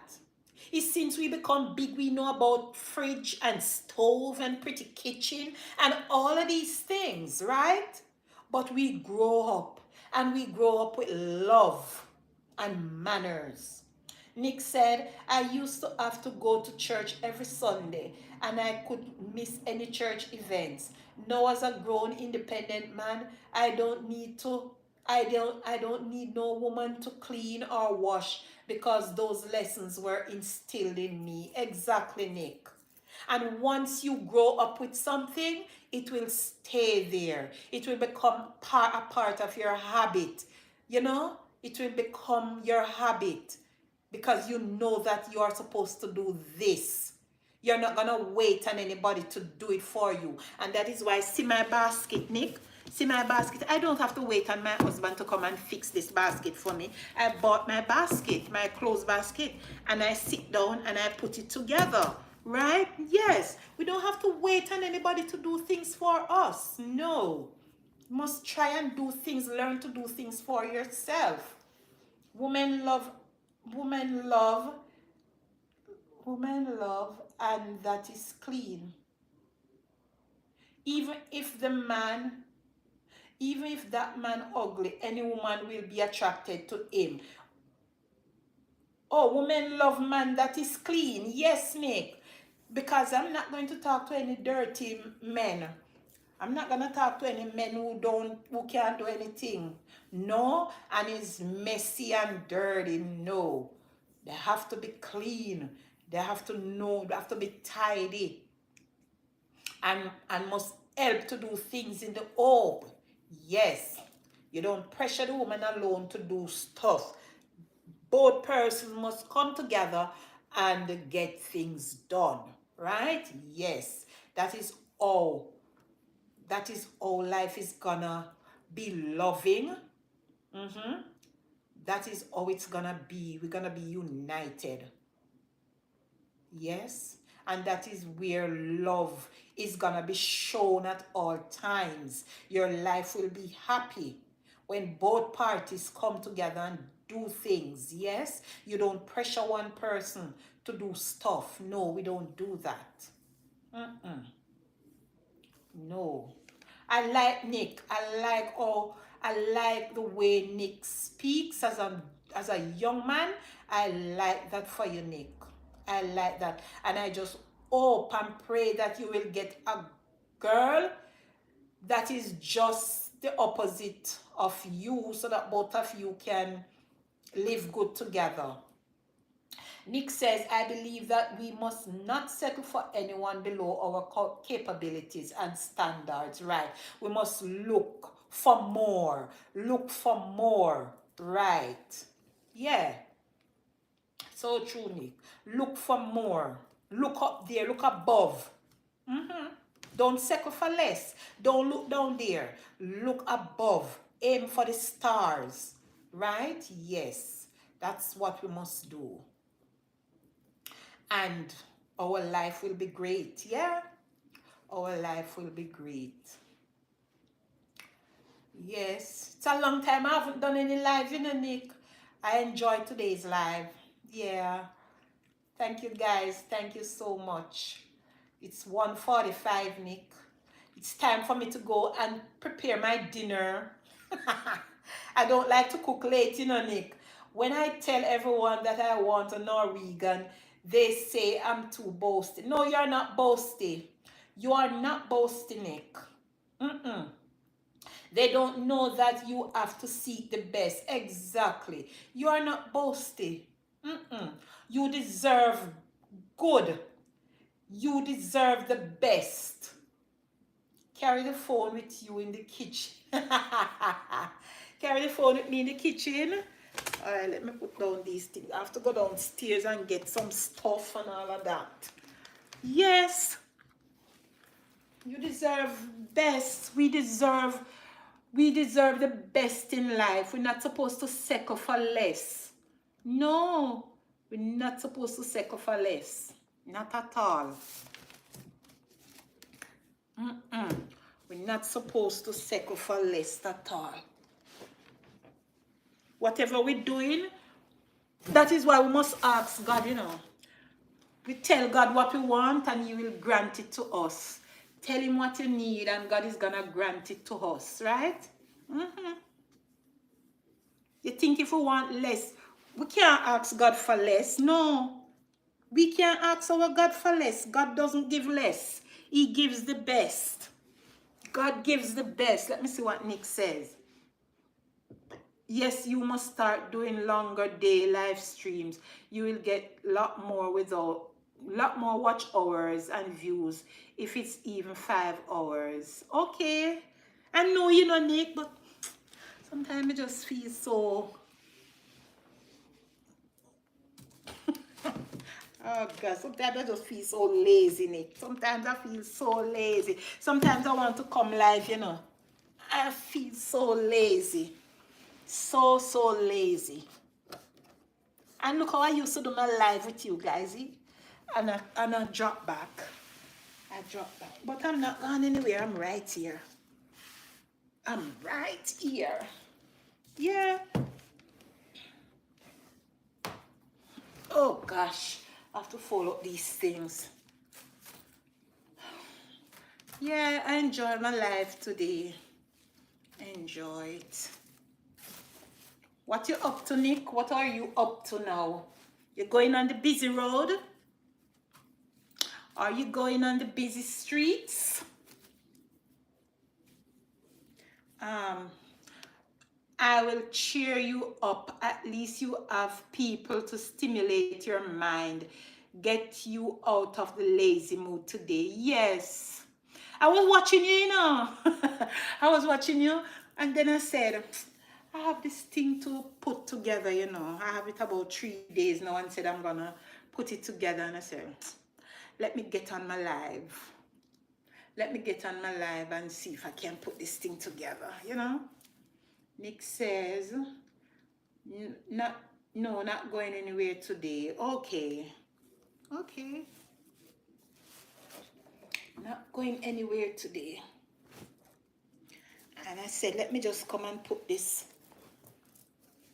It's since we become big, we know about fridge and stove and pretty kitchen and all of these things, right? But we grow up, and we grow up with love and manners. Nick said, I used to have to go to church every Sunday, and I could miss any church events. Now as a grown independent man, I don't need no woman to clean or wash, because those lessons were instilled in me. Exactly, Nick. And once you grow up with something, it will stay there. It will become a part of your habit. You know, it will become your habit because you know that you are supposed to do this. You're not going to wait on anybody to do it for you. And that is why, see my basket, Nick? See my basket? I don't have to wait on my husband to come and fix this basket for me. I bought my basket, my clothes basket, and I sit down and I put it together. Right? Yes. We don't have to wait on anybody to do things for us. No. You must try and do things, learn to do things for yourself. Women love, and that is clean. Even if that man ugly, any woman will be attracted to him. Oh, women love man that is clean. Yes, Nick. Because I'm not going to talk to any dirty men. I'm not going to talk to any men who can't do anything. No, and is messy and dirty. No. They have to be clean. They have to know, they have to be tidy. And must help to do things in the home. Yes. You don't pressure the woman alone to do stuff. Both persons must come together and get things done. Right? Yes. That is all. That is all life is gonna be loving. That is how it's gonna be. We're gonna be united. Yes. And that is where love is gonna be shown at all times. Your life will be happy when both parties come together and do things. Yes. You don't pressure one person to do stuff. No, we don't do that. No. I like Nick. I like the way Nick speaks as a young man. I like that for you, Nick. I like that. And I just hope and pray that you will get a girl that is just the opposite of you, so that both of you can live good together. Nick says, I believe that we must not settle for anyone below our capabilities and standards, right? We must look for more. Look for more, right? Yeah. So true, Nick. Look for more. Look up there. Look above. Don't settle for less. Don't look down there. Look above. aim for the stars, right? Yes, that's what we must do. And our life will be great. Yeah, our life will be great. Yes, it's a long time I haven't done any live, you know, Nick. I enjoyed today's live. Yeah, thank you guys, thank you so much. It's 1:45, Nick. It's time for me to go and prepare my dinner. I don't like to cook late, you know, Nick. When I tell everyone that I want a Norwegian, they say I'm too boasty. No, you're not boasty. You are not boasty, Nick. Mm-mm. They don't know that you have to seek the best. Exactly. You are not boasty. Mm-mm. You deserve good. You deserve the best. Carry the phone with you in the kitchen. Carry the phone with me in the kitchen. All right, let me put down these things. I have to go downstairs and get some stuff and all of that. Yes. You deserve best. We deserve the best in life. We're not supposed to settle for less. No, we're not supposed to settle for less. Not at all. We're not supposed to settle for less at all. Whatever we're doing, that is why we must ask God, you know. We tell God what we want and He will grant it to us. Tell Him what you need and God is going to grant it to us, right? You think if we want less, we can't ask God for less. No, we can't ask our God for less. God doesn't give less. He gives the best. God gives the best. Let me see what Nick says. Yes, you must start doing longer day live streams. You will get a lot more watch hours and views if it's even 5 hours. Okay. I know you know, Nick, but sometimes I just feel so... Oh God, sometimes I just feel so lazy, Nick. Sometimes I feel so lazy. Sometimes I want to come live, you know. I feel so lazy. So lazy. And look how I used to do my live with you guys, eh? And I drop back. I drop back. But I'm not going anywhere. I'm right here. I'm right here. Yeah. Oh gosh. I have to follow up these things. Yeah, I enjoyed my life today. Enjoy it. What you up to, Nick? What are you up to now? You're going on the busy road? Are you going on the busy streets? I will cheer you up. At least you have people to stimulate your mind, get you out of the lazy mood today. Yes. I was watching you, you know. I was watching you, and then I said, I have this thing to put together, you know. I have it about 3 days now and said I'm going to put it together. And I said, let me get on my live. Let me get on my live and see if I can put this thing together, you know. Nick says, not going anywhere today. Okay. Okay. Not going anywhere today. And I said, let me just come and put this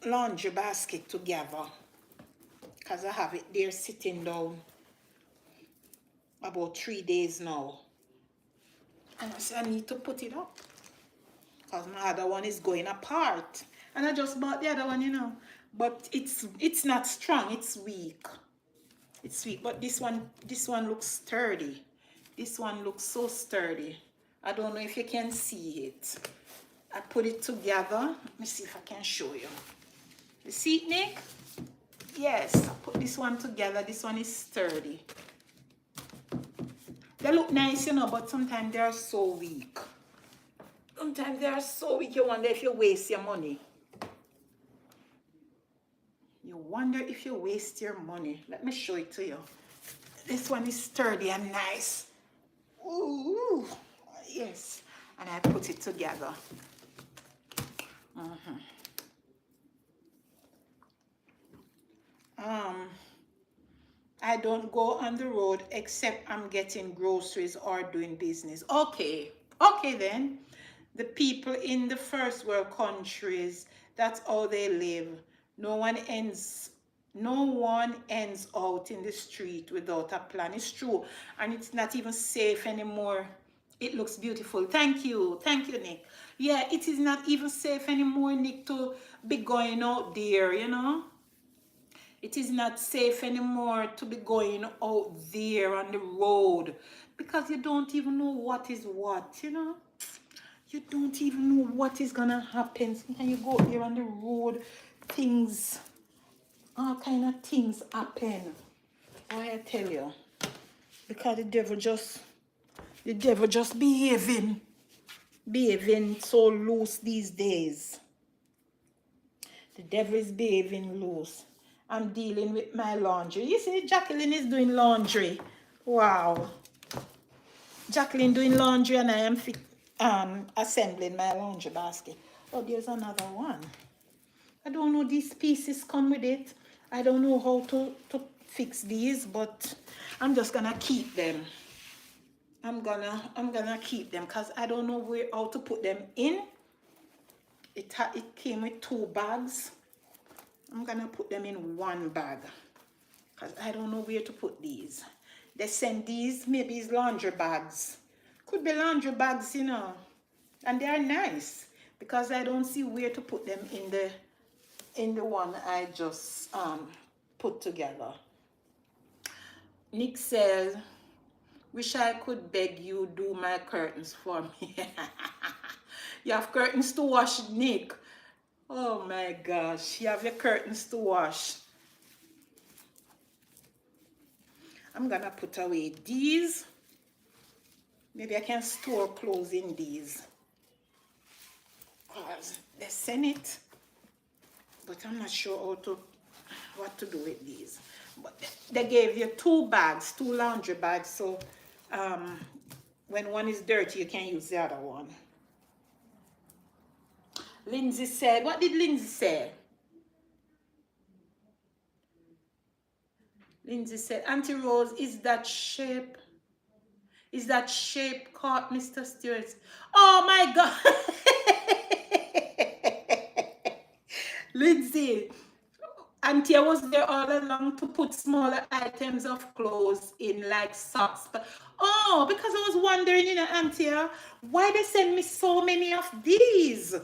laundry basket together. Because I have it there sitting down about 3 days now. And I said, I need to put it up. Because my other one is going apart. And I just bought the other one, you know. But it's not strong, it's weak. It's weak. But this one looks sturdy. This one looks so sturdy. I don't know if you can see it. I put it together. Let me see if I can show you. You see it, Nick? Yes, I put this one together. This one is sturdy. They look nice, you know, but sometimes they are so weak. Sometimes they are so weak, you wonder if you waste your money. You wonder if you waste your money. Let me show it to you. This one is sturdy and nice. Ooh, yes. And I put it together. I don't go on the road except I'm getting groceries or doing business. Okay, okay then. The people in the first world countries, that's how they live. No one ends no one ends out in the street without a plan. It's true. And it's not even safe anymore. It looks beautiful. Thank you. Thank you, Nick. Yeah, it is not even safe anymore, Nick, to be going out there, you know. It is not safe anymore to be going out there on the road because you don't even know what is what, you know. You don't even know what is gonna happen. Sometimes you go out there on the road, things, all kind of things happen. Why I tell you, because the devil just behaving so loose these days. The devil is behaving loose. I'm dealing with my laundry. You see, Jacqueline is doing laundry. Wow. Jacqueline doing laundry and I am assembling my laundry basket. Oh, there's another one. I don't know, these pieces come with it. I don't know how to fix these, but I'm just gonna keep them. I'm gonna keep them because I don't know how to put them in. It came with 2 bags. I'm gonna put them in 1 bag because I don't know where to put these. They send these, maybe it's laundry bags. Could be laundry bags, you know. And they are nice because I don't see where to put them in the one I just put together. Nick says, wish I could beg you do my curtains for me. You have curtains to wash, Nick. Oh my gosh, you have your curtains to wash. I'm gonna put away these. Maybe I can store clothes in these. Because they send it. But I'm not sure what to do with these. But they gave you 2 bags, 2 laundry bags. So when one is dirty, you can use the other one. Lindsay said, what did Lindsay say? Lindsay said, Auntie Rose, is that shape caught Mr. Stewart? Oh my God. Lindsay, Auntie, I was there all along to put smaller items of clothes in, like socks. But oh, because I was wondering, you know, Auntie, why they send me so many of these?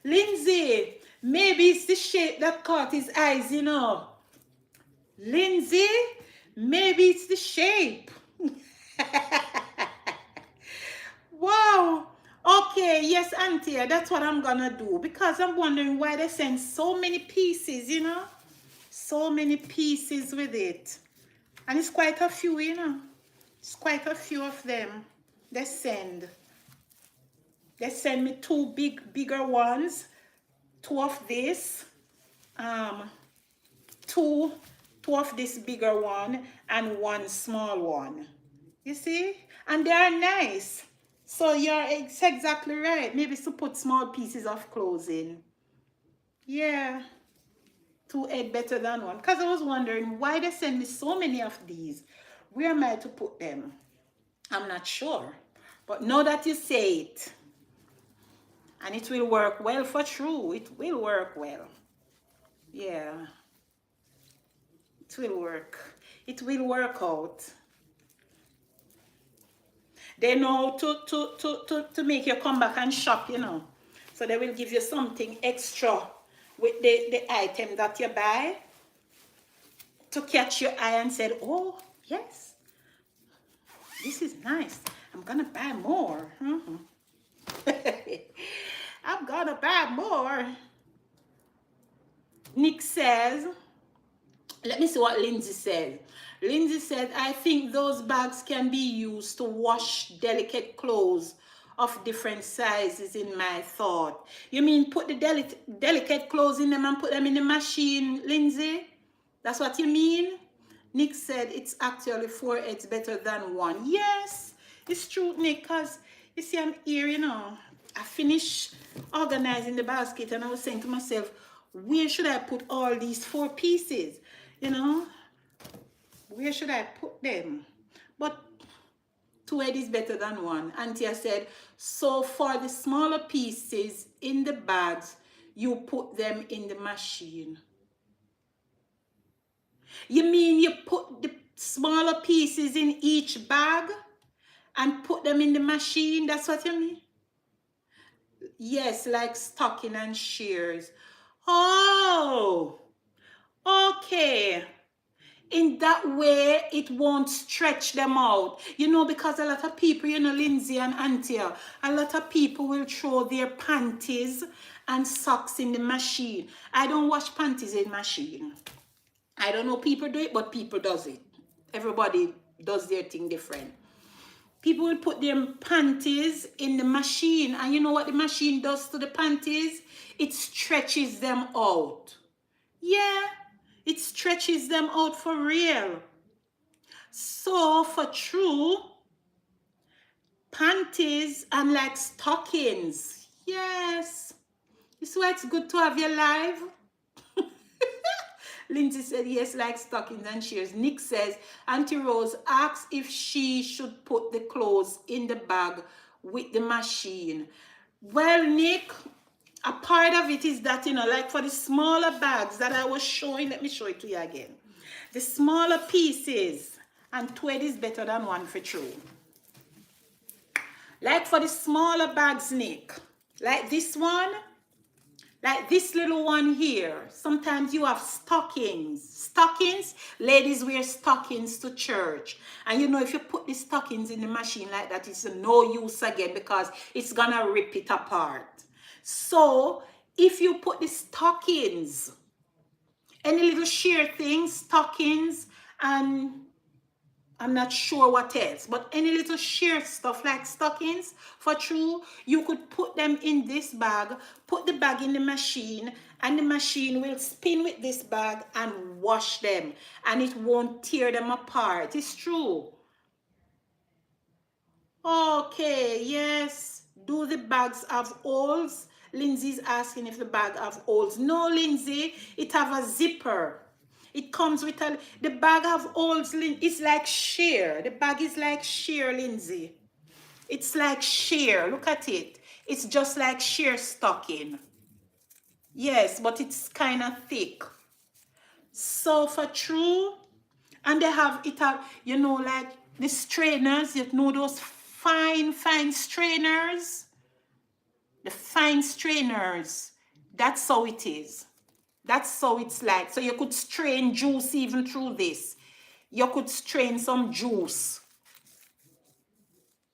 Lindsay, maybe it's the shape that caught his eyes, you know. Lindsay, maybe it's the shape. Wow. Okay, yes, Auntie, that's what I'm gonna do because I'm wondering why they send so many pieces, you know. So many pieces with it. And it's quite a few, you know. It's quite a few of them. They send me 2 bigger ones. 2 of this. 2 of this bigger one and 1 small one. You see? And they are nice. So it's exactly right. Maybe to put small pieces of clothes in. Yeah. 2 egg better than 1. Because I was wondering why they send me so many of these. Where am I to put them? I'm not sure. But now that you say it, and it will work well for true. It will work well. Yeah. It will work. It will work out. They know to make you come back and shop, you know. So they will give you something extra with the item that you buy to catch your eye and say, oh, yes, this is nice. I'm going to buy more. I'm going to buy more. Nick says, let me see what Lindsay said. Lindsay said, I think those bags can be used to wash delicate clothes of different sizes in my thought. You mean put the delicate clothes in them and put them in the machine, Lindsay? That's what you mean? Nick said, it's actually 4 eggs better than 1. Yes, it's true, Nick, because you see, I'm here, you know. I finished organizing the basket and I was saying to myself, where should I put all these 4 pieces? You know, where should I put them? But 2 head is better than 1. Auntie said, so for the smaller pieces in the bags, you put them in the machine. You mean you put the smaller pieces in each bag and put them in the machine? That's what you mean? Yes, like stocking and shears. Oh, okay. In that way, it won't stretch them out. You know, because a lot of people, you know, Lindsay and Auntie, a lot of people will throw their panties and socks in the machine. I don't wash panties in machine. I don't know people do it, but people does it. Everybody does their thing different. People will put their panties in the machine, and you know what the machine does to the panties? It stretches them out. Yeah, it stretches them out for real. So for true, panties and like stockings. Yes. This is why it's good to have your live. Lindsay said, yes, like stockings and shears. Nick says, Auntie Rose asks if she should put the clothes in the bag with the machine. Well, Nick, a part of it is that, you know, like for the smaller bags that I was showing, let me show it to you again. The smaller pieces, and 2 is better than 1 for true. Like for the smaller bags, Nick, like this one, like this little one here, sometimes you have stockings. Stockings, ladies wear stockings to church. And you know, if you put the stockings in the machine like that, it's no use again because it's gonna rip it apart. So, if you put the stockings, any little sheer things, stockings, and I'm not sure what else, but any little sheer stuff like stockings, for true, you could put them in this bag, put the bag in the machine, and the machine will spin with this bag and wash them, and it won't tear them apart. It's true. Okay, yes. Do the bags have holes? Lindsay's asking if the bag have holes. No, Lindsay, it have a zipper. It comes with the bag have holes. It's like sheer. The bag is like sheer, Lindsay. It's like sheer. Look at it. It's just like sheer stocking. Yes, but it's kind of thick. So for true, and they have it have, you know, like the strainers, you know, those fine strainers. The fine strainers. That's how it is. That's how it's like. So you could strain juice even through this. You could strain some juice.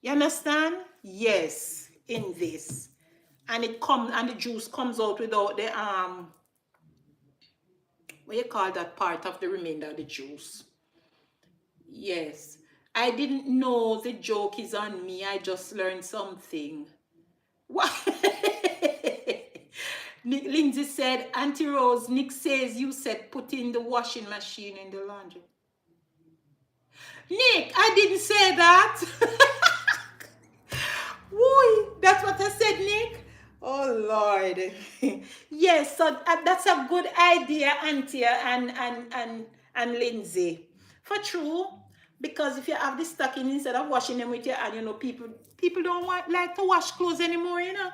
You understand? Yes, in this. And it comes, and the juice comes out without the what you call that part of the remainder of the juice. Yes. I didn't know the joke is on me. I just learned something. What? Lindsay said, Auntie Rose, Nick says you said put in the washing machine in the laundry. Nick, I didn't say that. Woo, that's what I said, Nick. Oh, Lord. Yes, so that's a good idea, Auntie and Lindsay. For true, because if you have the stocking instead of washing them with your hand, you know, people don't like to wash clothes anymore, you know.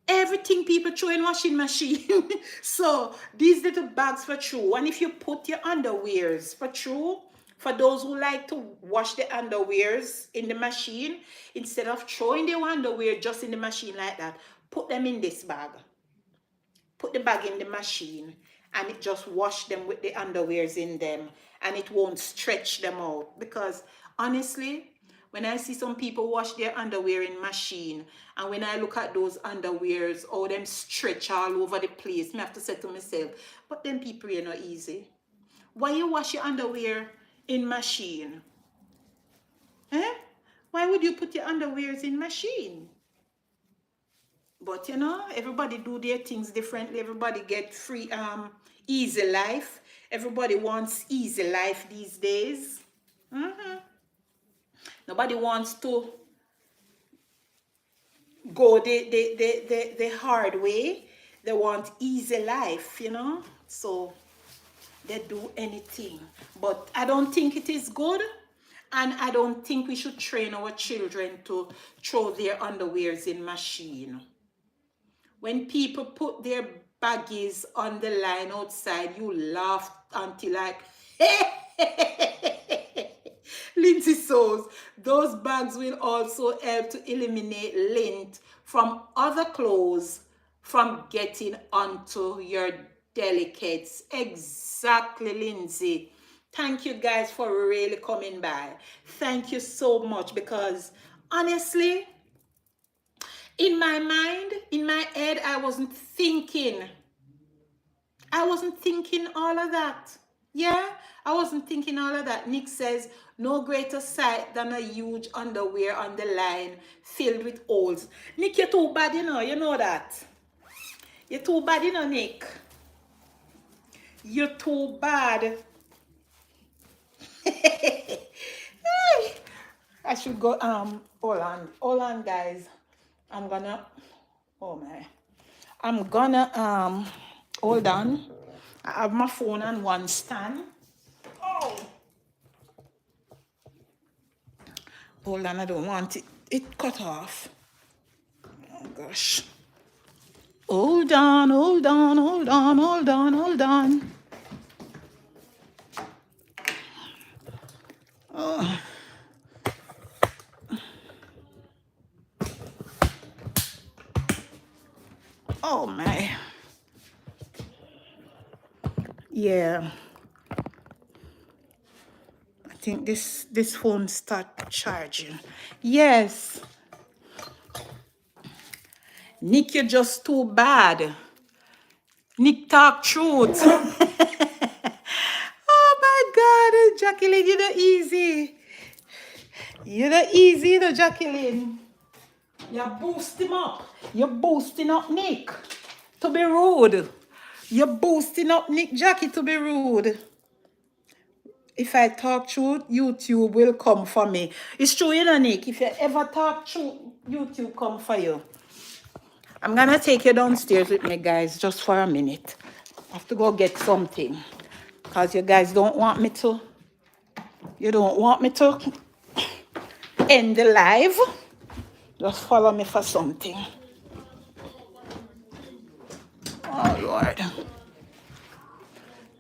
Everything people throw in washing machine. So these little bags for true. And if you put your underwears for true, for those who like to wash the underwears in the machine, instead of throwing the underwear just in the machine like that, put them in this bag. Put the bag in the machine and it just wash them with the underwears in them, and it won't stretch them out. Because honestly, when I see some people wash their underwear in machine, and when I look at those underwears, oh, them stretch all over the place, I have to say to myself, but them people, you know, easy. Why you wash your underwear in machine? Eh? Why would you put your underwears in machine? But you know, everybody do their things differently. Everybody get free, easy life. Everybody wants easy life these days. Nobody wants to go the hard way. They want easy life, you know. So they do anything. But I don't think it is good. And I don't think we should train our children to throw their underwears in machine. When people put their baggies on the line outside, you laugh until like, Lindsay Souls, those bags will also help to eliminate lint from other clothes from getting onto your delicates. Exactly, Lindsay. Thank you guys for really coming by. Thank you so much, because honestly, in my mind, in my head, I wasn't thinking all of that. Yeah, I wasn't thinking all of that. Nick says, no greater sight than a huge underwear on the line filled with holes. Nick, you're too bad, you know. You know that. You're too bad, you know, Nick. You're too bad. I should go, hold on, guys. I'm gonna, oh my. I'm gonna, hold on. I have my phone on one stand. Oh, hold on, I don't want it cut off. Oh gosh. Hold on, hold on, hold on, hold on, hold on. Oh. Oh my. Yeah. I think this phone start charging. Yes. Nick, you're just too bad. Nick talk truth. Oh my God, Jacqueline, you're the easy. You're the easy, you know, Jacqueline. You're boosting up. You're boosting up Nick to be rude. You're boosting up Nick Jackie to be rude. If I talk truth, YouTube will come for me. It's true, you know, Nick. If you ever talk truth, YouTube come for you. I'm gonna take you downstairs with me, guys, just for a minute. I have to go get something. Because you guys don't want me to. You don't want me to end the live. Just follow me for something. Oh, Lord.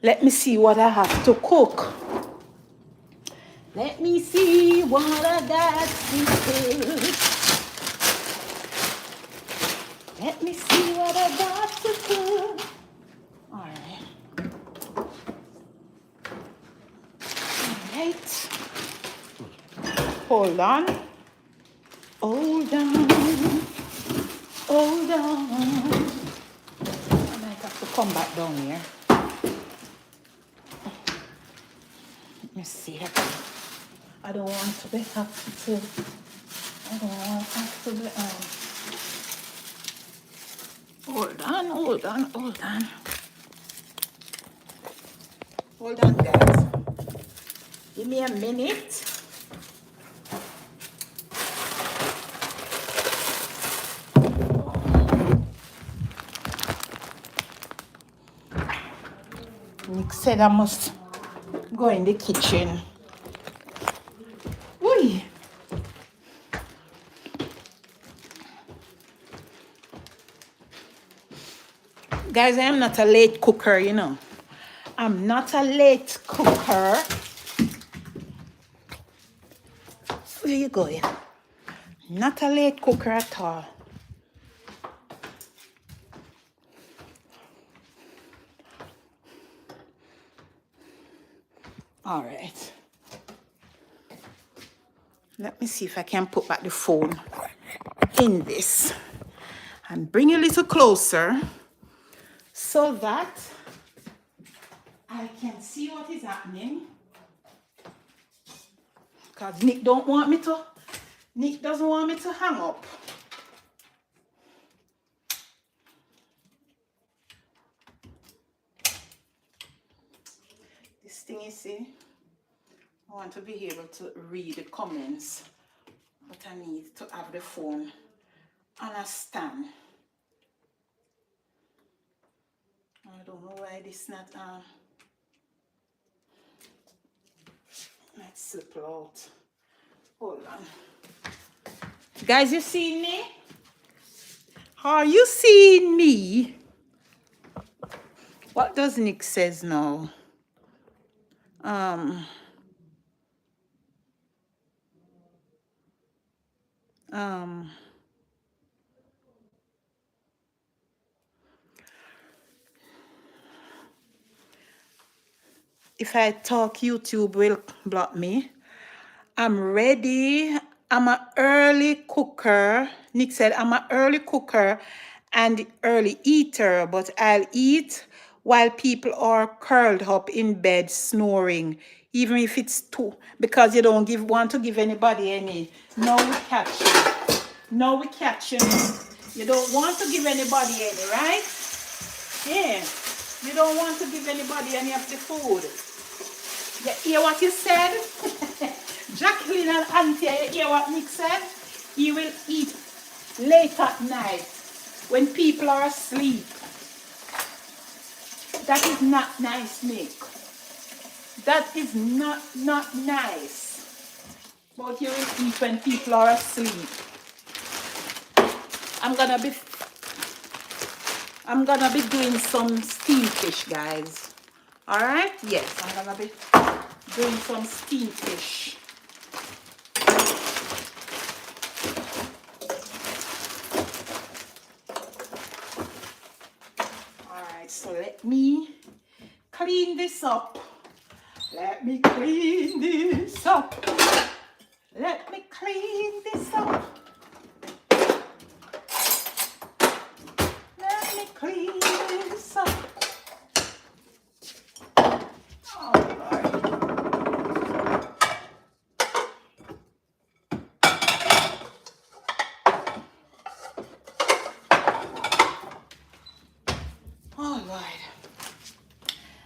Let me see what I have to cook. Let me see what I got to cook. Let me see what I got to cook. All right. All right. Hold on. Hold on. Hold on. I might have to come back down here. Let me see. I don't want to be have to. I don't want have to be Hold on, hold on, hold on. Hold on, guys. Give me a minute. Nick said I must go in the kitchen. Ooh. Guys, I am not a late cooker, you know. I'm not a late cooker. Where you going? Not a late cooker at all. All right. Let me see if I can put back the phone in this and bring it a little closer so that I can see what is happening. Because Nick doesn't want me to hang up. This thing, you see, I want to be able to read the comments, but I need to have the phone understand. I don't know why this not let's slip out. Hold on. Guys, you see me? Are you seeing me? What does Nick says now? Um, if I talk, YouTube will block me. I'm ready. I'm an early cooker. Nick said, I'm an early cooker and early eater, but I'll eat while people are curled up in bed snoring, even if it's two, because you don't want to give anybody any. No, we catch you. No, we catch you. You don't want to give anybody any, right? Yeah. You don't want to give anybody any of the food. You hear what you said? Jacqueline and Auntie, you hear what Nick said? He will eat late at night when people are asleep. That is not nice, Nick. That is not nice. But you will eat when people are asleep. I'm gonna be doing some steamed fish, guys. All right? Yes, I'm gonna be doing some steamed fish. All right, so let me clean this up. Let me clean this up. Let me clean this up. Let me clean this up.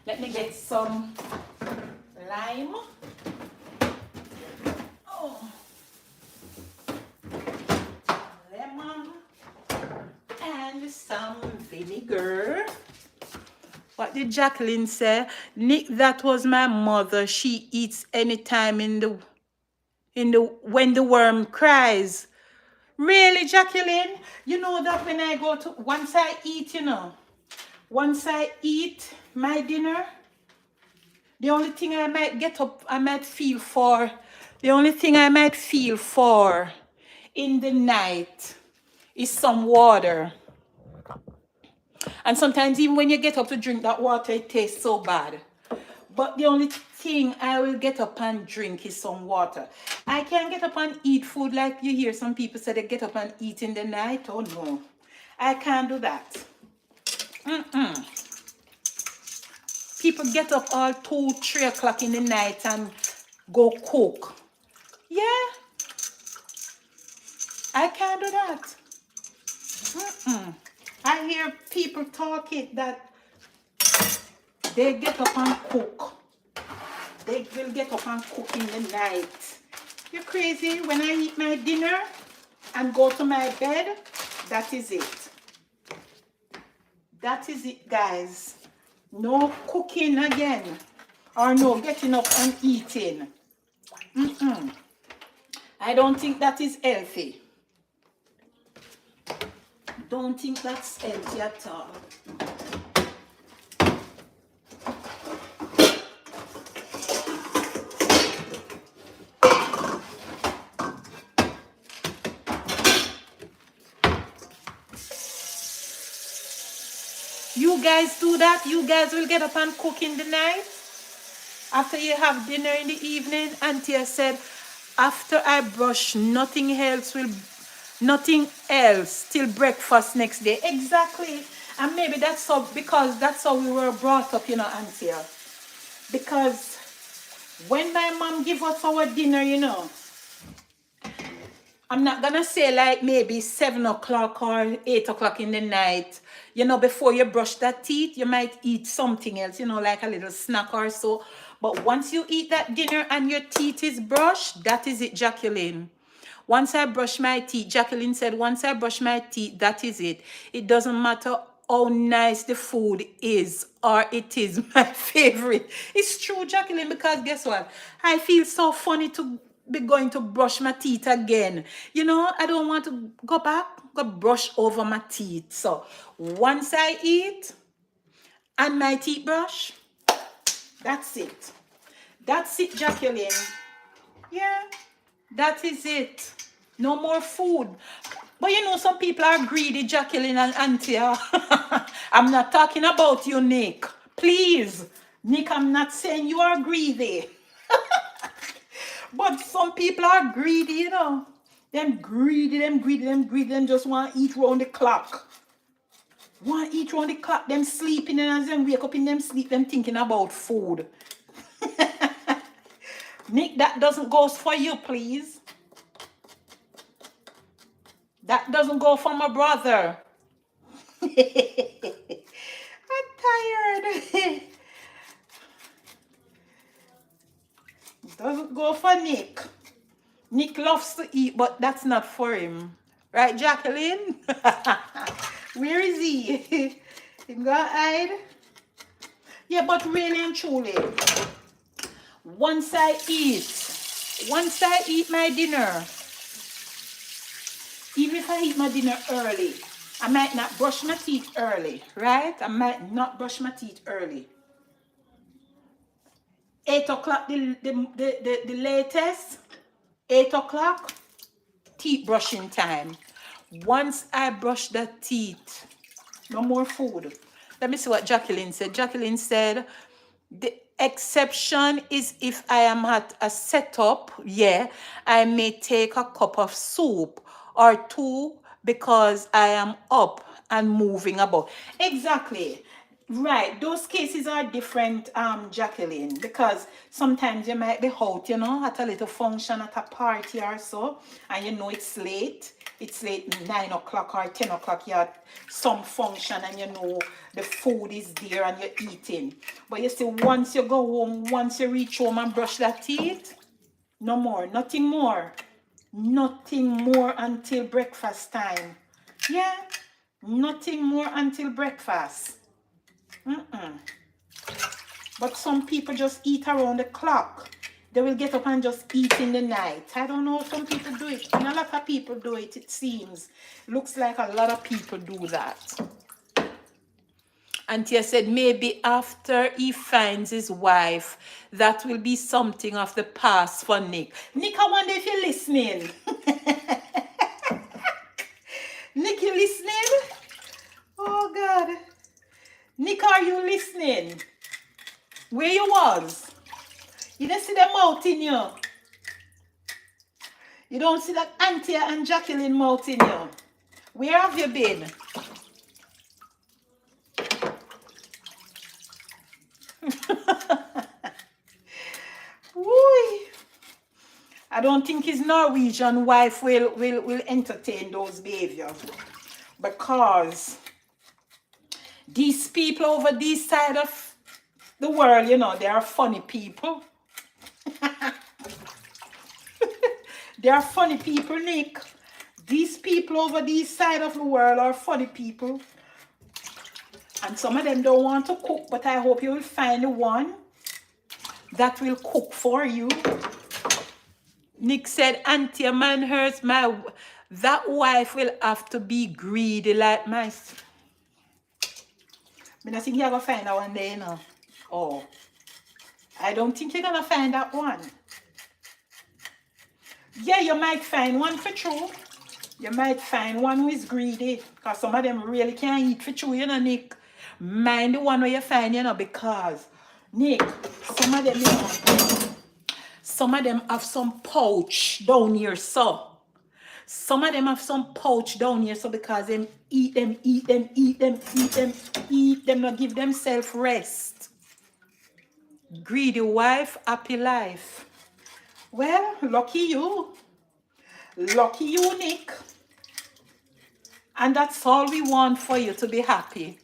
Let me get some lime. Oh. Lemon. And some vinegar. What did Jacqueline say? Nick, that was my mother. She eats anytime when the worm cries. Really, Jacqueline? You know that when I go to, once I eat my dinner, the only thing I might feel for in the night is some water. And sometimes even when you get up to drink that water, it tastes so bad. But the only thing I will get up and drink is some water. I can't get up and eat food like you hear some people say they get up and eat in the night. Oh no, I can't do that. People get up all 2, 3 o'clock in the night and go cook. Yeah, I can't do that. I hear people talk it that they get up and cook. They will get up and cook in the night. You're crazy. When I eat my dinner and go to my bed, that is it. That is it, guys. No cooking again. Or no getting up and eating. I don't think that is healthy. Don't think that's healthy at all. You guys do that? You guys will get up and cook in the night? After you have dinner in the evening? Auntie said, after I brush, nothing else till breakfast next day. Exactly. And maybe that's so, because that's how we were brought up, Auntie. Because when my mom give us our dinner, I'm not gonna say like maybe 7 o'clock or 8 o'clock in the night. Before you brush that teeth, you might eat something else, like a little snack or so. But once you eat that dinner and your teeth is brushed, that is it, Jacqueline. Once I brush my teeth, Jacqueline said, once I brush my teeth, that is it. It doesn't matter how nice the food is or it is my favorite. It's true, Jacqueline, because guess what? I feel so funny to be going to brush my teeth again. You know, I don't want to go back, go brush over my teeth. So once I eat and my teeth brush, that's it. That's it, Jacqueline. Yeah, that is it. No more food. But you know, some people are greedy, Jacqueline and Auntie. I'm not talking about you, Nick. Please. Nick, I'm not saying you are greedy. But some people are greedy, you know. Them greedy, them just want to eat round the clock. Want to eat round the clock, them sleeping, and as them wake up in them sleep, them thinking about food. Nick, that doesn't go for you, please. That doesn't go for my brother. I'm tired. Doesn't go for Nick. Nick loves to eat, but that's not for him. Right, Jacqueline? Where is he? He got hide? Yeah, but really and truly, once I eat my dinner, even if I eat my dinner early, I might not brush my teeth early, right? I might not brush my teeth early. 8 o'clock, the latest, 8 o'clock, teeth brushing time. Once I brush the teeth, no more food. Let me see what Jacqueline said. Jacqueline said, the exception is if I am at a setup, yeah, I may take a cup of soup or two because I am up and moving about. Exactly. Right, those cases are different, Jacqueline, because sometimes you might be out, you know, at a little function, at a party or so, and you know it's late 9 o'clock or 10 o'clock, you're at some function and you know the food is there and you're eating. But you see, once you go home, once you reach home and brush that teeth, no more, nothing more until breakfast time. Yeah, nothing more until breakfast. But some people just eat around the clock. They will get up and just eat in the night. I don't know, some people do it. And a lot of people do it, it seems. Looks like a lot of people do that. Auntie said maybe after he finds his wife, that will be something of the past for Nick. Nick, I wonder if you're listening. Nick, you listening? Oh, God. Nick, are you listening? Where you was? You don't see them mouth in you. You don't see that Auntie and Jacqueline mouth in you. Where have you been? I don't think his Norwegian wife will entertain those behaviors, because these people over this side of the world, you know, they are funny people. They are funny people, Nick. These people over this side of the world are funny people. And some of them don't want to cook, but I hope you will find the one that will cook for you. Nick said, Auntie, a man hurts that wife will have to be greedy like my... I don't think you're going to find that one there, you know. Oh, I don't think you're going to find that one. Yeah, you might find one for true. You might find one who is greedy, because some of them really can't eat for true, you know, Nick. Mind the one where you find, you know, because, Nick, some of them, you know, some of them have some pouch down here, so. Some of them have some pouch down here, so because them eat them, not give themselves rest. Greedy wife, happy life. Well, lucky you. Lucky you, Nick. And that's all we want for you, to be happy.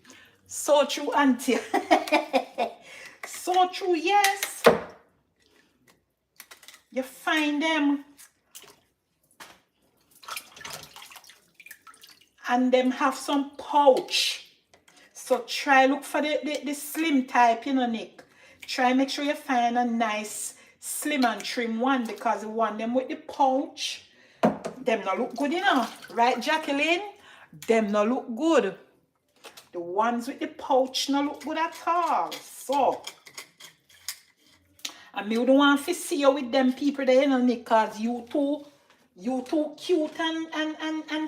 So true, Auntie. So true, yes. You find them. and them have some pouch. So try look for the slim type, you know, Nick. Try make sure you find a nice slim and trim one, because the one them with the pouch, them not look good, you know. Right, Jacqueline? Them not look good. The ones with the pouch not look good at all. So, and me don't want to see you with them people there, you know, Nick, because you too cute and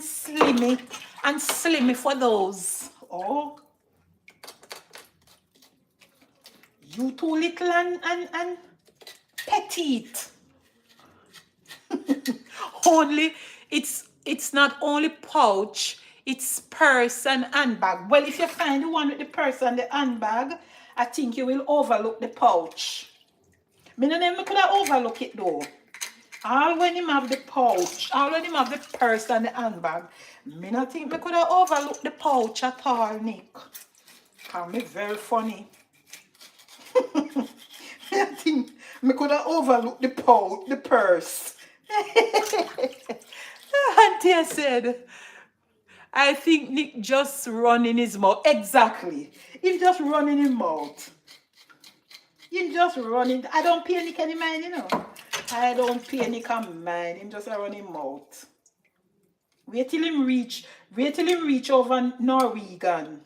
slimmy for those. Oh, you too little and petite. Only it's not only pouch, it's purse and handbag. Well, if you find the one with the purse and the handbag, I think you will overlook the pouch. Me no name me could have overlook it though. All when him have the pouch, all when him have the purse and the handbag, me not think me could have overlooked the pouch at all, Nick. Cause me very funny. I think me could have overlooked the pouch, the purse. Auntie said, I think Nick just running his mouth. Exactly. He just running his mouth. He just running. I don't pay Nick any mind, you know. I don't pay Nick any mind. Him just a running mouth. Wait till him reach over Norwegian.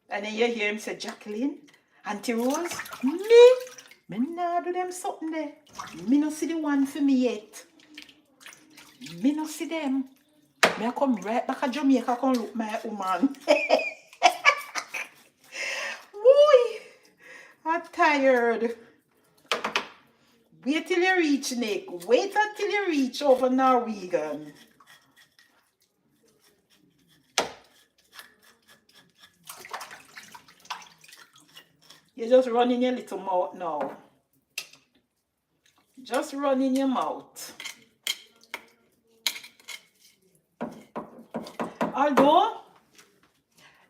And then you hear him say, Jacqueline, Auntie Rose, me nah do them something there. Me no see the one for me yet. Me no see them. Me I come right back to Jamaica, come look my woman. Boy, I'm tired. Wait till you reach, Nick. Wait until you reach over Norwegian. You're just running your little mouth now. Just running your mouth. Although,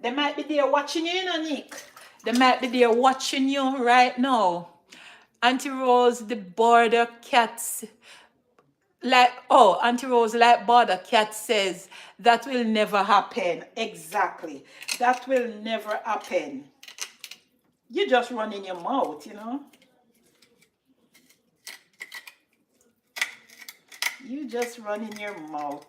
they might be there watching you, you know, Nick. They might be there watching you right now. Auntie Rose, the border cats, Auntie Rose, like border cat says, that will never happen. Exactly. That will never happen. You just running your mouth, you know. You just running your mouth.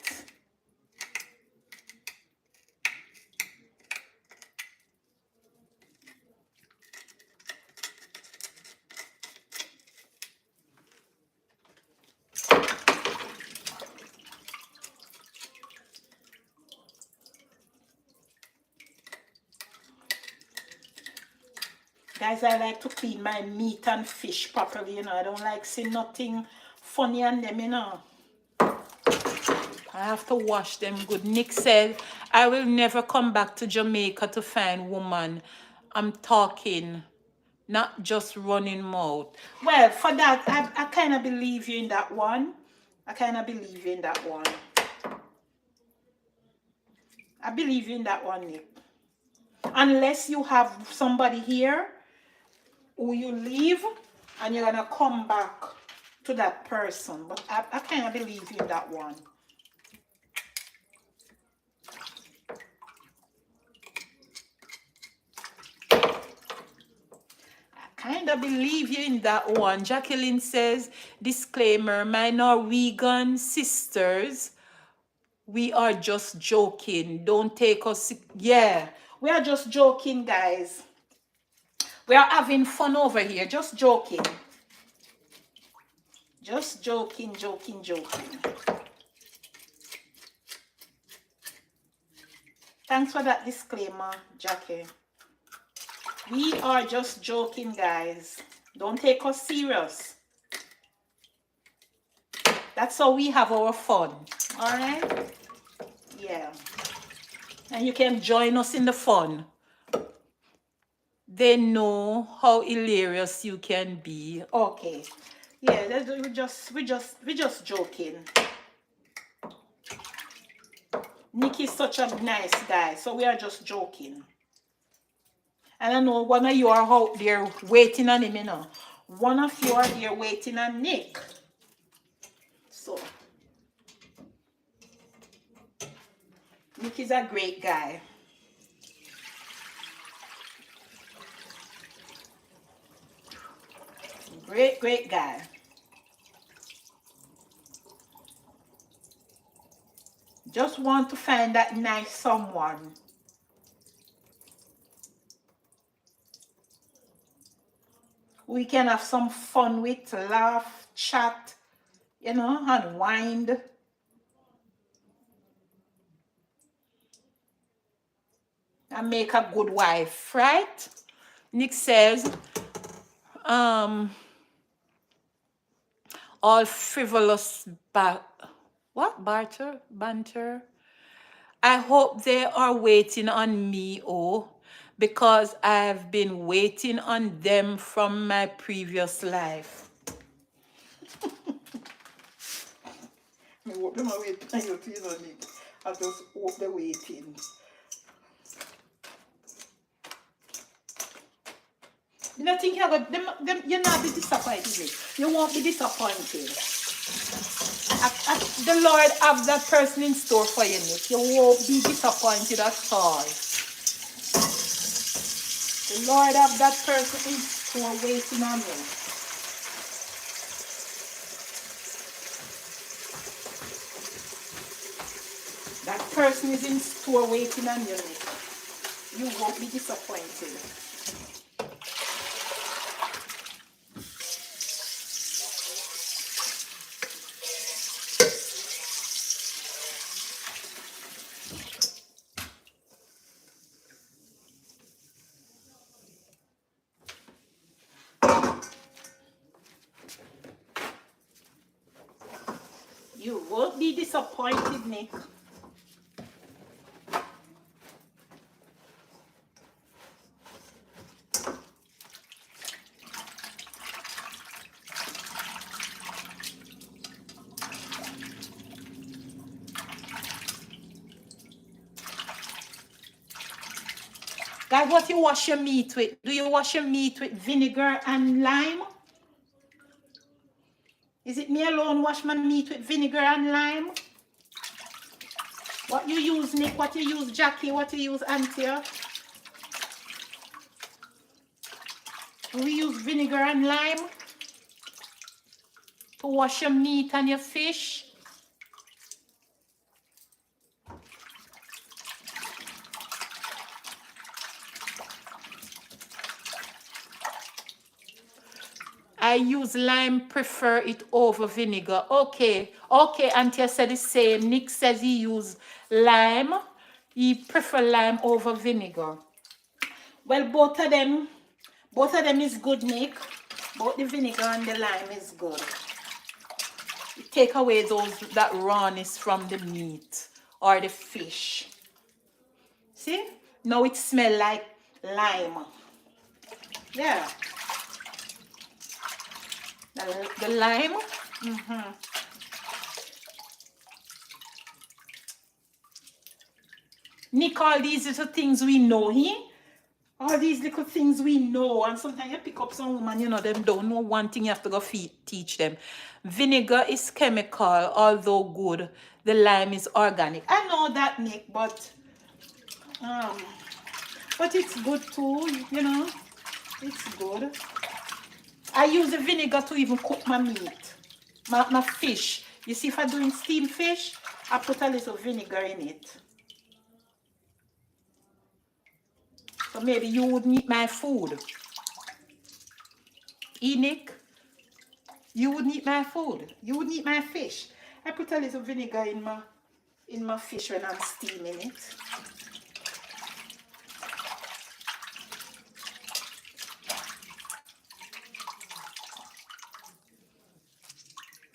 Guys, I like to clean my meat and fish properly, you know. I don't like seeing nothing funny on them, you know. I have to wash them good. Nick said, I will never come back to Jamaica to find woman. I'm talking, not just running mouth. Well, for that, I kind of believe you in that one. I kind of believe you in that one. I believe you in that one, Nick. Unless you have somebody here who you leave and you're gonna come back to that person. But I kind of believe you in that one. Kind of believe you in that one. Jacqueline says, disclaimer, my Norwegian sisters, we are just joking. Don't take us. Yeah, we are just joking, guys. We are having fun over here. Just joking. Just joking. Thanks for that disclaimer, Jackie. We are just joking, guys. Don't take us serious. That's how we have our fun. All right? Yeah. And you can join us in the fun. They know how hilarious you can be. Okay. Yeah, we're just joking. Nick is such a nice guy, so we are just joking. And I know one of you are out there waiting on him, you know. One of you are there waiting on Nick. So Nick is a great guy. Great guy. Just want to find that nice someone. We can have some fun with, laugh, chat, you know, unwind. And make a good wife, right? Nick says, all frivolous banter. I hope they are waiting on me, because I've been waiting on them from my previous life. I hope them are waiting on you too, Nick. I just hope they're waiting. You don't think you're not be disappointed. You won't be disappointed. The Lord have that person in store for you, Nick. You won't be disappointed at all. The Lord have that person in store waiting on you. That person is in store waiting on you, Nick. You won't be disappointed. You won't be disappointed, Nick. Guys, what you wash your meat with? Do you wash your meat with vinegar and lime? Is it me alone wash my meat with vinegar and lime? What you use, Nick? What you use, Jackie? What you use, Aunty? We use vinegar and lime to wash your meat and your fish. I use lime, prefer it over vinegar. Okay, Auntie said the same. Nick says he use lime. He prefer lime over vinegar. Well, both of them is good, Nick. Both the vinegar and the lime is good. It take away that rawness from the meat or the fish. See? Now it smells like lime. Yeah. The lime. Nick, all these little things we know, all these little things we know, and sometimes you pick up some woman, you know, them don't know one thing, you have to go teach them. Vinegar is chemical, although good. The lime is organic. I know that, Nick, but it's good too, you know. It's good. I use the vinegar to even cook my meat, my fish. You see, if I'm doing steamed fish, I put a little vinegar in it. So maybe you wouldn't eat my food. Nick, you wouldn't eat my food. You wouldn't eat my fish. I put a little vinegar in my fish when I'm steaming it.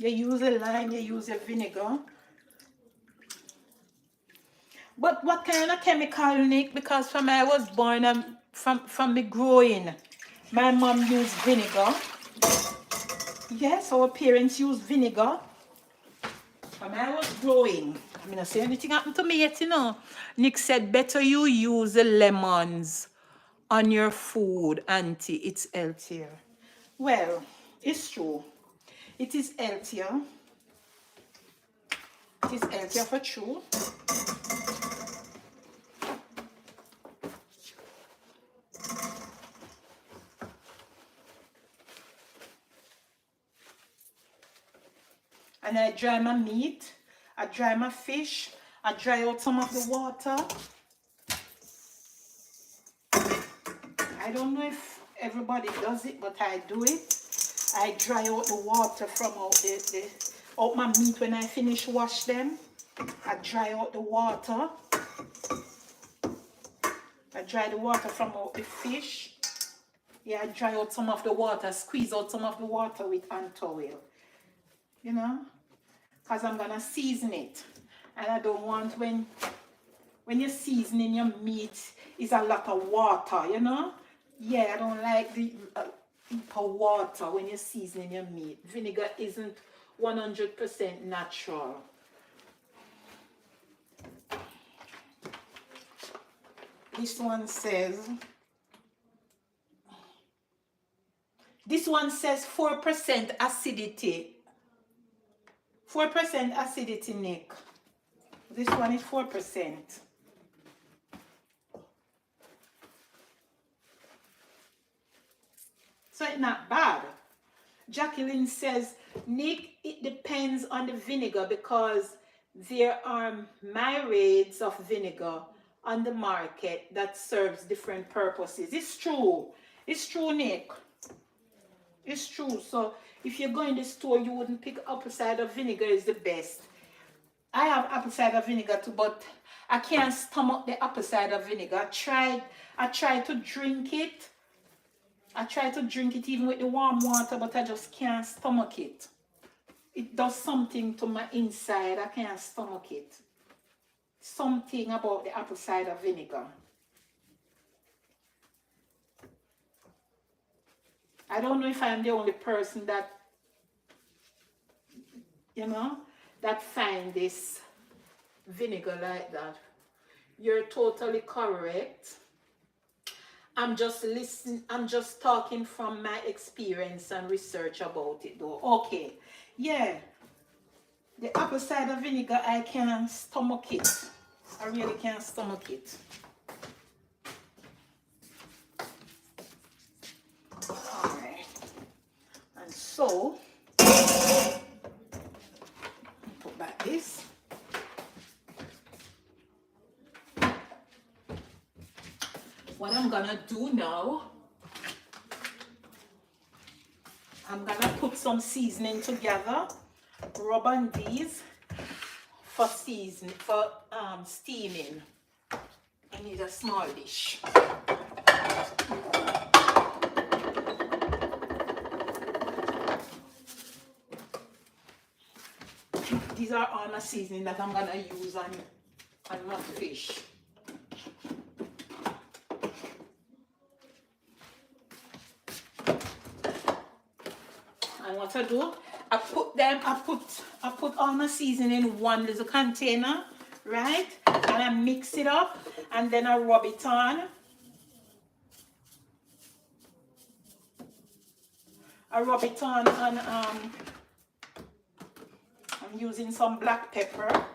You use a lime, you use a vinegar. But what kind of chemical, Nick? Because from I was born, from me growing, my mom used vinegar. Yes, our parents used vinegar. From I was growing. I'm not saying anything happened to me yet, you know. Nick said, better you use the lemons on your food, Auntie. It's healthier. Well, it's true. It is healthier. It is healthier for true. and I dry my meat, I dry my fish, I dry out some of the water. I don't know if everybody does it, but I do it. I dry out the water from out my meat when I finish wash them. I dry out the water. I dry the water from out the fish. Yeah, I dry out some of the water, squeeze out some of the water with hand towel. You know? Because I'm going to season it. And I don't want when you're seasoning your meat, it's a lot of water, you know? Yeah, I don't like the water when you're seasoning your meat. Vinegar isn't 100% natural. This one says 4% acidity. 4% acidity, Nick. This one is 4%. So it's not bad. Jacqueline says, Nick, it depends on the vinegar because there are myriads of vinegar on the market that serves different purposes. It's true. It's true, Nick. It's true. So if you go in the store, you wouldn't pick apple cider vinegar is the best. I have apple cider vinegar too, but I can't stomach the apple cider vinegar. I tried to drink it. I try to drink it even with the warm water, but I just can't stomach it. It does something to my inside. I can't stomach it. Something about the apple cider vinegar. I don't know if I'm the only person that, you know, that find this vinegar like that. You're totally correct. I'm just talking from my experience and research about it though. Okay, yeah. The apple cider vinegar, I can't stomach it. I really can't stomach it. Alright. And so, put back this. What I'm gonna do now, I'm gonna put some seasoning together, rub on these for steaming. I need a small dish. These are all my seasoning that I'm gonna use on my fish. And what I do, I put all my seasoning in one little container, right? And I mix it up and then I rub it on. I rub it on and I'm using some black pepper.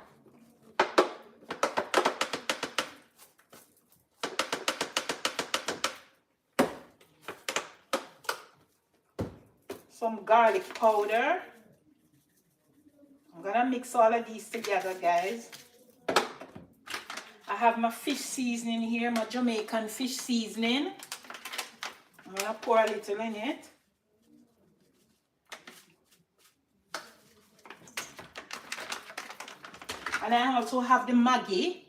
Some garlic powder. I'm gonna mix all of these together, guys. I have my fish seasoning here, my Jamaican fish seasoning. I'm gonna pour a little in it. And I also have the Maggi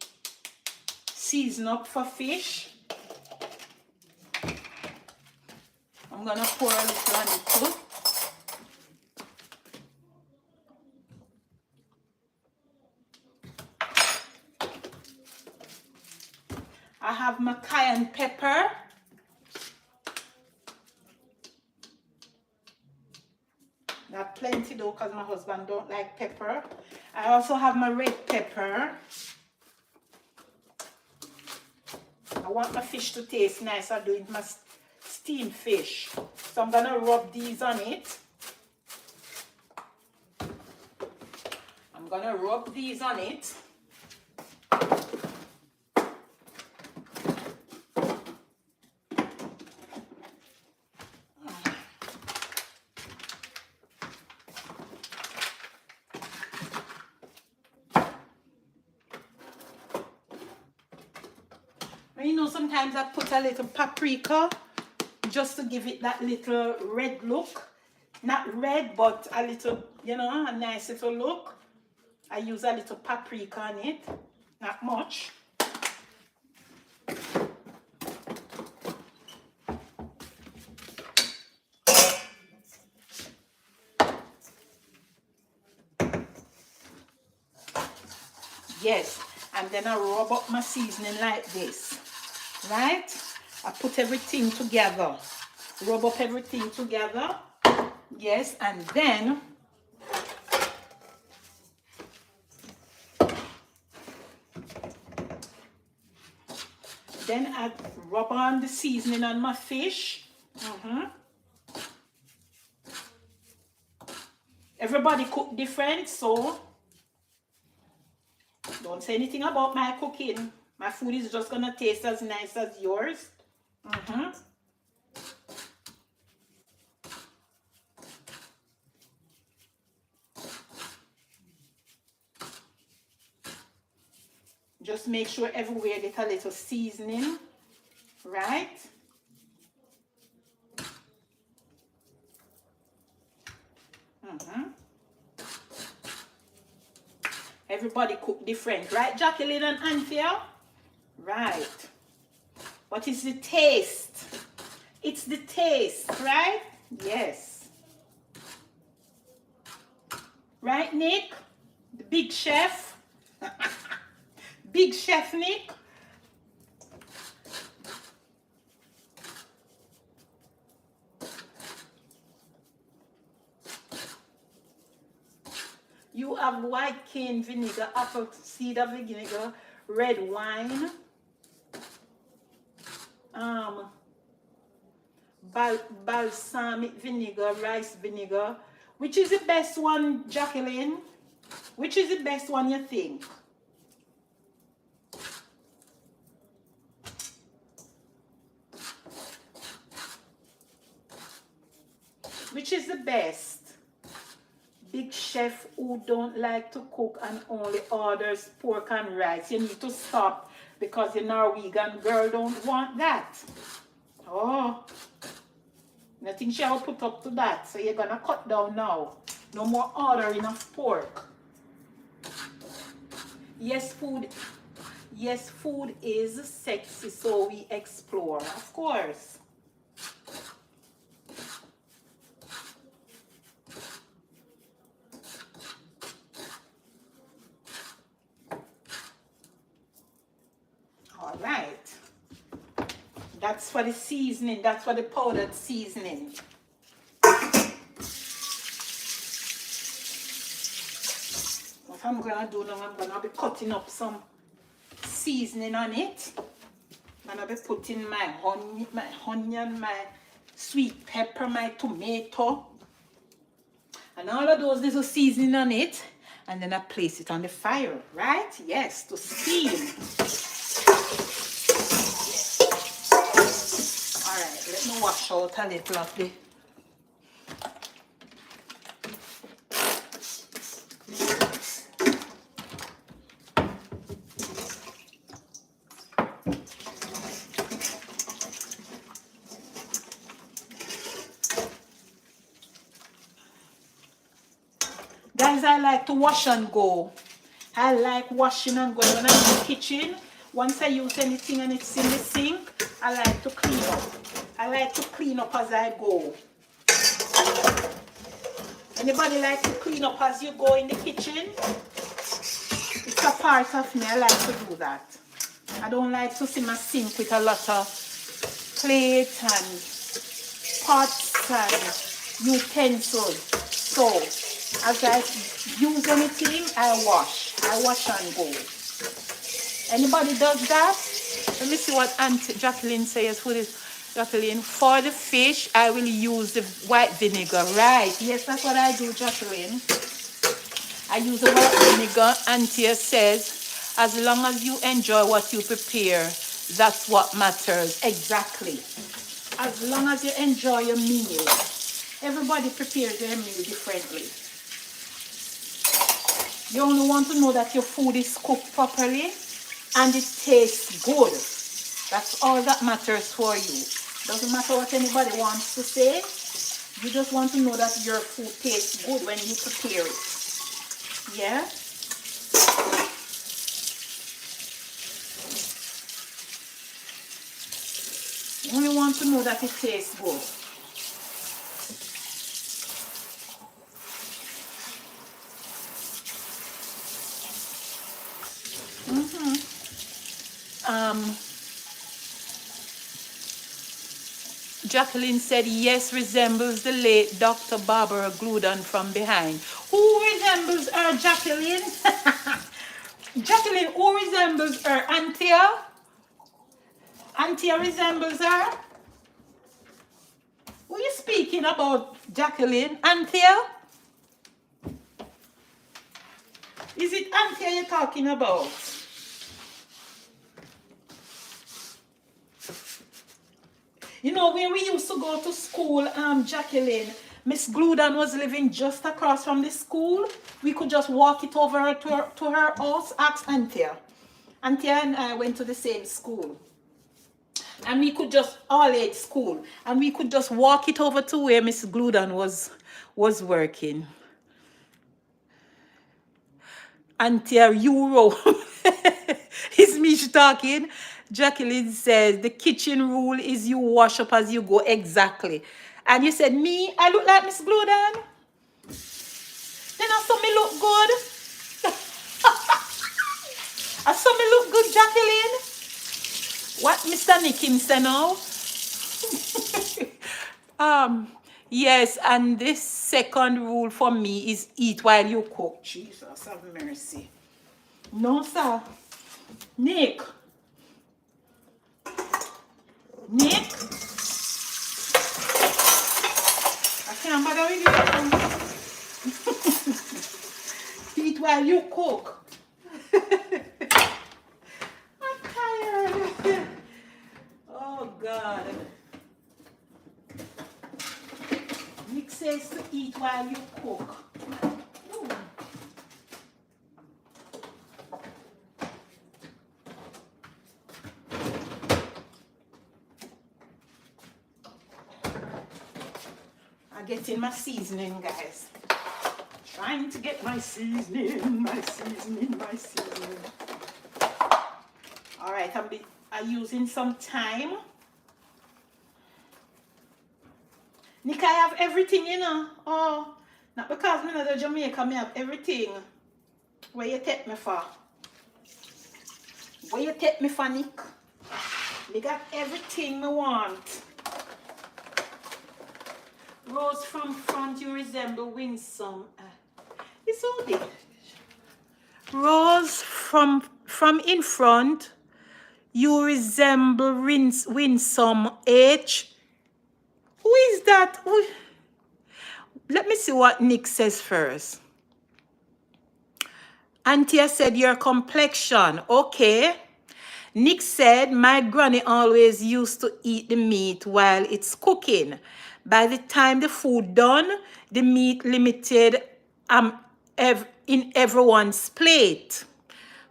season up for fish. I'm gonna pour a little on it too. I have my cayenne pepper. Not plenty though, because my husband don't like pepper. I also have my red pepper. I want my fish to taste nice. I'm doing my steamed fish. So I'm gonna rub these on it. I'm gonna rub these on it. And you know, sometimes I put a little paprika just to give it that little red look. Not red, but a little, you know, a nice little look. I use a little paprika on it. Not much. Yes, and then I rub up my seasoning like this, right? I put everything together, rub up everything together, yes, and then I rub on the seasoning on my fish. Everybody cook different, so don't say anything about my cooking. My food is just gonna taste as nice as yours. Just make sure everywhere get a little seasoning, right? Everybody cook different, right, Jacqueline and Anthea? Right. What is the taste? It's the taste, right? Yes. Right, Nick? The big chef? Big chef Nick? You have white cane vinegar, apple cider vinegar, red wine, balsamic vinegar, rice vinegar. Which is the best one, Jacqueline? Which is the best one you think? Which is the best? Big chef who don't like to cook and only orders pork and rice. You need to stop because the Norwegian girl don't want that. Oh, nothing she will put up to that. So you're gonna cut down now. No more ordering of pork. Yes, food is sexy, so we explore, of course. All right. That's for the seasoning. That's for the powdered seasoning. What I'm gonna do now, I'm gonna be cutting up some seasoning on it. I'm gonna be putting my onion, my sweet pepper, my tomato, and all of those little seasoning on it, and then I place it on the fire, right? Yes, to steam. All right, let me wash out a little of the guys, I like to wash and go. I like washing and going when I'm in the kitchen. Once I use anything and it's in the sink, I like to clean up. I like to clean up as I go. Anybody like to clean up as you go in the kitchen? It's a part of me. I like to do that. I don't like to see my sink with a lot of plates and pots and utensils. So, as I use anything, I wash and go. Anybody does that? Let me see what Auntie Jacqueline says. Who is Jacqueline? For the fish, I will use the white vinegar. Right. Yes, that's what I do, Jacqueline. I use the white vinegar. Auntie says, as long as you enjoy what you prepare, that's what matters. Exactly. As long as you enjoy your meal. Everybody prepares their meal differently. You only want to know that your food is cooked properly and it tastes good. That's all that matters for you. Doesn't matter what anybody wants to say. You just want to know that your food tastes good when you prepare it. Yeah? You only want to know that it tastes good. Jacqueline said, yes, resembles the late Dr. Barbara Gludon from behind. Who resembles her, Jacqueline? Jacqueline, who resembles her? Antia? Antia resembles her? Who are you speaking about, Jacqueline? Antia? Is it Antia you're talking about? You know, when we used to go to school, Jacqueline, Miss Gludon was living just across from the school. We could just walk it over to her house. Ask Antia. Antia and I went to the same school. And we could just, all age school, and we could just walk it over to where Miss Gludon was working. Antia Euro. Is me talking? Jacqueline says, the kitchen rule is you wash up as you go. Exactly. And you said, me, I look like Miss Gludon? Then I saw me look good. I saw me look good, Jacqueline. What Mr. Nick said now? Yes, and this second rule for me is eat while you cook. Jesus have mercy. No, sir. Nick. Nick. I can't bother with you. Eat while you cook. I'm tired. Oh, God. Nick says to eat while you cook. Ooh. I'm getting my seasoning, guys. Trying to get my seasoning. All right, I'm using some thyme. Nick, I have everything, you know. Oh, not because I'm not a Jamaica, I have everything. Where you take me for? Where you take me for, Nick? I got everything I want. Rose from front, you resemble Winsome. It's all this. Rose from in front, you resemble Winsome H. Who is that? Let me see what Nick says first. Auntie said your complexion. Okay. Nick said my granny always used to eat the meat while it's cooking. By the time the food done, the meat limited in everyone's plate.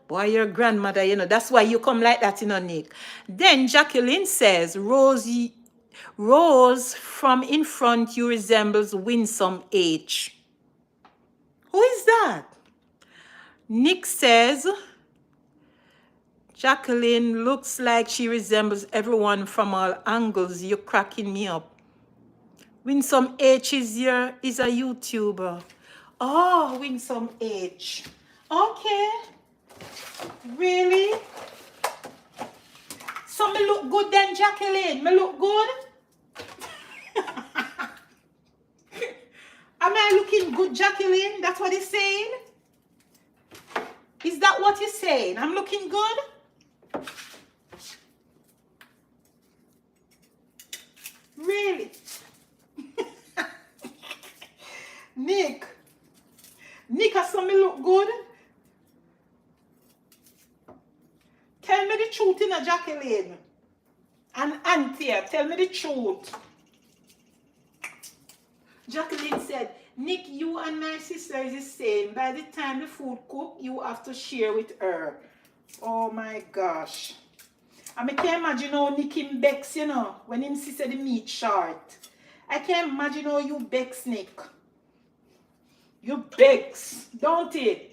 Boy, your grandmother, you know, that's why you come like that, you know, Nick. Then Jacqueline says, Rose from in front you resembles Winsome H. Who is that? Nick says, Jacqueline looks like she resembles everyone from all angles. You're cracking me up. Winsome H is a YouTuber. Oh, Winsome H. Okay. Really? So me look good then, Jacqueline? Me look good? Am I looking good, Jacqueline? That's what he's saying? Is that what he's saying? I'm looking good? Really? Nick, I saw me look good? Tell me the truth, in a Jacqueline. And Auntie, tell me the truth. Jacqueline said, Nick, you and my sister is the same. By the time the food cook, you have to share with her. Oh my gosh. I can't imagine how Nick him bex, you know, when him see say the meat short. I can't imagine how you bex, Nick. You bex, don't it?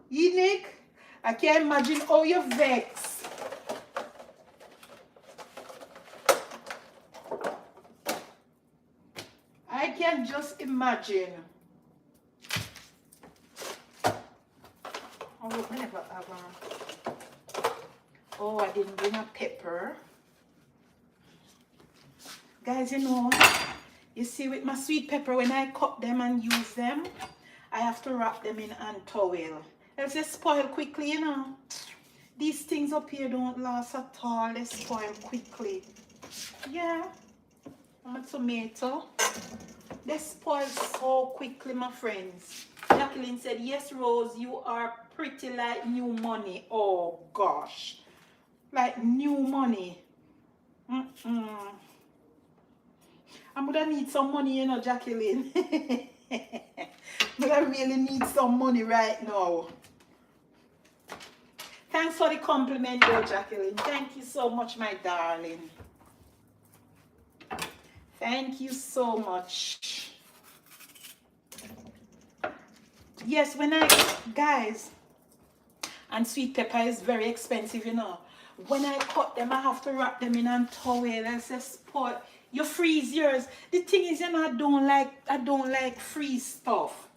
You, Nick? I can't imagine how you vex. I can just imagine. Oh, whenever oh, I didn't bring a pepper. Guys, you know, you see with my sweet pepper, when I cut them and use them, I have to wrap them in hand towel. Else they spoil quickly, you know. These things up here don't last at all. They spoil quickly. Yeah. I'm a tomato. They spoil so quickly, my friends. Jacqueline said, yes, Rose, you are pretty like new money. Oh, gosh. Like new money. I'm gonna need some money, you know, Jacqueline. But I really need some money right now. Thanks for the compliment, though, Jacqueline. Thank you so much, my darling. Thank you so much. Yes, guys, and sweet pepper is very expensive, you know. When I cut them, I have to wrap them in a towel. That's just spoil. You freeze yours. The thing is, you know, I don't like freeze stuff.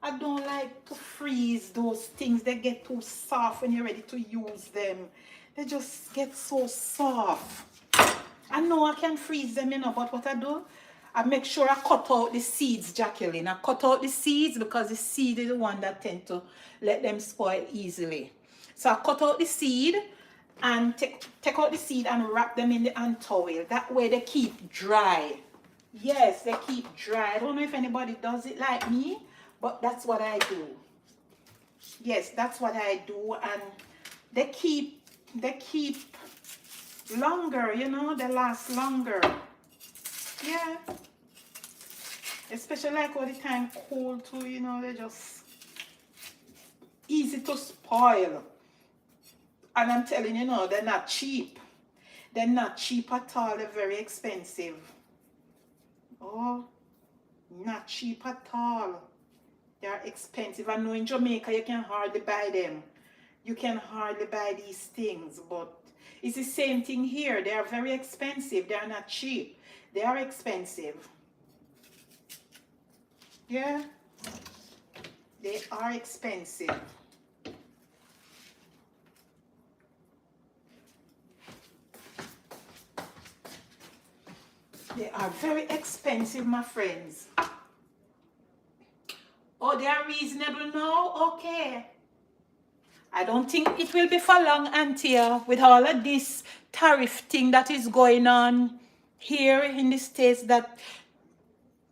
I don't like to freeze those things. They get too soft when you're ready to use them. They just get so soft. I know I can freeze them, you know, but what I do, I make sure I cut out the seeds, Jacqueline. I cut out the seeds because the seed is the one that tend to let them spoil easily. So I cut out the seed and take out the seed and wrap them in the hand towel. That way they keep dry. Yes, they keep dry. I don't know if anybody does it like me, but that's what I do. Yes, that's what I do. And they keep longer, you know, they last longer. Yeah. Especially like all the time cold too, you know, they're just easy to spoil. And I'm telling you, no, they're not cheap. They're not cheap at all. They're very expensive. Oh, not cheap at all. They're expensive. I know in Jamaica you can hardly buy them. You can hardly buy these things, but it's the same thing here. They are very expensive. They are not cheap. They are expensive. Yeah, they are expensive. They are very expensive, my friends. Oh, they are reasonable now? Okay. I don't think it will be for long, Auntie, with all of this tariff thing that is going on here in the States, that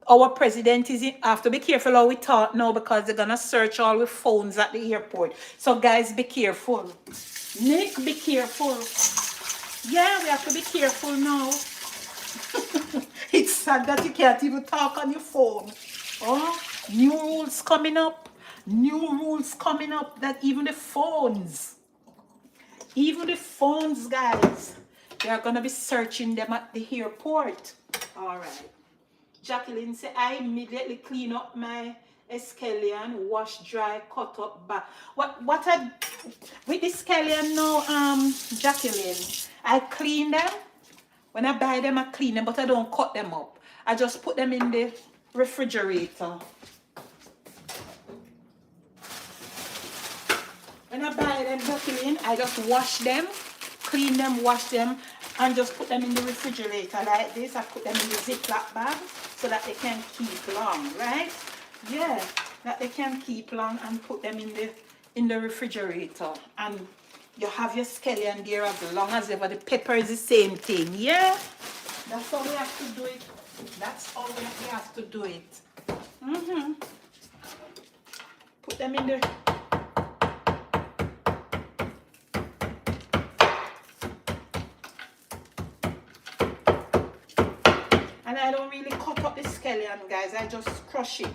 our president is in. I have to be careful how we talk now because they're going to search all the phones at the airport. So, guys, be careful. Nick, be careful. Yeah, we have to be careful now. It's sad that you can't even talk on your phone. Oh, new rules coming up. New rules coming up that even the phones, guys, they are going to be searching them at the airport. All right. Jacqueline said, I immediately clean up my scallion, wash, dry, cut up back. With the scallion now, Jacqueline, I clean them. When I buy them, I clean them, but I don't cut them up. I just put them in the refrigerator. When I buy them, Jacqueline, I just wash them, clean them, wash them, and just put them in the refrigerator like this. I put them in the Ziploc bag so that they can keep long, right? Yeah, that they can keep long, and put them in the refrigerator. And you have your scallion there as long as ever. The pepper is the same thing, yeah? That's how we have to do it. That's how we have to do it. Put them in the... And I don't really cut up the scallion, guys. I just crush it.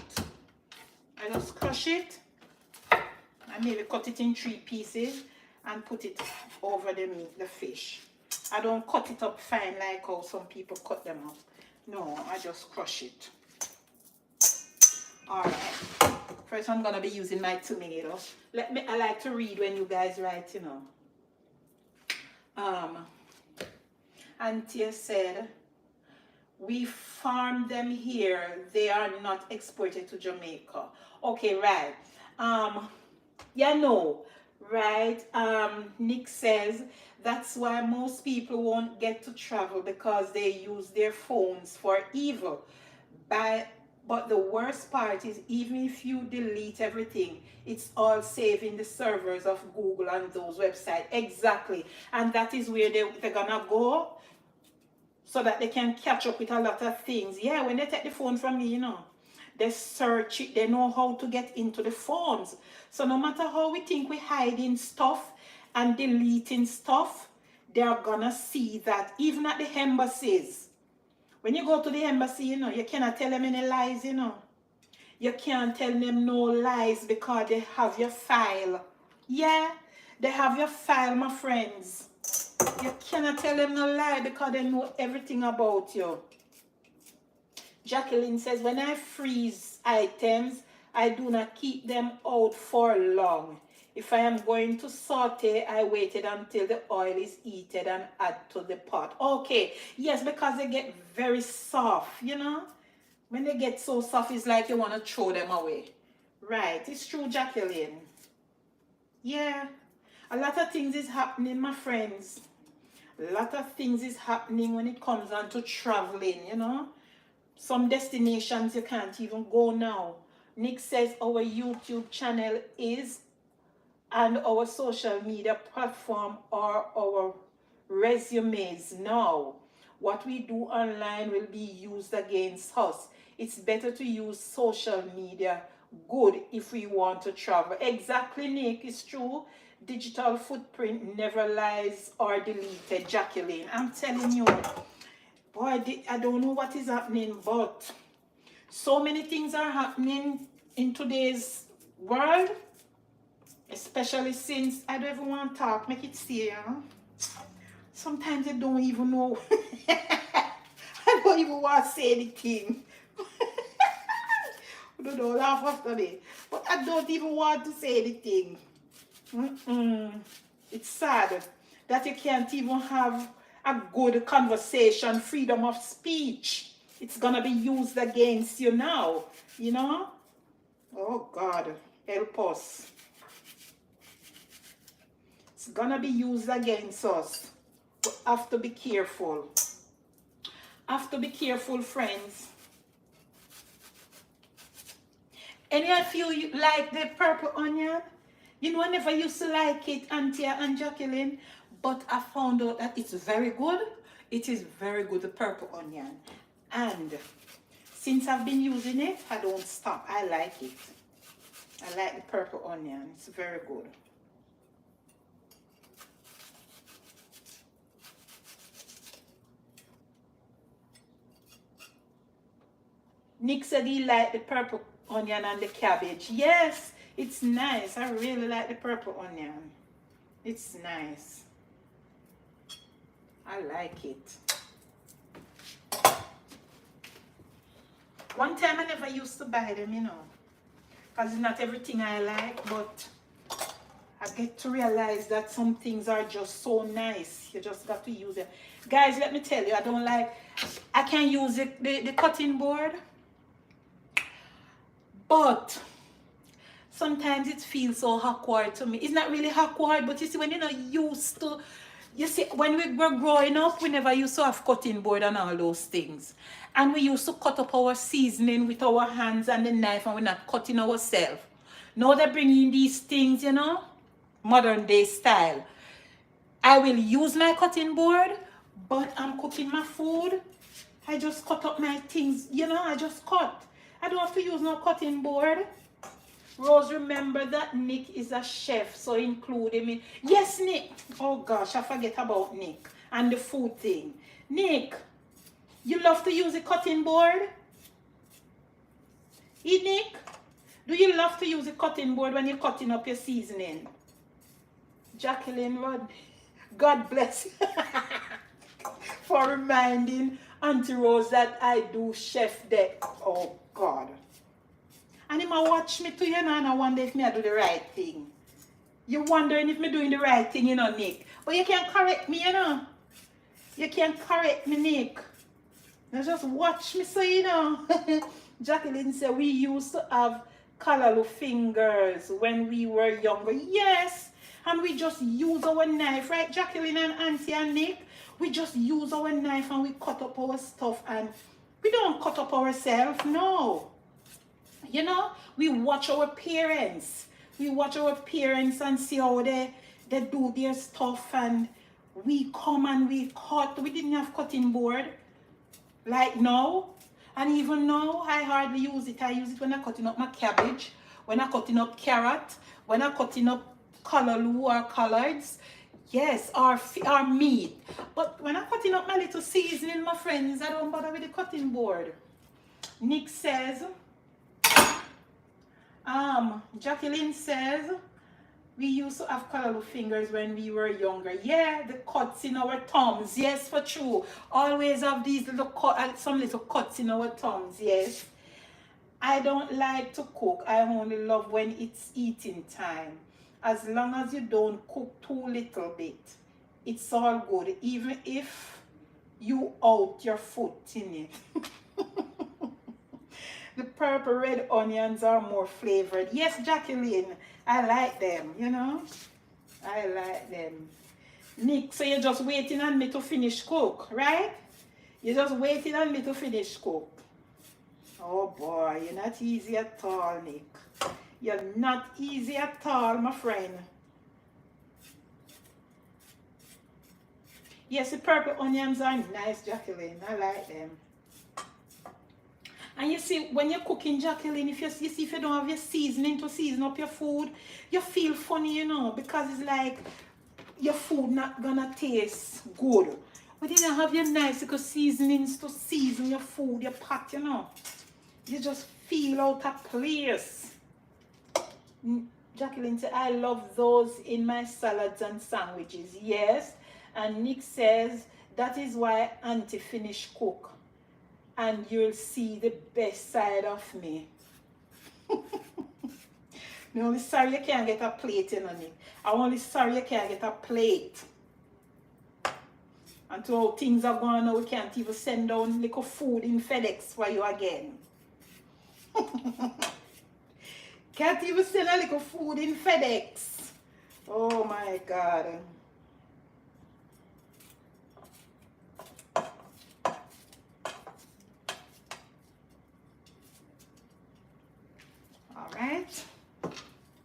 I I maybe cut it in 3 pieces and put it over the meat, the fish. I don't cut it up fine like how some people cut them up. No, I just crush it. Alright. First I'm gonna be using my tomato. I like to read when you guys write, you know. Auntie said, we farm them here. They are not exported to Jamaica. Okay, right. Yeah, no, right. Nick says that's why most people won't get to travel because they use their phones for evil. But the worst part is even if you delete everything, it's all saved in the servers of Google and those websites. Exactly. And that is where they're gonna go so that they can catch up with a lot of things. Yeah, when they take the phone from me, you know, they search it, they know how to get into the phones. So no matter how we think we're hiding stuff and deleting stuff, they're gonna see that even at the embassies. When you go to the embassy, you know, you cannot tell them any lies, you know. You can't tell them no lies because they have your file. Yeah, they have your file, my friends. You cannot tell them no lie because they know everything about you. Jacqueline says, when I freeze items, I do not keep them out for long. If I am going to saute, I waited until the oil is heated and add to the pot. Okay, yes, because they get very soft, you know. When they get so soft, it's like you want to throw them away. Right, it's true, Jacqueline. Yeah, a lot of things is happening, my friends. A lot of things is happening when it comes on to traveling, you know. Some destinations you can't even go now. Nick says our YouTube channel is and our social media platform are our resumes now. What we do online will be used against us. It's better to use social media good if we want to travel. Exactly, Nick, it's true. Digital footprint never lies or deleted, Jacqueline. I'm telling you, boy, I don't know what is happening, but so many things are happening in today's world. Especially since I don't even want to talk, make it stay, you know. Sometimes I don't even know. I don't even want to say anything. I don't know, laugh after me. But I don't even want to say anything. It's sad that you can't even have a good conversation, freedom of speech. It's going to be used against you now, you know. Oh, God, help us. It's gonna be used against us. We have to be careful. Have to be careful, friends. Any of you like the purple onion? You know, I never used to like it, Auntie and Jacqueline, but I found out that it's very good. It is very good, the purple onion. And since I've been using it, I don't stop. I like it. I like the purple onion. It's very good. Nick said he liked the purple onion and the cabbage. Yes, it's nice. I really like the purple onion. It's nice. I like it. One time I never used to buy them, you know, because it's not everything I like, but I get to realize that some things are just so nice. You just got to use it. Guys, let me tell you, I can't use the cutting board. But sometimes it feels so awkward to me. It's not really awkward, but you see, when you're not used to, you see, when we were growing up, we never used to have cutting board and all those things. And we used to cut up our seasoning with our hands and the knife, and we're not cutting ourselves. Now they're bringing these things, you know, modern day style. I will use my cutting board, but I'm cooking my food. I just cut up my things, you know, I just cut. I don't have to use no cutting board. Rose, remember that Nick is a chef, so include him in. Yes, Nick. Oh gosh, I forget about Nick and the food thing. Nick, you love to use a cutting board? Nick? Do you love to use a cutting board when you're cutting up your seasoning? Jacqueline Rod, God bless you for reminding Auntie Rose that I do chef deck. Oh God. And he might watch me too, you know, and I wonder if me I do the right thing. You're wondering if me doing the right thing, you know, Nick. But you can't correct me, you know. You can't correct me, Nick. Now just watch me so you know. Jacqueline said we used to have colourful fingers when we were younger. Yes. And we just use our knife, right, Jacqueline and Auntie and Nick? We just use our knife and we cut up our stuff, and we don't cut up ourselves, no. You know, we watch our parents. We watch our parents and see how they do their stuff, and we come and we cut. We didn't have cutting board like now. And even now, I hardly use it. I use it when I'm cutting up my cabbage, when I'm cutting up carrot, when I'm cutting up callaloo or collards. Yes, or meat. But when I'm cutting up my little seasoning, my friends, I don't bother with the cutting board. Nick says, Jacqueline says, we used to have colourful fingers when we were younger. Yeah, the cuts in our thumbs. Yes, for true. Always have these little some little cuts in our thumbs. Yes. I don't like to cook. I only love when it's eating time. As long as you don't cook too little bit, it's all good. Even if you out your foot in it. The purple red onions are more flavored. Yes, Jacqueline, I like them, you know. I like them. Nick, so you're just waiting on me to finish cook, right? You're just waiting on me to finish cook. Oh boy, you're not easy at all, Nick. You're not easy at all, my friend. Yes, the purple onions are nice, Jacqueline. I like them. And you see, when you're cooking, Jacqueline, if you see if you don't have your seasoning to season up your food, you feel funny, you know, because it's like your food not gonna taste good. But then you have your nice little seasonings to season your food, your pot, you know. You just feel out of place. Jacqueline said, I love those in my salads and sandwiches. Yes. And Nick says, that is why Auntie finished cook. And you'll see the best side of me. I'm only sorry you can't get a plate, you know, Nick. I'm only sorry you can't get a plate. And to how things are going now, we can't even send down little food in FedEx for you again. Can't even send a little food in FedEx. Oh my God. Alright.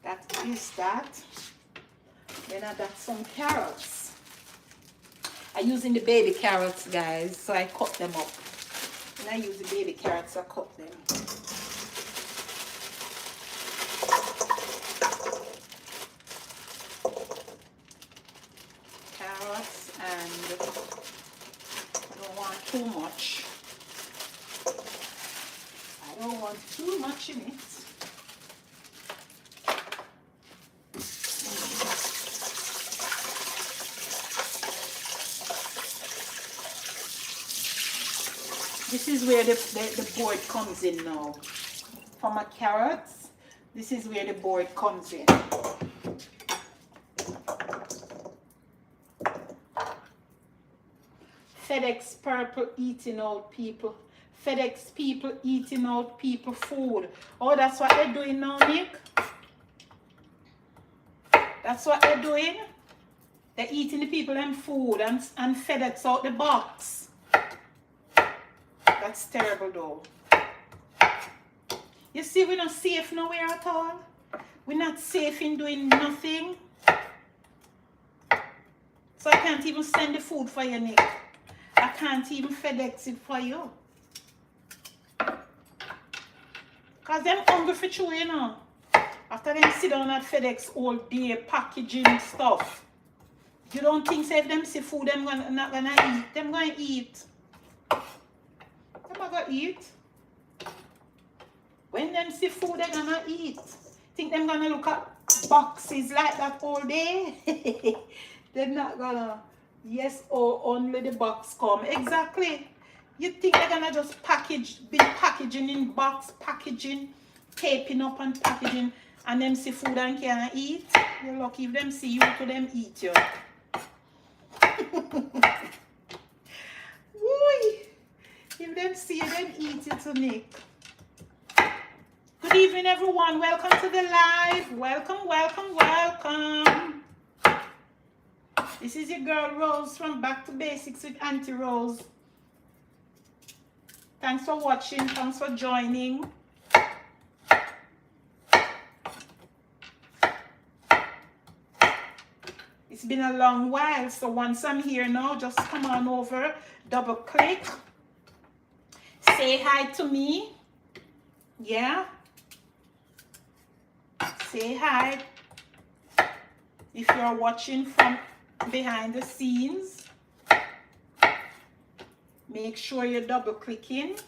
That is that. Then I got some carrots. I'm using the baby carrots, guys, so I cut them up. When I use the baby carrots, I cut them. Carrots, and I don't want too much. I don't want too much in it. This is where the board comes in now. For my carrots, this is where the board comes in. FedEx purple eating out people. FedEx people eating out people food. Oh, that's what they're doing now, Nick? That's what they're doing? They're eating the people and food and FedEx out the box. That's terrible though. You see, we're not safe nowhere at all. We're not safe in doing nothing. So I can't even send the food for you, Nick. I can't even FedEx it for you. Because them hungry for you, you know. After them sit down at FedEx all day packaging stuff. You don't think so if them see food, them not gonna eat. Them gonna eat. Them not gonna eat. When them see food, they're gonna eat. Think them gonna look at boxes like that all day? They're not gonna. Yes, or only the box come. Exactly. You think they're gonna just be packaging in box, packaging, taping up and packaging, and them see food and can't eat? You're lucky if them see you to them eat you. Woo! If them see you, them eat you to Nick. Good evening, everyone. Welcome to the live. Welcome, welcome, welcome. This is your girl Rose from Back to Basics with Auntie Rose. Thanks for watching. Thanks for joining. It's been a long while, so once I'm here now, just come on over, double click, say hi to me. Yeah. Say hi if you're watching from behind the scenes. Make sure you're double clicking.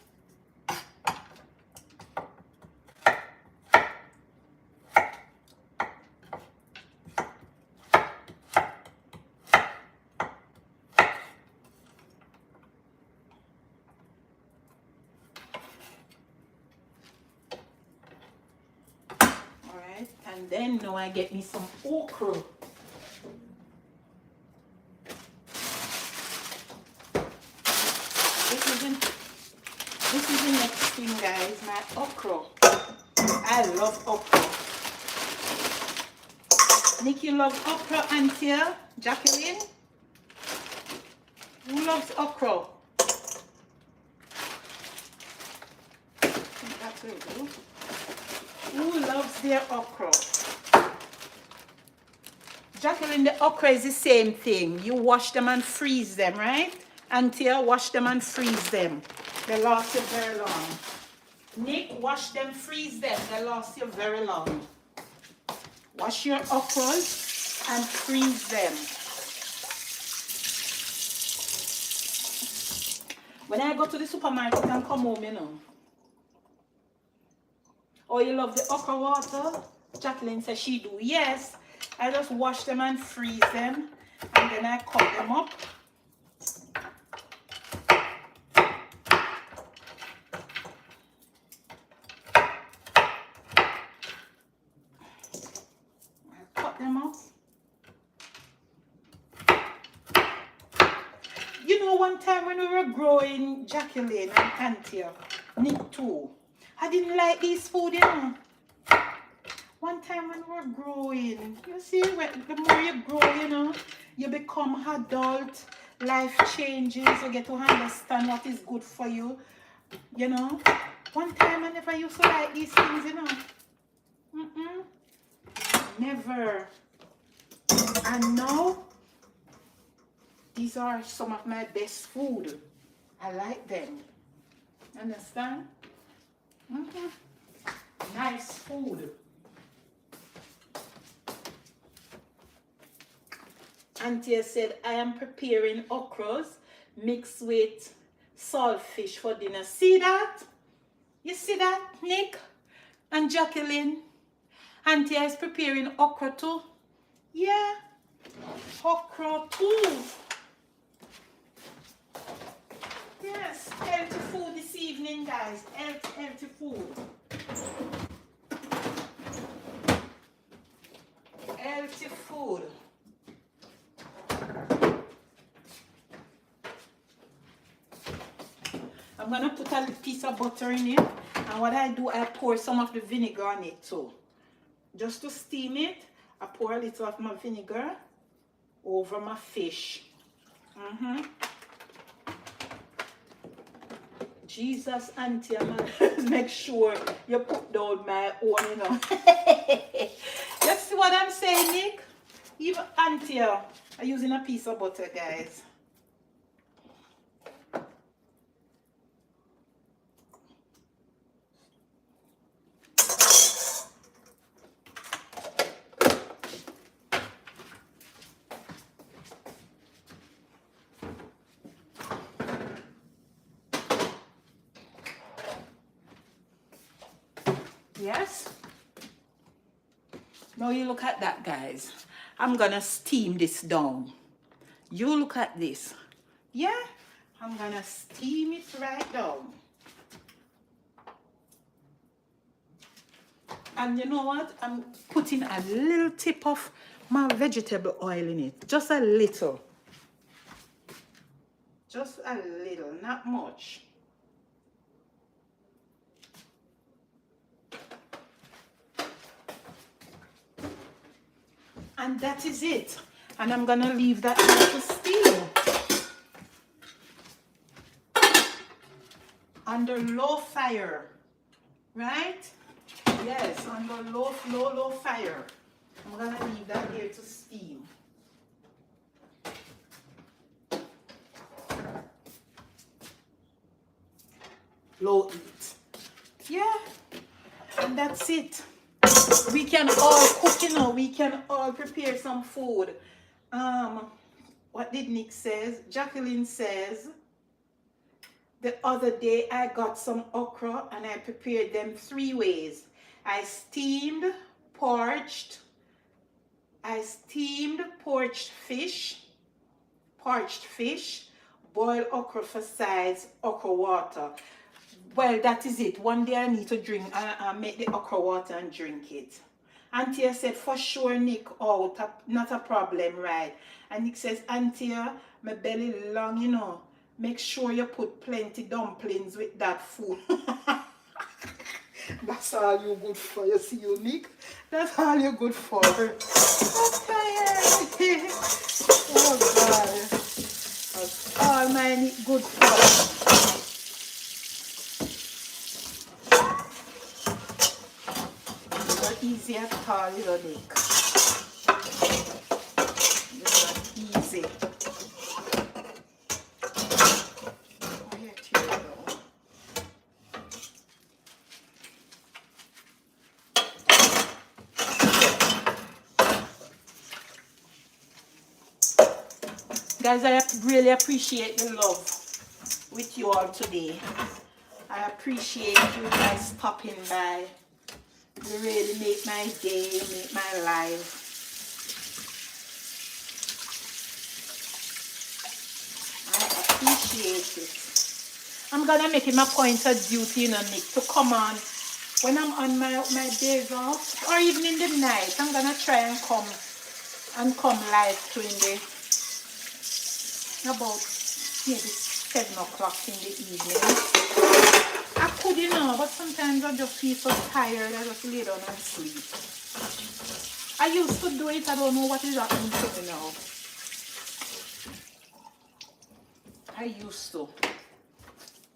Alright, and then now I get me some okra. This is the next thing, guys, my okra. I love okra. Nick, you love okra, Auntie? Jacqueline? Who loves okra? That's what I do. Who loves their okra? Jacqueline, the okra is the same thing. You wash them and freeze them, right? Auntie, wash them and freeze them. They last you very long. Nick, wash them, freeze them. They last you very long. Wash your okras and freeze them. When I go to the supermarket and come home, you know. Oh, you love the okra water? Jacqueline says she do. Yes. I just wash them and freeze them. And then I cut them up. You know, one time when we were growing, Jacqueline and Auntie, Nick too, I didn't like this food, you know. One time when we were growing, you see, the more you grow, you know, you become adult, life changes, you get to understand what is good for you, you know. One time I never used to like these things, you know. Never. And now, these are some of my best food. I like them. Understand? Nice food. Auntie said, I am preparing okras mixed with saltfish for dinner. See that? You see that, Nick and Jacqueline? Auntie is preparing okra too. Yeah, okra too. Yes, healthy food this evening, guys. Healthy food. Healthy food. I'm gonna put a piece of butter in it, and what I do, I pour some of the vinegar on it too. Just to steam it, I pour a little of my vinegar over my fish. Jesus, Auntie, I'm gonna make sure you put down my own, you know. You see what I'm saying, Nick? Even Auntie, I'm using a piece of butter, guys. Yes. Now you look at that, guys. I'm gonna steam this down. You look at this. Yeah, I'm gonna steam it right down. And you know what? I'm putting a little tip of my vegetable oil in it. Just a little. Just a little, not much. And that is it. And I'm gonna leave that to steam. Under low fire. Right? Yes, under low fire. I'm gonna leave that here to steam. Low heat. Yeah, and that's it. We can all cook, you know, we can all prepare some food. What did Nick says? Jacqueline says, the other day I got some okra and I prepared them 3 ways. I steamed poached fish, boiled okra for sides, okra water. Well, that is it. One day I need to drink, make the okra water and drink it. Auntie said, for sure, Nick, out, not a problem, right? And Nick says, Auntie, my belly long, you know. Make sure you put plenty dumplings with that food. That's all you're good for, you see, you, Nick? That's all you're good for. I'm tired. Oh, God. That's all my Nick good for. Easy at all, you know, Nick. It's not easy. Guys, I really appreciate the love with you all today. I appreciate you guys stopping by. You really make my day, you make my life. I appreciate it. I'm gonna make it my point of duty, you know, Nick, to come on when I'm on my days off, or even in the night. I'm gonna try and come live during the about maybe 7 o'clock in the evening. I could, you know, but sometimes I just feel so tired, I just lay down and sleep. I used to do it, I don't know what is happening to me now. I used to.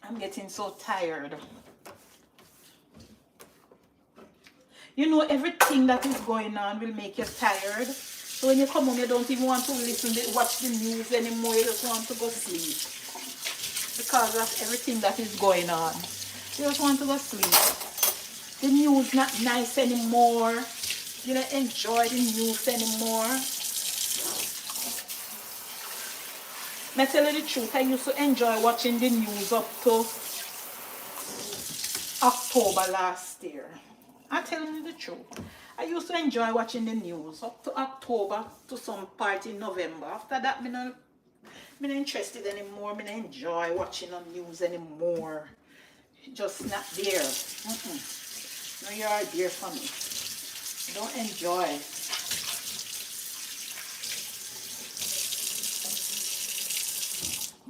I'm getting so tired. You know, everything that is going on will make you tired. So when you come home, you don't even want to watch the news anymore. You just want to go sleep. Because of everything that is going on. You just want to go sleep. The news not nice anymore. You don't enjoy the news anymore. I tell you the truth, I used to enjoy watching the news up to October last year. I'm telling you the truth. I used to enjoy watching the news up to October to some part in November. After that, I'm not interested anymore. I'm not enjoy watching the news anymore. Just not there. No, you are there for me. I don't enjoy.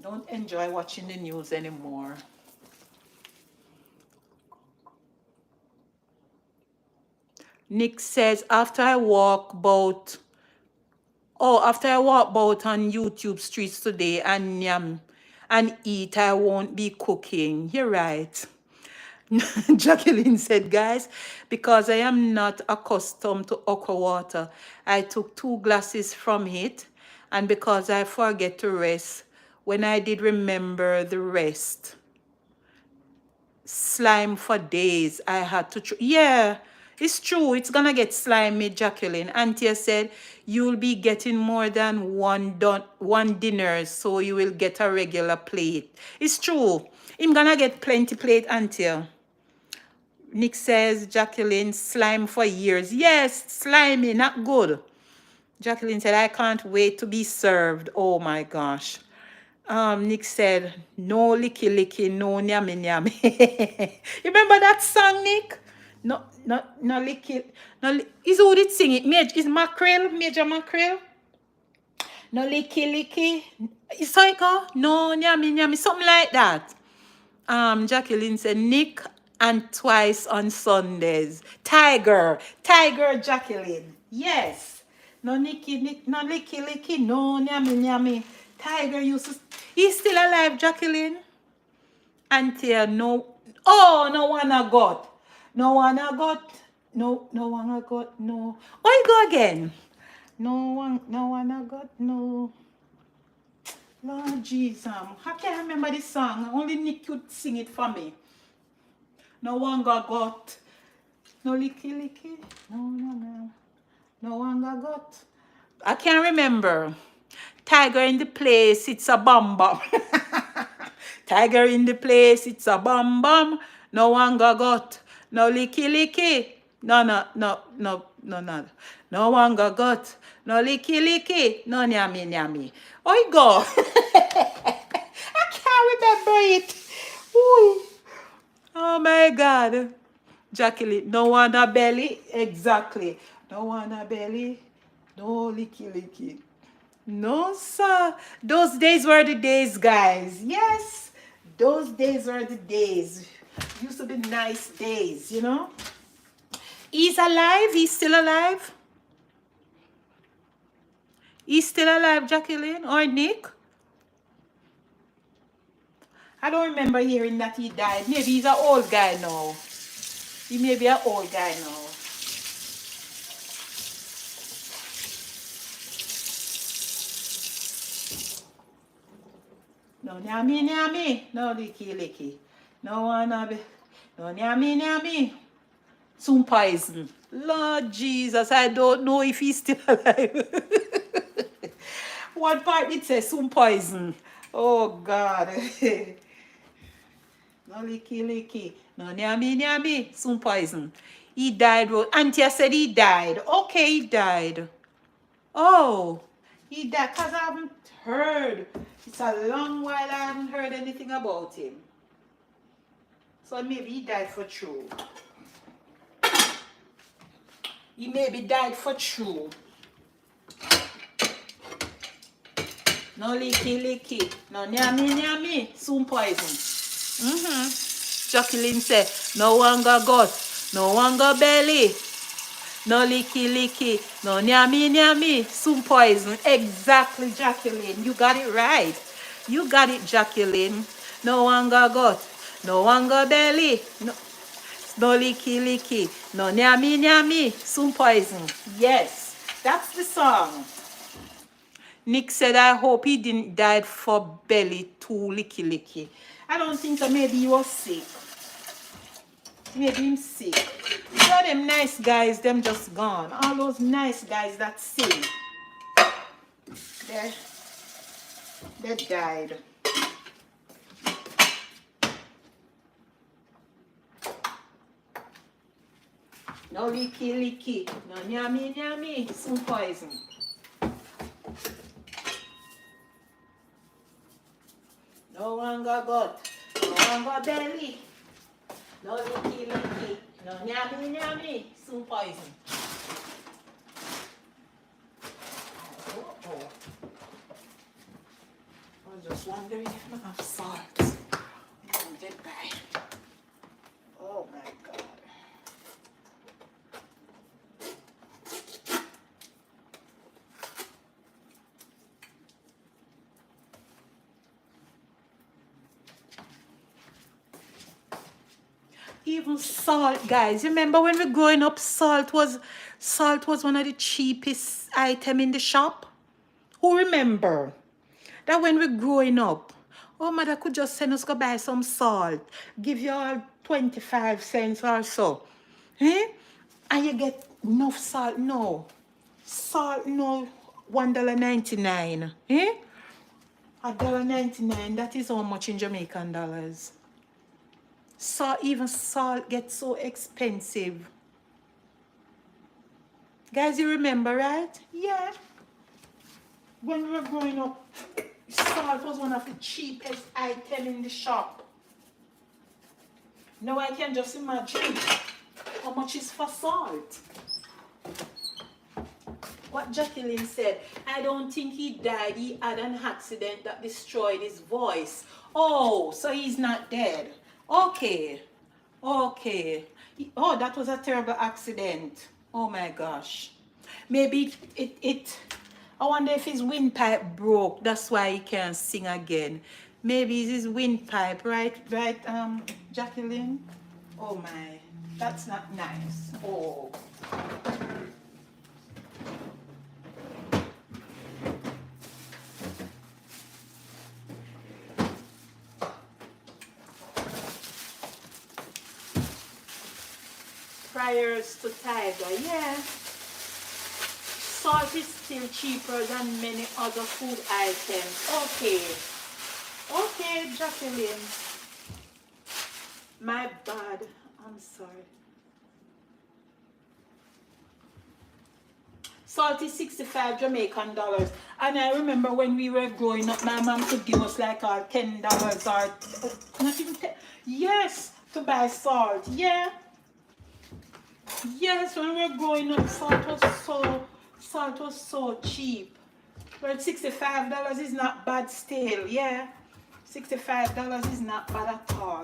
Don't enjoy watching the news anymore. Nick says, after I walk about on YouTube streets today and eat, I won't be cooking. You're right. Jacqueline said, guys, because I am not accustomed to okra water, I took 2 glasses from it, and because I forget to rest, when I did remember the rest, slime for days, I had to, yeah, it's true, it's gonna get slimy, Jacqueline. Auntie said, you'll be getting more than one dinner, so you will get a regular plate. It's true, I'm gonna get plenty plate, Auntie. Nick says, Jacqueline, slime for years. Yes, slimy, not good. Jacqueline said, I can't wait to be served. Oh my gosh. Nick said, no licky licky, no nyami nyami. You remember that song, Nick? No licky. No, is who did sing it? Is Mackerel, Major Mackerel? No licky licky. It's like, no nyami nyami, something like that. Jacqueline said, Nick and twice on Sundays. Tiger Jacqueline. Yes. No Nicky, no licky licky, no nyami nyami. Tiger used to, he's still alive, Jacqueline. Auntie, no, oh, no one I got. No one I got. No one I got, no. Oh, you go again. No one I got, no. Lord Jesus, how can I remember this song? Only Nick could sing it for me. No one got. No licky licky. No one got. I can't remember. Tiger in the place, it's a bum bum. Tiger in the place, it's a bum bum. No one got. No licky licky. No. No one got. No licky licky. No nyami nyami. Oh, go. I can't remember it. Ooh. Oh my God. Jacqueline, no one a belly. Exactly. No one a belly. No licky licky. No, sir. Those days were the days, guys. Yes. Those days were the days. Used to be nice days, you know. He's alive. He's still alive. He's still alive, Jacqueline or Nick. I don't remember hearing that he died. Maybe he's an old guy now. He may be an old guy now. No nyami. No licky licky. No one be. No nyami. Soon poison. Lord Jesus, I don't know if he's still alive. One part it says soon poison. Oh God. No licky licky. No nyami. Soon poison. He died. Auntie said he died. Okay, he died. Oh, he died because I haven't heard. It's a long while I haven't heard anything about him. So maybe he died for true. He maybe died for true. No licky licky. No nyami. Soon poison. Jacqueline said, no one got gut. No one got belly. No licky licky. No nyami. Soon poison. Exactly, Jacqueline. You got it right. You got it, Jacqueline. No one got gut. No one got belly. No licky licky. No nyami. Soon poison. Yes. That's the song. Nick said, I hope he didn't die for belly too licky. I don't think so. Maybe he was sick. Maybe him sick. You know them nice guys, them just gone. All those nice guys that sing. They died. No licky. No nyami. Soon poison. No one got gut. No one got belly. No licky. No nyami. Soon poison. Oh. I was just wondering if I have salt. I'm dead by. Oh my God. Even salt, guys. Remember when we were growing up, salt was one of the cheapest item in the shop? Who remember that when we were growing up, oh, mother could just send us go buy some salt, give you all 25 cents or so. And you get enough salt. No. Salt, no. $1.99. $1.99. That is how much in Jamaican dollars. So even salt gets so expensive. Guys, you remember, right? Yeah. When we were growing up, salt was one of the cheapest items in the shop. Now I can just imagine how much is for salt. What Jacqueline said, I don't think he died. He had an accident that destroyed his voice. Oh, so he's not dead. Okay. Okay. Oh, that was a terrible accident. Oh my gosh. Maybe I wonder if his windpipe broke. That's why he can't sing again. Maybe it's his windpipe, right? Right, Jacqueline? Oh my. That's not nice. Oh. Priors to Tiger, yeah. Salt is still cheaper than many other food items. Okay. Okay, Jacqueline. My bad. I'm sorry. Salt is 65 Jamaican dollars. And I remember when we were growing up, my mom could give us like $10 or not even 10. Yes, to buy salt. Yeah. Yes, when we were growing up, salt was so cheap. But $65 is not bad still, yeah. $65 is not bad at all.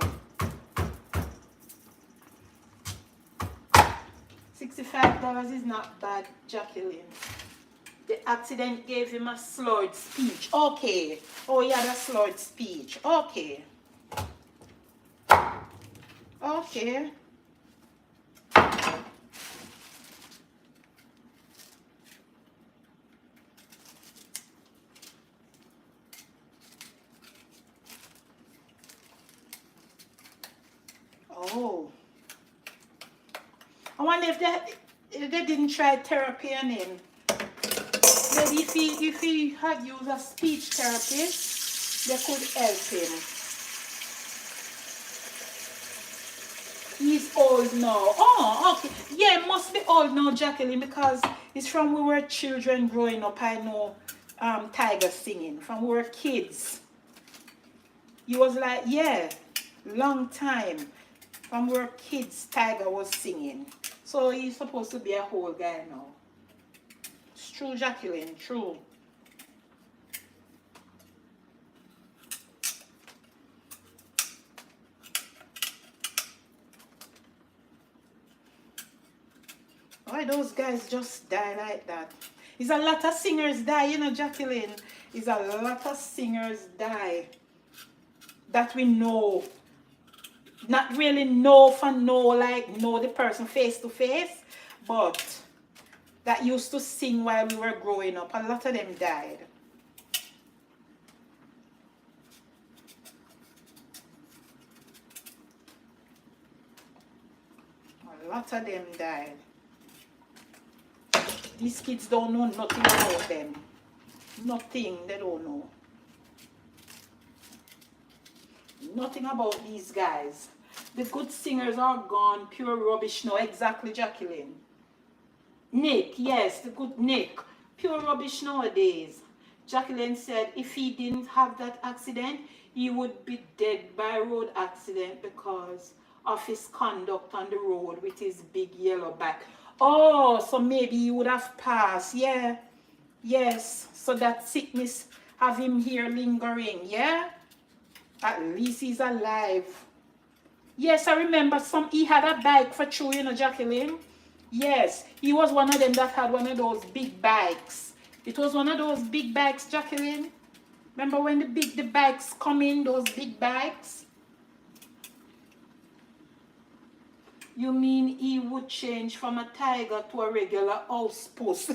$65 is not bad, Jacqueline. The accident gave him a slurred speech. Okay. Oh, he had a slurred speech. Okay. Okay. Oh. I wonder if they didn't try therapy on him. Maybe if he had used a speech therapy, they could help him. He's old now. Oh, okay. Yeah, must be old now, Jacqueline, because it's from we were children growing up. I know Tiger singing. From we were kids. He was like, yeah, long time. From we were kids, Tiger was singing. So he's supposed to be a whole guy now. It's true, Jacqueline, true. Why those guys just die like that? It's a lot of singers die, you know, Jacqueline. It's a lot of singers die that we know. Not really know the person face to face, but that used to sing while we were growing up. A lot of them died. A lot of them died. These kids don't know nothing about them. Nothing, they don't know. Nothing about these guys. The good singers are gone, pure rubbish now. Exactly, Jacqueline. Nick, yes, the good Nick. Pure rubbish nowadays. Jacqueline said if he didn't have that accident, he would be dead by road accident because of his conduct on the road with his big yellow back. Oh, so maybe he would have passed. Yeah. Yes. So that sickness have him here lingering. Yeah. At least he's alive. Yes, I remember he had a bike for true, you know, Jacqueline. Yes, he was one of them that had one of those big bikes. It was one of those big bikes, Jacqueline. Remember when the bikes come in, those big bikes? You mean he would change from a tiger to a regular house post?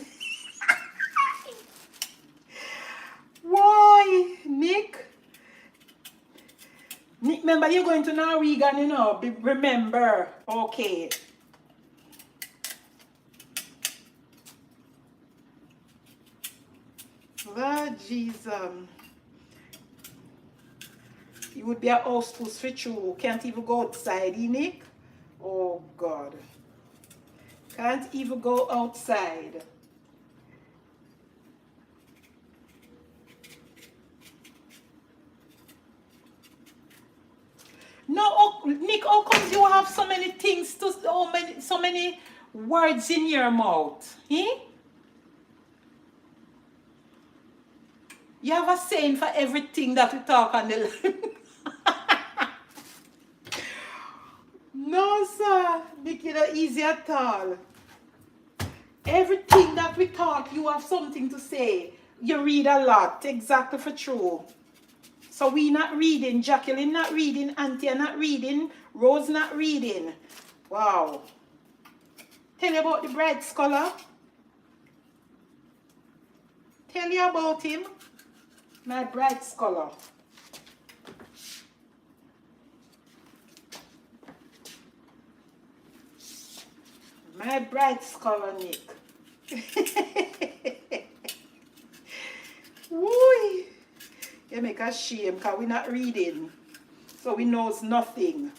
Why, Nick? Nick, remember you're going to Norwegian, you know. Remember. Okay. Lord Jesus. You would be a house to switch you. Can't even go outside, Nick. Oh God. Can't even go outside. No, oh, Nick, how come you have so many things to so many words in your mouth? Eh? You have a saying for everything that we talk on the line. No, sir. Nick, you're not easy at all. Everything that we talk, you have something to say. You read a lot. Exactly for true. So we not reading. Jacqueline not reading. Auntie not reading. Rose not reading. Wow. Tell you about the bright scholar. Tell you about him. My bright scholar. My bright scholar, Nick. Woo! You make us shame because we're not reading. So we knows nothing.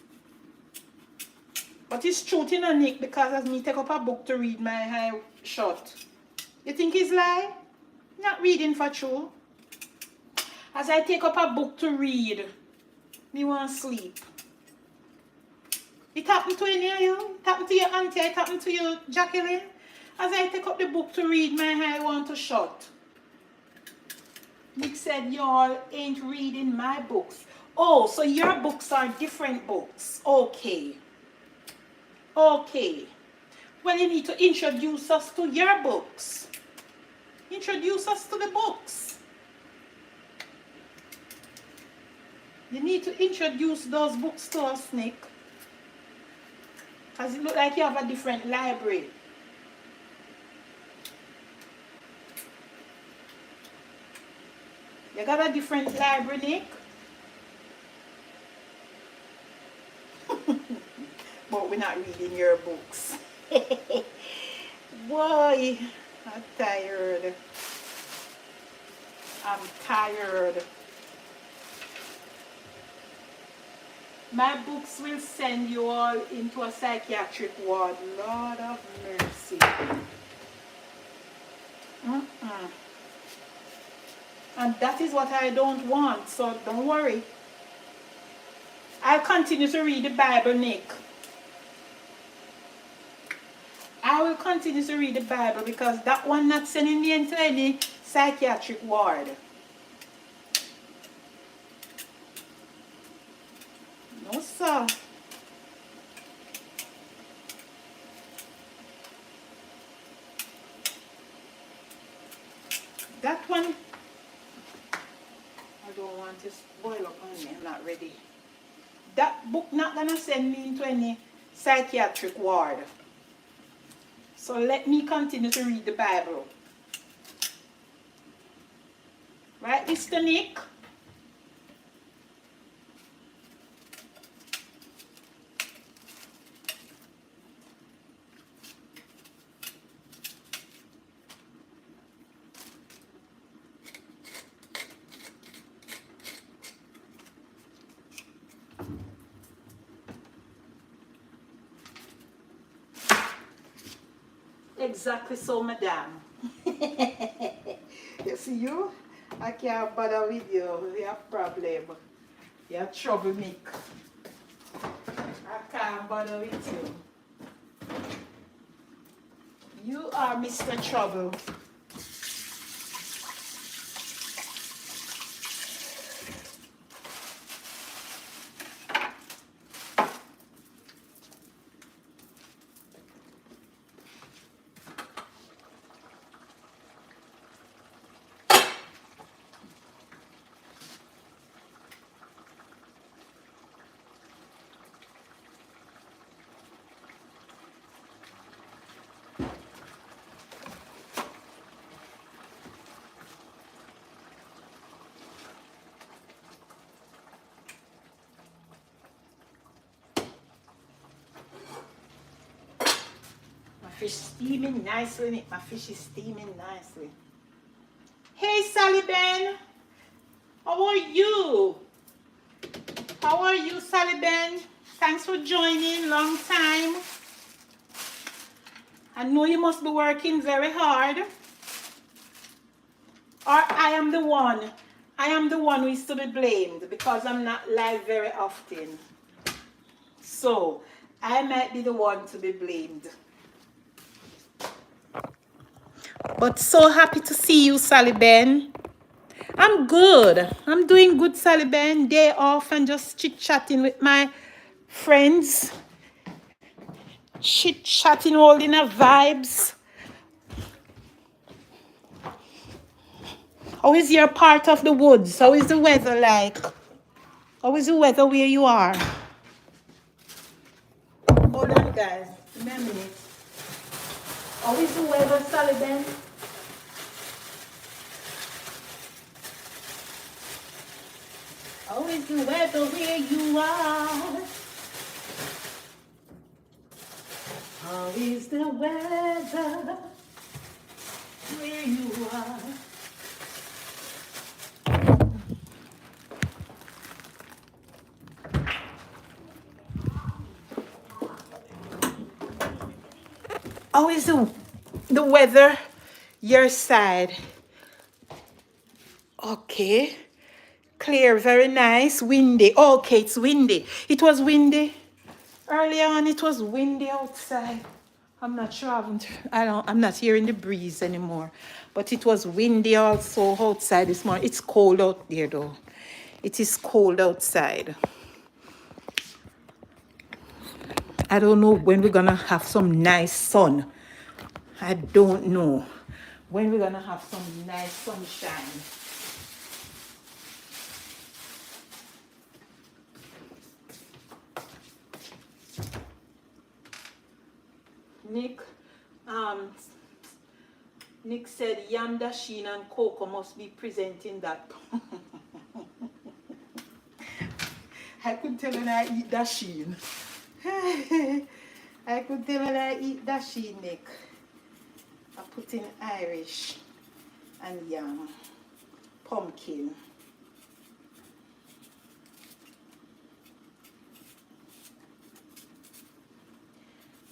But it's truth, you know, Nick, because as me take up a book to read, my eye shut. You think it's lie? Not reading for true. As I take up a book to read, me want to sleep. It happened to any of you? It happened to your auntie? It happened to you, Jacqueline? As I take up the book to read, my eye want to shut. Nick said, y'all ain't reading my books. Oh, so your books are different books. Okay. Okay. Well, you need to introduce us to your books. Introduce us to the books. You need to introduce those books to us, Nick. Because it looks like you have a different library. You got a different library, Nick. But we're not reading your books. Boy, I'm tired. I'm tired. My books will send you all into a psychiatric ward. Lord of mercy. And that is what I don't want, so don't worry. I'll continue to read the Bible, Nick. I will continue to read the Bible because that one not sending me into any psychiatric ward. No, sir. That one, I don't want to boil up on me. I'm not ready. That book not gonna send me into any psychiatric ward. So let me continue to read the Bible. Right, Mr. Nick? Exactly so, madam. You see you? I can't bother with you. You have problem. You have trouble, Nick. I can't bother with you. You are Mr. Trouble. Fish steaming nicely, Nick. My fish is steaming nicely. Hey, Sally Ben. How are you? How are you, Sally Ben? Thanks for joining. Long time. I know you must be working very hard. Or I am the one. I am the one who is to be blamed because I'm not live very often. So, I might be the one to be blamed. But so happy to see you, Sally Ben. I'm good. I'm doing good, Sally Ben. Day off and just chit-chatting with my friends. Chit-chatting, holding a vibes. How is your part of the woods? How is the weather like? How is the weather where you are? Hold on, guys. Give me a minute. How is the weather, Sally Ben? How is the weather where you are? How is the weather where you are? How is the weather your side? Okay. Clear, very nice. Windy. Okay, it's windy. It was windy. Earlier on, it was windy outside. I'm not sure. I'm not hearing the breeze anymore. But it was windy also outside this morning. It's cold out there though. It is cold outside. I don't know when we're gonna have some nice sun. I don't know when we're gonna have some nice sunshine. Nick said Yam Dasheen and Coco must be presenting that. I could tell when I eat Dasheen. I could tell when I eat Dasheen, Nick. I put in Irish and yam, pumpkin.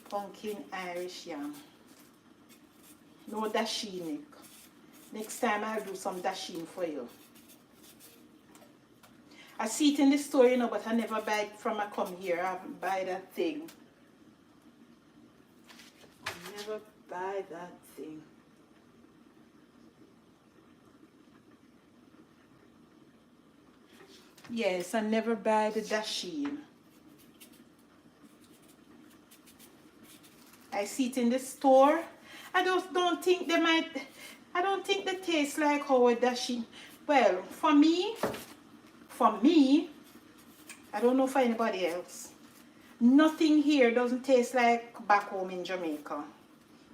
Pumpkin Irish yam. No dasheen, Nick. Next time I'll do some dasheen for you. I see it in the store, you know, but I never buy it from I come here. I buy that thing. I never buy that thing. Yes, I never buy the dasheen. I see it in the store. I just don't think they might, I don't think they taste like how a dasheen. Well, for me, I don't know for anybody else. Nothing here doesn't taste like back home in Jamaica.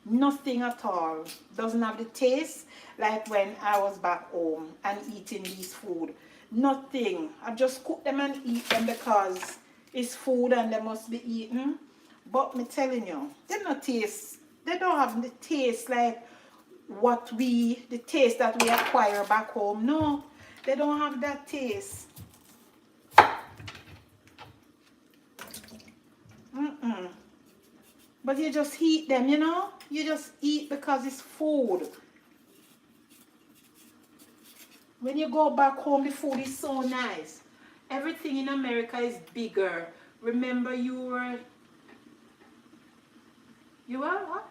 Nothing at all. Doesn't have the taste like when I was back home and eating these food. Nothing. I just cook them and eat them because it's food and they must be eaten. But me telling you, they don't taste. They don't have the taste like the taste that we acquire back home. No, they don't have that taste. But you just eat them, you know? You just eat because it's food. When you go back home, the food is so nice. Everything in America is bigger. Remember you were what?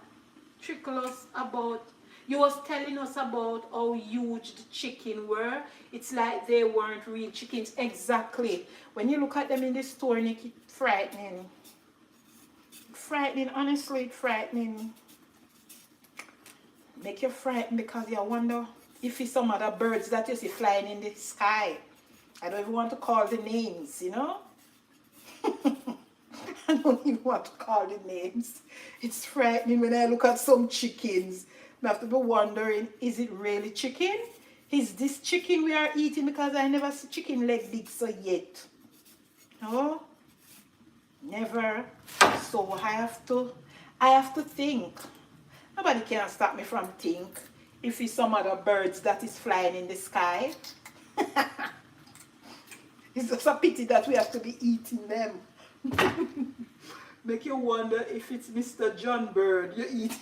You was telling us about how huge the chicken were. It's like they weren't real chickens. Exactly. When you look at them in the store, it's frightening. Frightening, honestly, frightening. Make you frightened because you wonder if it's some other birds that you see flying in the sky. I don't even want to call the names, you know? I don't even want to call the names. It's frightening when I look at some chickens. I have to be wondering, is it really chicken? Is this chicken we are eating? Because I never see chicken leg big so yet. No? Never. So I have to think. Nobody can stop me from think if it's some other birds that is flying in the sky. It's just a pity that we have to be eating them. Make you wonder if it's Mr. John Bird you eat.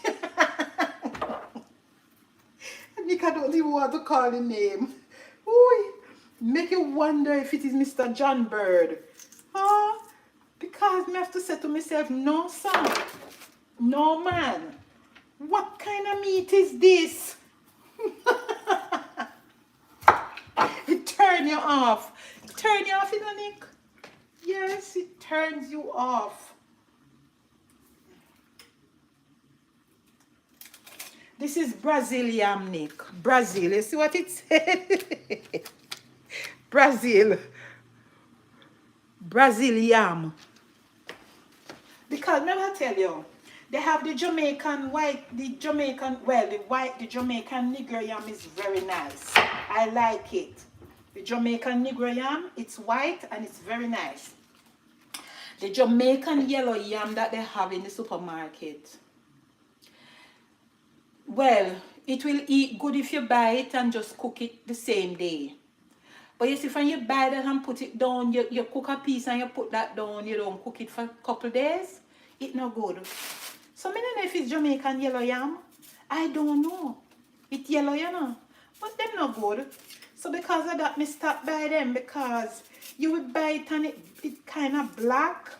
Nick, I don't even want to call the name. Ooh, make you wonder if it is Mr. John Bird. Because I have to say to myself, no, son. No, man. What kind of meat is this? It turns you off. It turns you off, isn't it? Yes, it turns you off. This is Brazilian, Nick. Brazil. You see what it said? Brazil. Brazilian. Because remember I tell you, they have the Jamaican white, the Jamaican Negro yam is very nice. I like it. The Jamaican Negro yam, it's white and it's very nice. The Jamaican yellow yam that they have in the supermarket, well, it will eat good if you buy it and just cook it the same day. But you see, when you buy that and put it down, you cook a piece and you put that down, you don't cook it for a couple days, it's not good. So I don't know if it's Jamaican yellow yam. I don't know. It's yellow, you know. But them not good. So because of that, I stopped by them because you would buy it and it kind of black.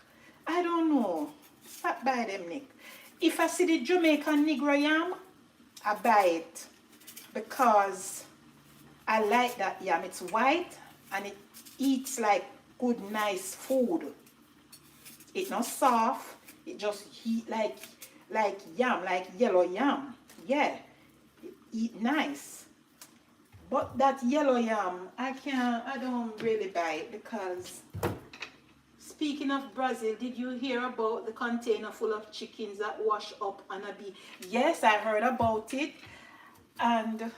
I don't know. Stop by them, Nick. If I see the Jamaican Negro yam, I buy it because I like that yam. It's white and it eats like good, nice food. It's not soft. It just eat like yam, like yellow yam. Yeah, it eat nice. But that yellow yam, I don't really buy it because, speaking of Brazil, did you hear about the container full of chickens that wash up on a beach? Yes, I heard about it. And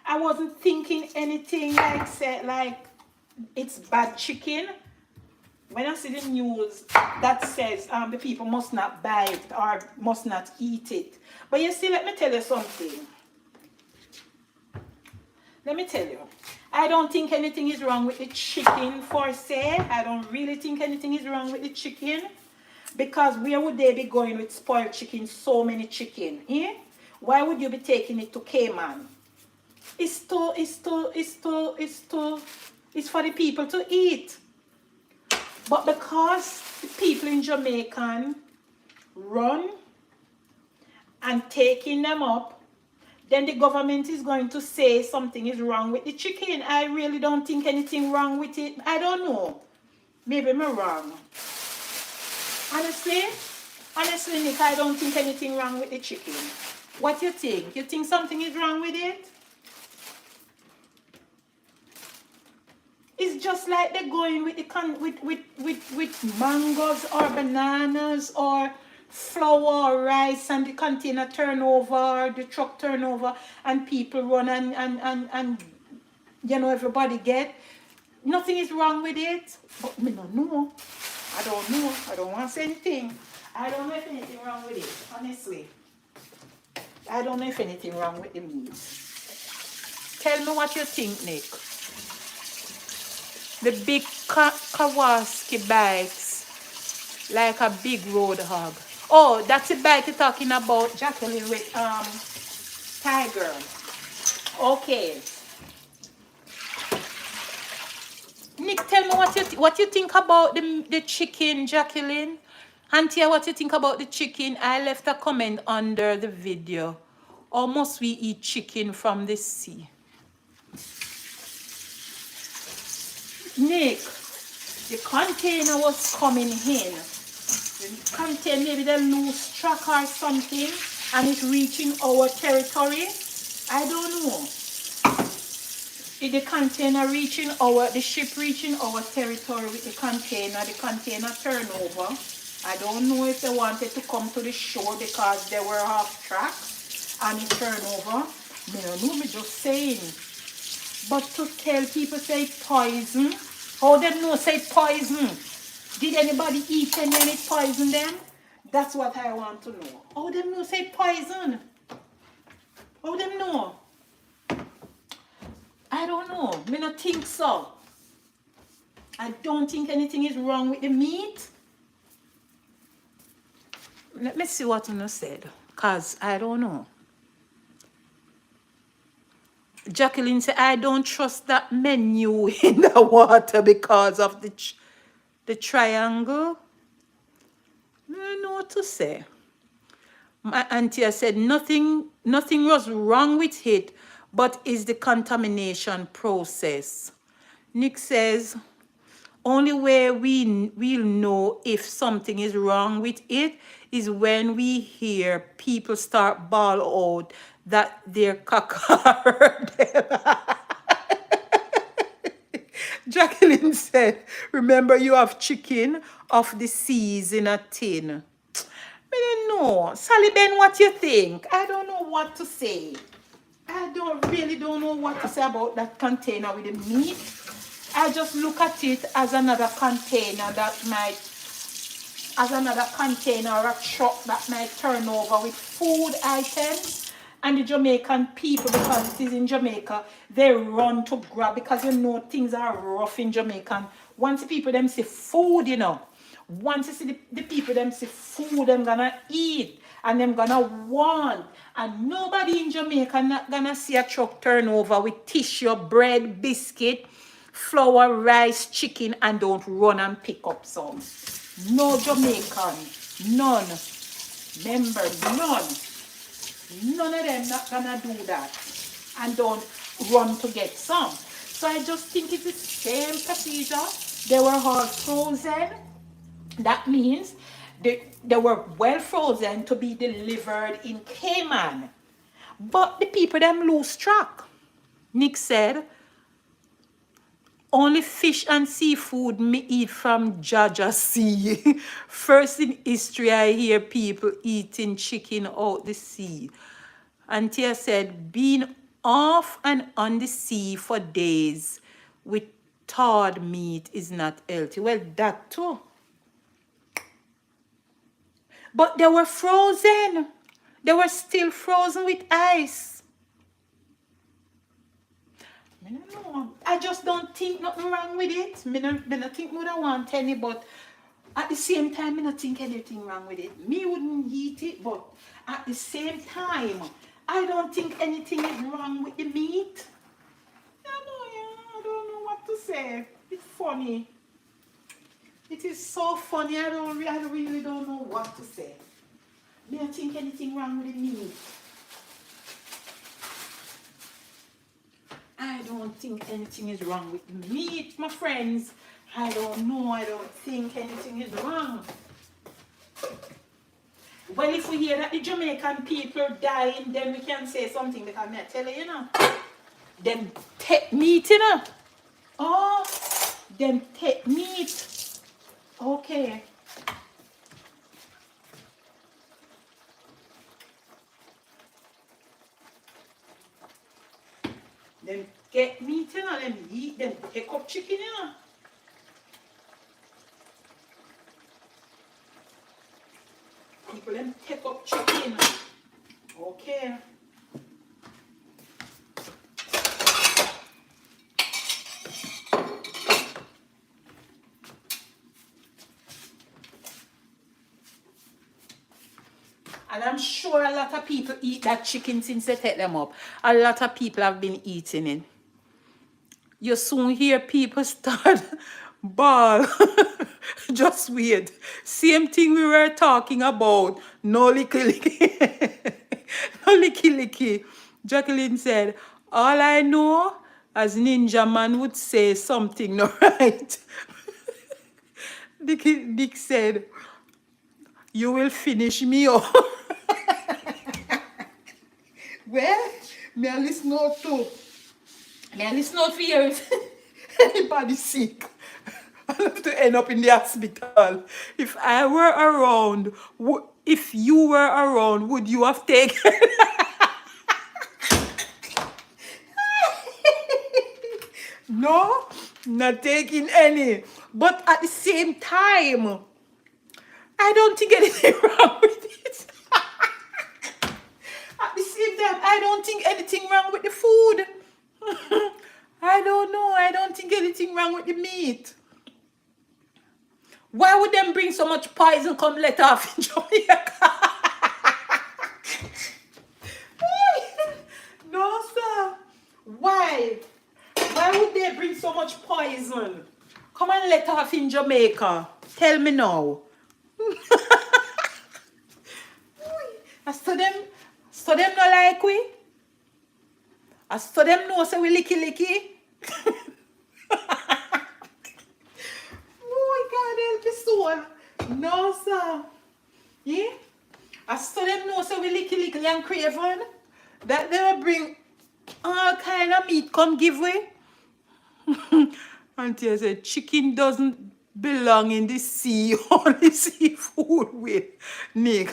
I wasn't thinking anything like it's bad chicken. When I see the news that says the people must not buy it or must not eat it. But you see, let me tell you something. Let me tell you. I don't think anything is wrong with the chicken for say. I don't really think anything is wrong with the chicken. Because where would they be going with spoiled chicken, so many chicken? Eh? Why would you be taking it to Cayman? It's for the people to eat. But because the people in Jamaica run and taking them up, then the government is going to say something is wrong with the chicken. I really don't think anything wrong with it. I don't know. Maybe I'm wrong. Honestly, Nick, I don't think anything wrong with the chicken. What you think? You think something is wrong with it? It's just like they're going with with mangoes or bananas or flour or rice, and the container turnover, the truck turnover, and people run and you know, everybody get. Nothing is wrong with it. But me don't know. I don't know. I don't want to say anything. I don't know if anything wrong with it, honestly. I don't know if anything wrong with the meat. Tell me what you think, Nick. The big Kawasaki bikes, like a big road hog. Oh, that's the bike you're talking about, Jacqueline, with Tiger. Okay. Nick, tell me what you think about the chicken, Jacqueline. Auntie, what you think about the chicken? I left a comment under the video. Or must we eat chicken from the sea? Nick, the container was coming in. The container, maybe they lose track or something, and it's reaching our territory. I don't know. Is the container reaching the ship reaching our territory with the container turnover? I don't know if they wanted to come to the shore because they were off track and it turnover. I don't know, me just saying. But to tell people say poison, how them know say poison? Did anybody eat any and it poison them? That's what I want to know. How them know say poison? How them know? I don't know. Me not think so. I don't think anything is wrong with the meat. Let me see what you said, because I don't know. Jacqueline said, I don't trust that menu in the water because of the triangle. I don't know what to say. My auntie said, nothing was wrong with it, but is the contamination process. Nick says, only way we'll know if something is wrong with it is when we hear people start bawl out that their caca. Jacqueline said, remember you have chicken of the seas in a tin. I don't know. Sally Ben, what you think? I don't know what to say. I really don't know what to say about that container with the meat. I just look at it as another container or a truck that might turn over with food items. And the Jamaican people, because it is in Jamaica, they run to grab, because you know things are rough in Jamaica. Once the people them see food, you know, once you see the people them see food, them gonna eat and them gonna want. And nobody in Jamaica not gonna see a truck turn over with tissue, bread, biscuit, flour, rice, chicken, and don't run and pick up some. No Jamaican, none. Members, none. None of them not gonna do that and don't run to get some. So I just think it's the same procedure. They were all frozen. That means they were well frozen to be delivered in Cayman. But the people them lose track. Nick said, only fish and seafood me eat from Jaja Sea. First in history, I hear people eating chicken out the sea. Auntie said, being off and on the sea for days with thawed meat is not healthy. Well, that too. But they were frozen. They were still frozen with ice. I don't know. I just don't think nothing wrong with it. I don't think I would want any, but at the same time, I don't think anything wrong with it. Me wouldn't eat it, but at the same time, I don't think anything is wrong with the meat. I don't know what to say. It's funny. It is so funny. I really don't know what to say. I don't think anything wrong with the meat. I don't think anything is wrong with the meat, my friends. I don't know. I don't think anything is wrong. Well, if we hear that the Jamaican people dying, then we can say something, because I tell you, them take meat, Oh, them take meat. Okay. Them get meat, them eat, them take up chicken, People them take up chicken. Okay. And I'm sure a lot of people eat that chicken since they take them up. A lot of people have been eating it. You soon hear people start ball. Just wait. Same thing we were talking about. No licky licky. No licky licky. Jacqueline said, all I know, as Ninja Man would say something, no right. Dick said, you will finish me off. Well, may I listen out too. May I listen out for you if anybody sick. I have to end up in the hospital. If I were around, if you were around, would you have taken? No, not taking any. But at the same time, I don't think anything wrong with it. At the same time, I don't think anything wrong with the food. I don't know. I don't think anything wrong with the meat. Why would them bring so much poison come let off in Jamaica? No, sir. Why? Why would they bring so much poison? Come and let off in Jamaica. Tell me now. I saw them not like we. I saw them know say we licky. Oh God, help me soul. No, sir. Yeah? I saw them know say we licky and craven. That they will bring all kind of meat come give way. Auntie I said chicken doesn't belong in the sea, only seafood with Nick.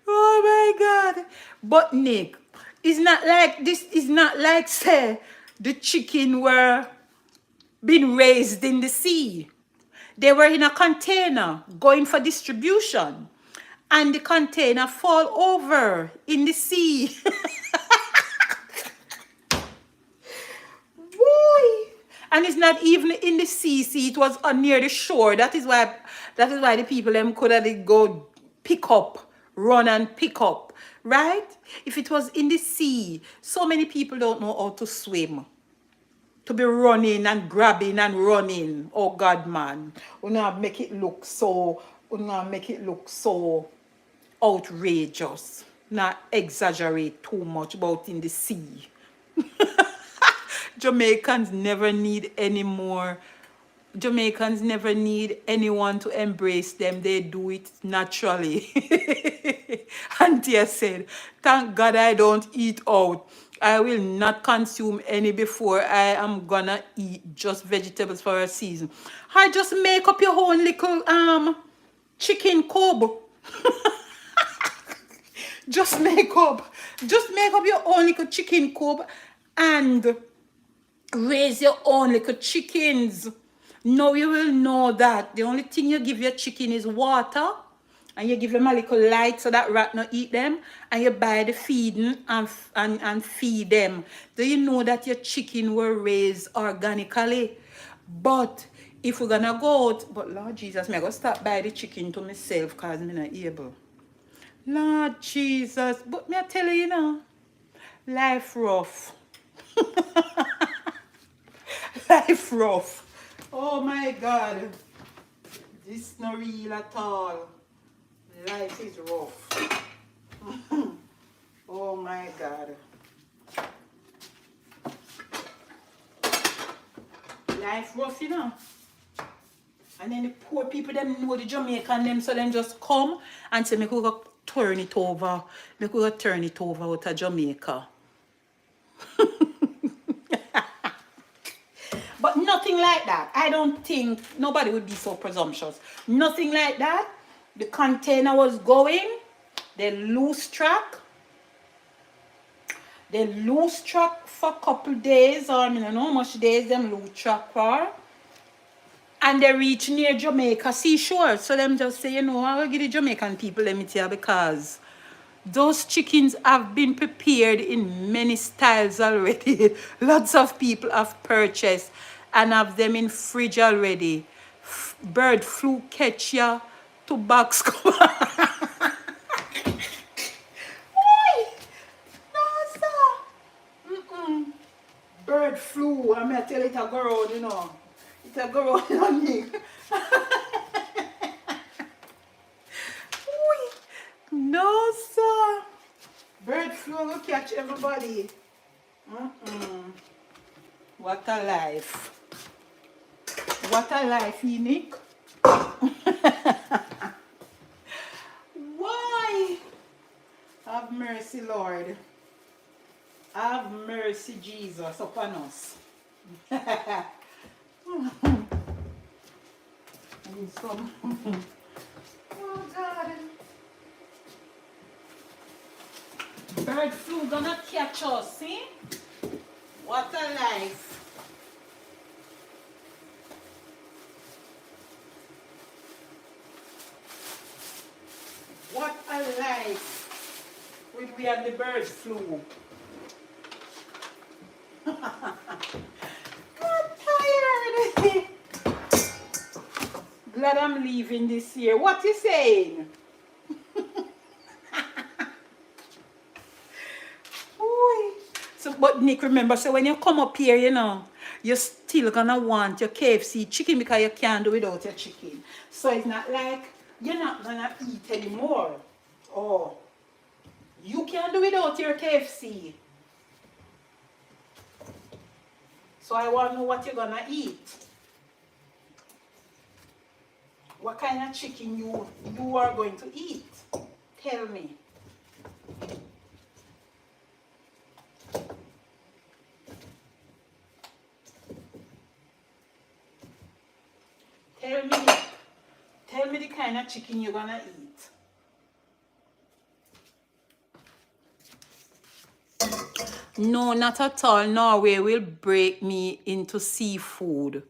Oh my God. But Nick, it's not like this is not like say the chicken were being raised in the sea. They were in a container going for distribution. And the container fall over in the sea. Boy. And it's not even in the sea. See, it was near the shore. That is why the people them could have go pick up, run and pick up. Right? If it was in the sea, so many people don't know how to swim. To be running and grabbing and running. Oh God, man. We not make it look so outrageous. Not exaggerate too much about in the sea. Jamaicans never need any more. Jamaicans never need anyone to embrace them. They do it naturally. Auntie said, thank God I don't eat out. I will not consume any before I am gonna eat just vegetables for a season. I just make up your own little chicken cube. Just make up your own little chicken coop and raise your own little chickens. Now you will know that the only thing you give your chicken is water, and you give them a little light so that rat not eat them, and you buy the feeding and feed them. Do you know that your chicken were raised organically? But if we're gonna go out, but Lord Jesus, I'm gonna stop buy the chicken to myself because I'm not able. Lord Jesus, but me I tell you, life rough. Life rough. Oh my God. This not real at all. Life is rough. Oh my God. Life rough, And then the poor people, them know the Jamaican them, so them just come and say, me could go turn it over. Me could go turn it over out of Jamaica. But nothing like that. I don't think nobody would be so presumptuous. Nothing like that. The container was going. They lose track. They lose track for a couple days, or I don't know how much days them lose track for. And they reach near Jamaica seashore. So them just say, I will give the Jamaican people let me tell you, because those chickens have been prepared in many styles already. Lots of people have purchased and have them in fridge already. Bird flu catch ya to box come. No, sir. Bird flu. I may tell it a go around, It a go around on me. No, sir. Bird flu will catch everybody. What a life. What a life, Nick. Why? Have mercy, Lord. Have mercy, Jesus, upon us. Oh, God. Bird flu gonna catch us, see? What a life. What a life with we and the bird flu. I'm tired. glad I'm leaving this year. What you saying? Ooh. So, but Nick, remember, so when you come up here, you know, you're still gonna want your KFC chicken because you can't do without your chicken. So it's not like you're not gonna eat anymore. Oh, you can't do without your KFC. So I want to know what you're gonna eat. What kind of chicken you are going to eat? Tell me. Tell me. Tell me the kind of chicken you're gonna eat. No, not at all. Norway will break me into seafood.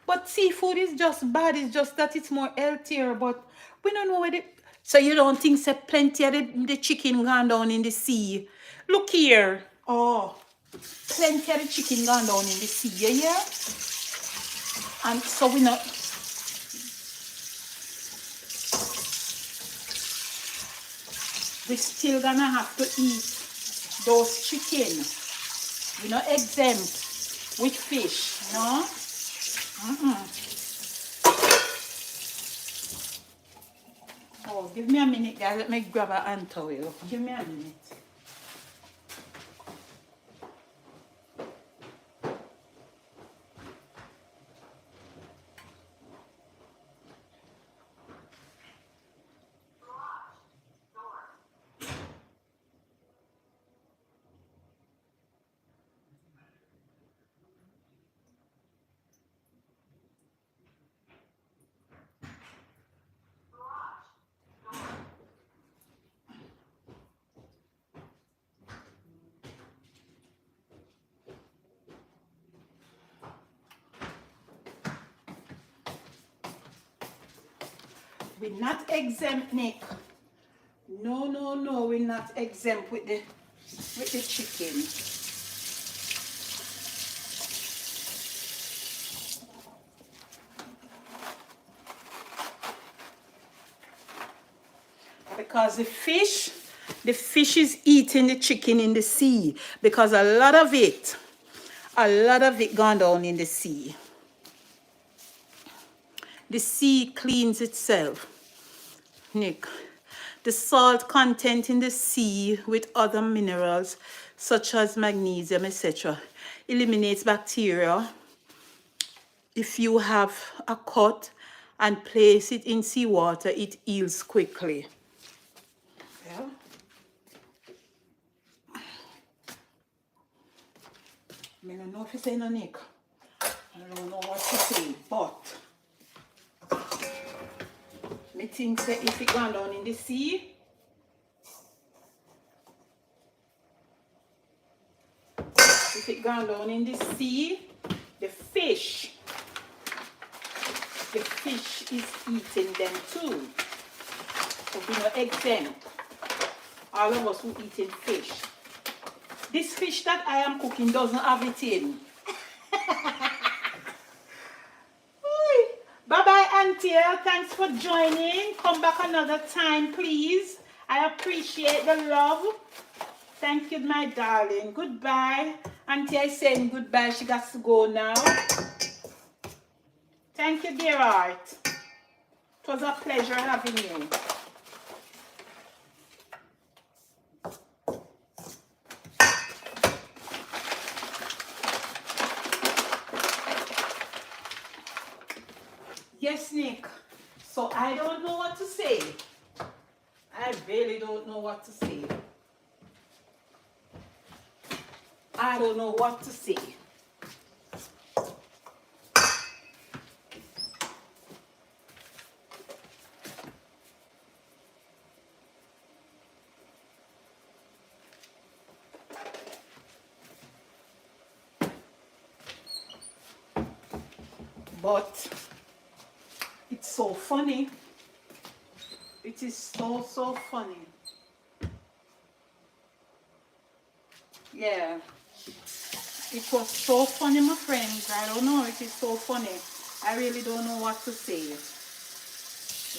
But seafood is just bad. It's just that it's more healthier. But we don't know where the... So you don't think so plenty of the chicken gone down in the sea? Look here. Oh, plenty of the chicken gone down in the sea. You hear? And so we not... We still gonna have to eat those chicken. We're not exempt with fish, no? Oh, give me a minute, guys. Let me grab a hand towel. Give me a minute. We're not exempt, Nick. No, no, no, we're not exempt with the chicken. Because the fish is eating the chicken in the sea. Because a lot of it gone down in the sea. The sea cleans itself. Nick, the salt content in the sea with other minerals such as magnesium, etc. eliminates bacteria. If you have a cut and place it in seawater, it heals quickly. Yeah. I don't know if you say no, Nick. I don't know what to say, but me think that if it gone down in the sea, the fish is eating them too. So we're not exempt. All of us who eating fish. This fish that I am cooking doesn't have it in. Bye-bye, Auntie. Thanks for joining. Come back another time, please. I appreciate the love. Thank you, my darling. Goodbye. Auntie is saying goodbye. She got to go now. Thank you, dear heart. It was a pleasure having you. Yes, Nick. So I don't know what to say. I really don't know what to say. I don't know what to say. But it's so funny. It is so funny. Yeah. It was so funny, my friends. I don't know. It is so funny. I really don't know what to say.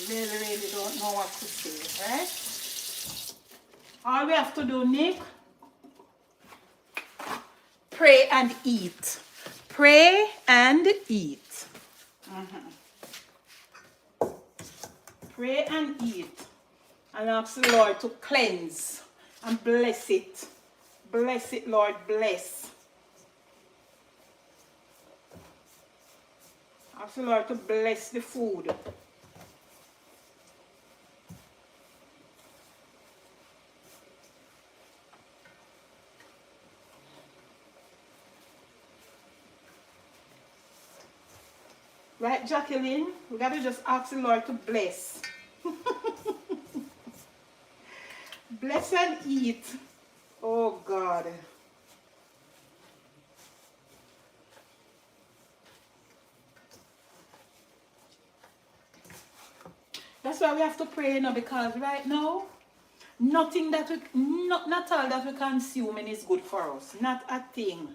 Really don't know what to say, right? All we have to do, Nick, pray and eat. Pray and eat. Pray and eat. And ask the Lord to cleanse and bless it. Bless it, Lord, bless. Ask the Lord to bless the food. Right, Jacqueline? We got to just ask the Lord to bless. Bless and eat. Oh, God. That's why we have to pray, you know, because right now, nothing that not all that we consuming is good for us. Not a thing.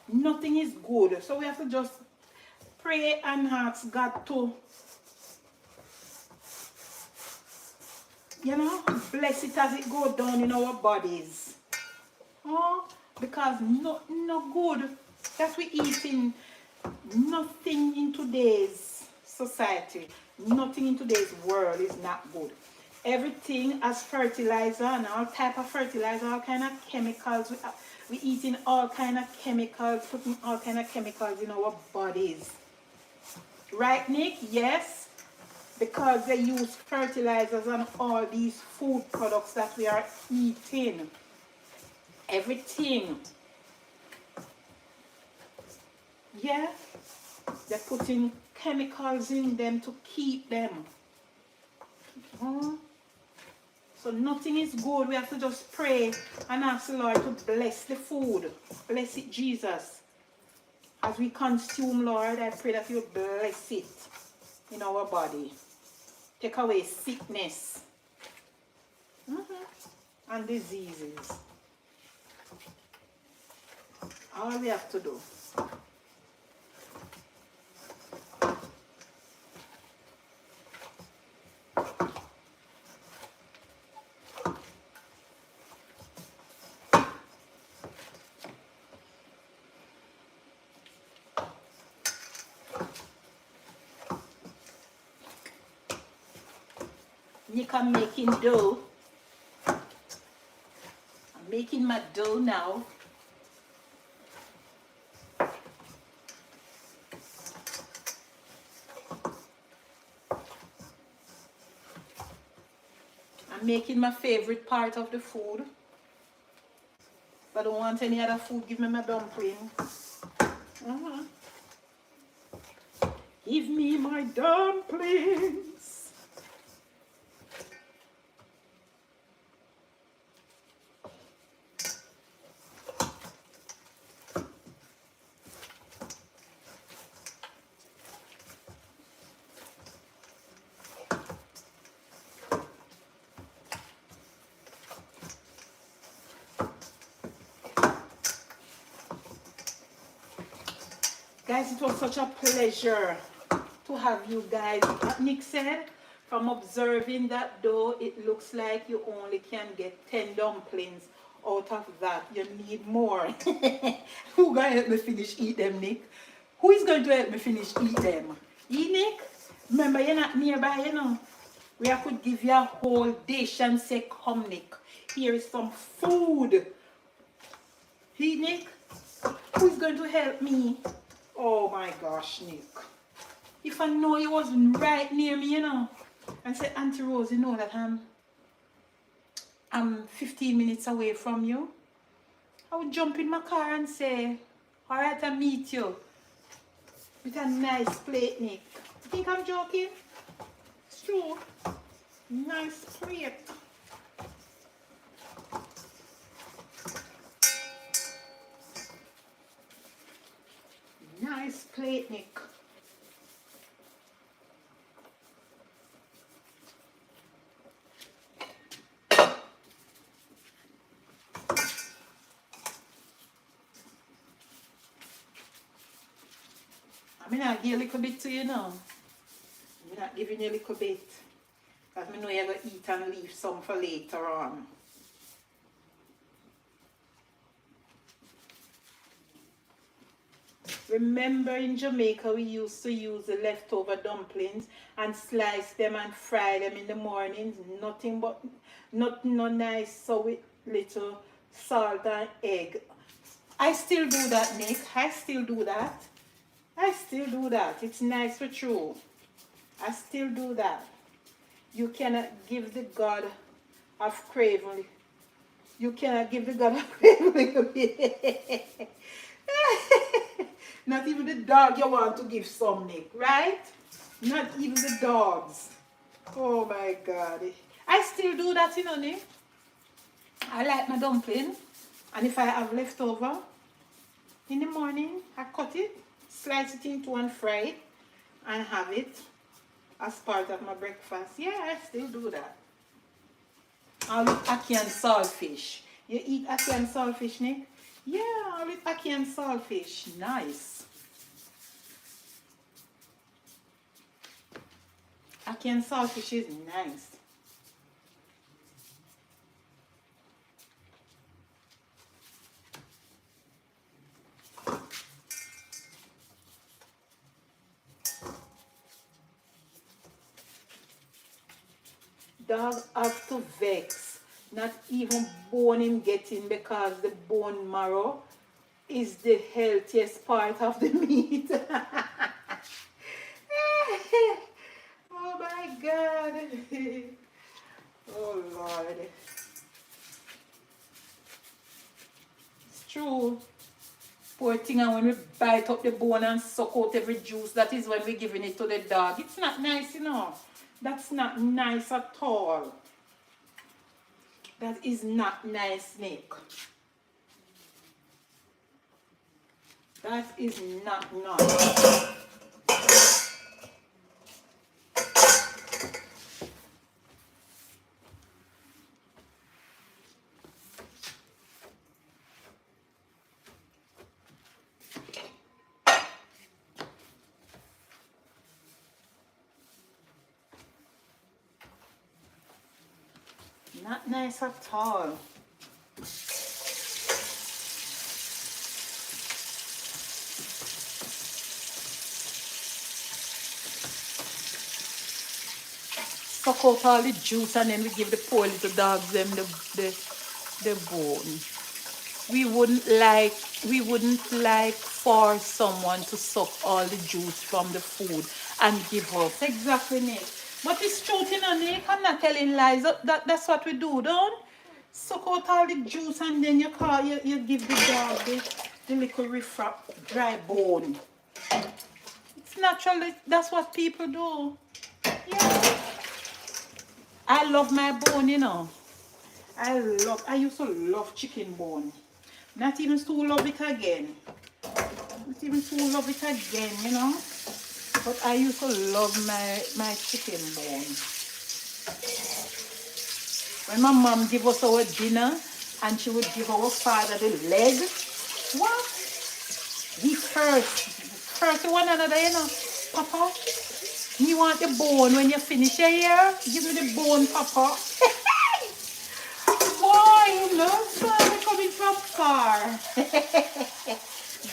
Nothing is good. So we have to just pray and ask God to, you know, bless it as it goes down in our bodies. Oh, because no good that we eating, nothing in today's society, nothing in today's world is not good. Everything as fertilizer and all type of fertilizer, all kind of chemicals. We eating all kind of chemicals, putting all kind of chemicals in our bodies. Right, Nick? Yes. Because they use fertilizers on all these food products that we are eating. Everything. Yeah. They're putting chemicals in them to keep them. So nothing is good. We have to just pray and ask the Lord to bless the food. Bless it, Jesus. As we consume, Lord, I pray that you bless it in our body. Take away sickness and diseases. All we have to do. Nick, I'm making dough. I'm making my dough now. I'm making my favorite part of the food. If I don't want any other food, give me my dumpling. Give me my dumplings. Guys, it was such a pleasure to have you guys. Nick said, from observing that dough, it looks like you only can get 10 dumplings out of that. You need more. Who gonna help me finish eat them, Nick? Who is going to help me finish eat them? You, Nick? Remember, you're not nearby, you know. We could give you a whole dish and say, come, Nick, here is some food. He, Nick? Who is going to help me? Oh my gosh, Nick. If I know you was right near me, you know, and say, Auntie Rose, you know that I'm 15 minutes away from you, I would jump in my car and say, all right, I'll meet you with a nice plate, Nick. You think I'm joking? It's true. Nice plate. Nice plate, Nick. I mean, I'll give a little bit to you now. I'm not giving you a little bit. Because I know you're going to eat and leave some for later on. Remember in Jamaica we used to use the leftover dumplings and slice them and fry them in the mornings. Nothing no nice, so with little salt and egg. I still do that, Nick. I still do that. I still do that. It's nice for true. I still do that. You cannot give the God of craving. You cannot give the God of craving. Not even the dog you want to give some, Nick, right? Not even the dogs. Oh my God. I still do that, you know, Nick. I like my dumpling. And if I have leftover in the morning, I cut it, slice it into and fry it, and have it as part of my breakfast. Yeah, I still do that. I'll eat ackee and saltfish. You eat ackee and saltfish, Nick? Yeah, I'll eat ackee and saltfish. Nice. Ackee and saltfish is nice. Dog have to vex, not even bone him getting, because the bone marrow is the healthiest part of the meat. Oh my God. Oh Lord. It's true. Poor thing, and when we bite up the bone and suck out every juice, that is when we're giving it to the dog. It's not nice, you know. That's not nice at all. That is not nice, Nick. That is not nice. Not nice at all. Suck out all the juice and then we give the poor little dogs them the bone. We wouldn't like for someone to suck all the juice from the food and give us. Exactly, Nick. But it's truth, you know, Nick. I'm not telling lies. That's what we do, don't? Suck out all the juice and then you give the dog the little riffraff dry bone. It's natural. That's what people do. Yeah. I love my bone, you know. I used to love chicken bone. Not even to love it again. Not even to love it again, you know. But I used to love my chicken bone. When my mom gave us our dinner and she would give our father the leg, what? We first one another, you know. Papa, you want the bone when you finish your hair? Give me the bone, Papa. Boy, look, son, we're coming from far.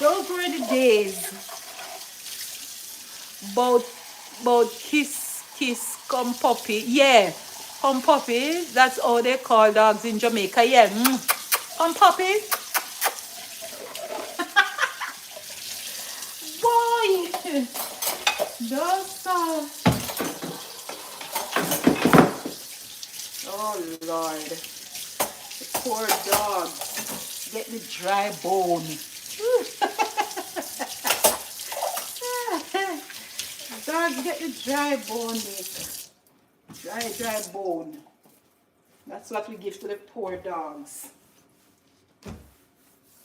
Those were the days. About kiss, come puppy. Yeah, come puppy. That's all they call dogs in Jamaica. Yeah, come puppy. Boy, those oh Lord, the poor dog get the dry bone. Dogs get the dry bone, Nick. Dry bone. That's what we give to the poor dogs.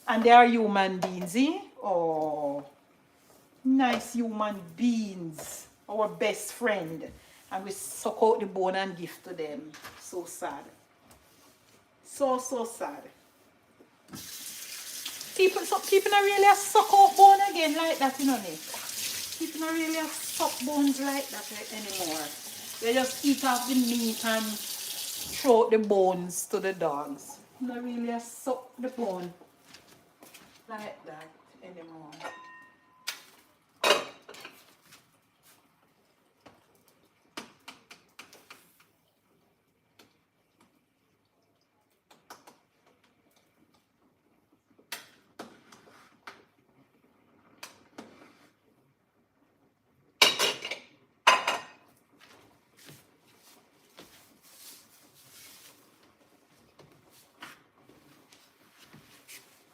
And they are human beings, eh? Oh, nice human beings. Our best friend. And we suck out the bone and give to them. So sad. So sad. People not really suck out bone again like that, you know, Nick. People not really suck bones like that anymore. They just eat off the meat and throw out the bones to the dogs. Not really suck the bone like that anymore.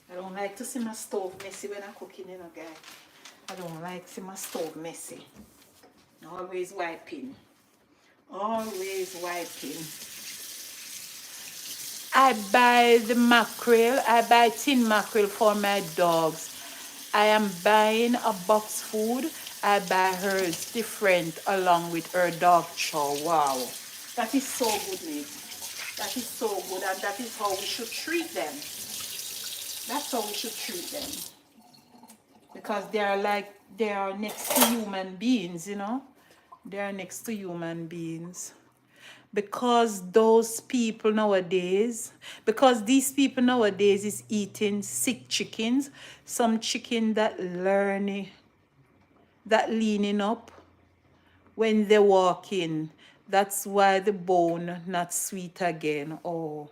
I don't like to see my stove messy when I'm cooking, you know, guys. I don't like to see my stove messy. Always wiping. Always wiping. I buy the mackerel. I buy tin mackerel for my dogs. I am buying a box food. I buy hers different along with her dog chow. Wow. That is so good, mate. That is so good, and that is how we should treat them. That's how we should treat them. Because they are next to human beings, you know. They are next to human beings. Because these people nowadays is eating sick chickens. Some chicken that leaning up when they walk in. That's why the bone not sweet again. Oh,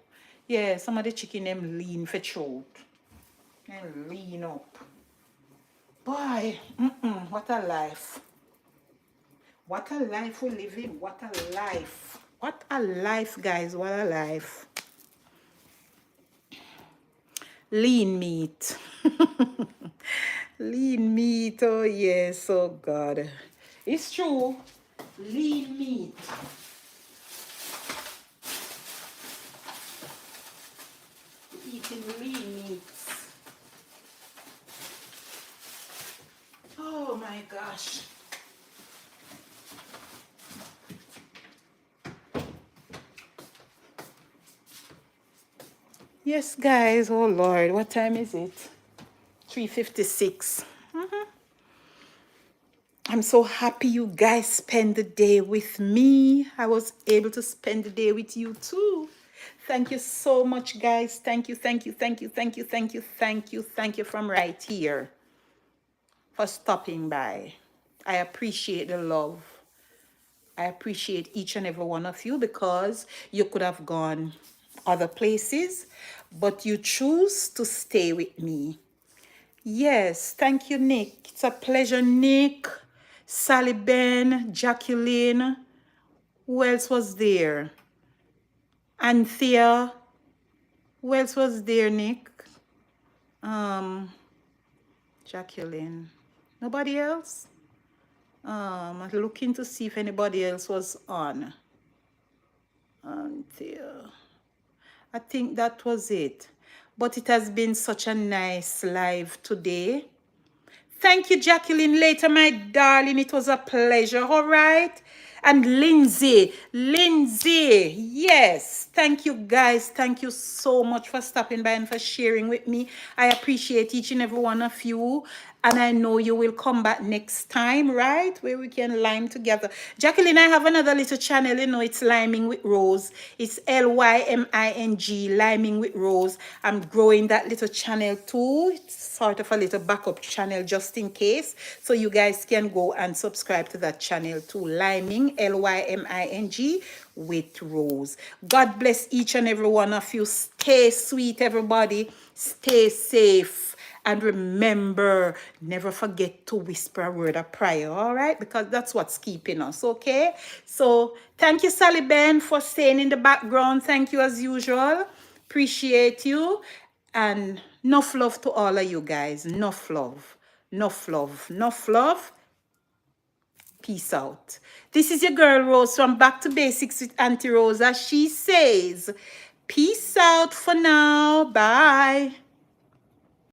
yeah, some of the chicken them lean for throat. And lean up. Boy, what a life. What a life we live in. What a life. What a life, guys. What a life. Lean meat. Lean meat. Oh, yes. Oh, God. It's true. Lean meat. Eating lean meats. Oh, my gosh. Yes, guys. Oh, Lord. What time is it? 3:56. I'm so happy you guys spend the day with me. I was able to spend the day with you too. Thank you so much, guys. Thank you, thank you, thank you, thank you, thank you, thank you, thank you from right here for stopping by. I appreciate the love. I appreciate each and every one of you because you could have gone other places, but you choose to stay with me. Yes, thank you, Nick. It's a pleasure, Nick, Sally Ben, Jacqueline. Who else was there? Anthea. Who else was there, Nick? Jacqueline. Nobody else? I'm looking to see if anybody else was on. Anthea. I think that was it. But it has been such a nice live today. Thank you, Jacqueline. Later, my darling. It was a pleasure. All right. And Lindsay. Yes. Thank you, guys. Thank you so much for stopping by and for sharing with me. I appreciate each and every one of you. And I know you will come back next time, right? Where we can lime together. Jacqueline, I have another little channel. You know, it's Liming with Rose. It's Lyming, Liming with Rose. I'm growing that little channel too. It's sort of a little backup channel just in case. So you guys can go and subscribe to that channel too. Liming, Lyming with Rose. God bless each and every one of you. Stay sweet, everybody. Stay safe. And remember, never forget to whisper a word of prayer, all right? Because that's what's keeping us, okay? So thank you, Sally Ben, for staying in the background. Thank you as usual. Appreciate you. And enough love to all of you guys. Enough love. Enough love. Enough love. Peace out. This is your girl, Rose, from Back to Basics with Auntie Rosa. She says, peace out for now. Bye.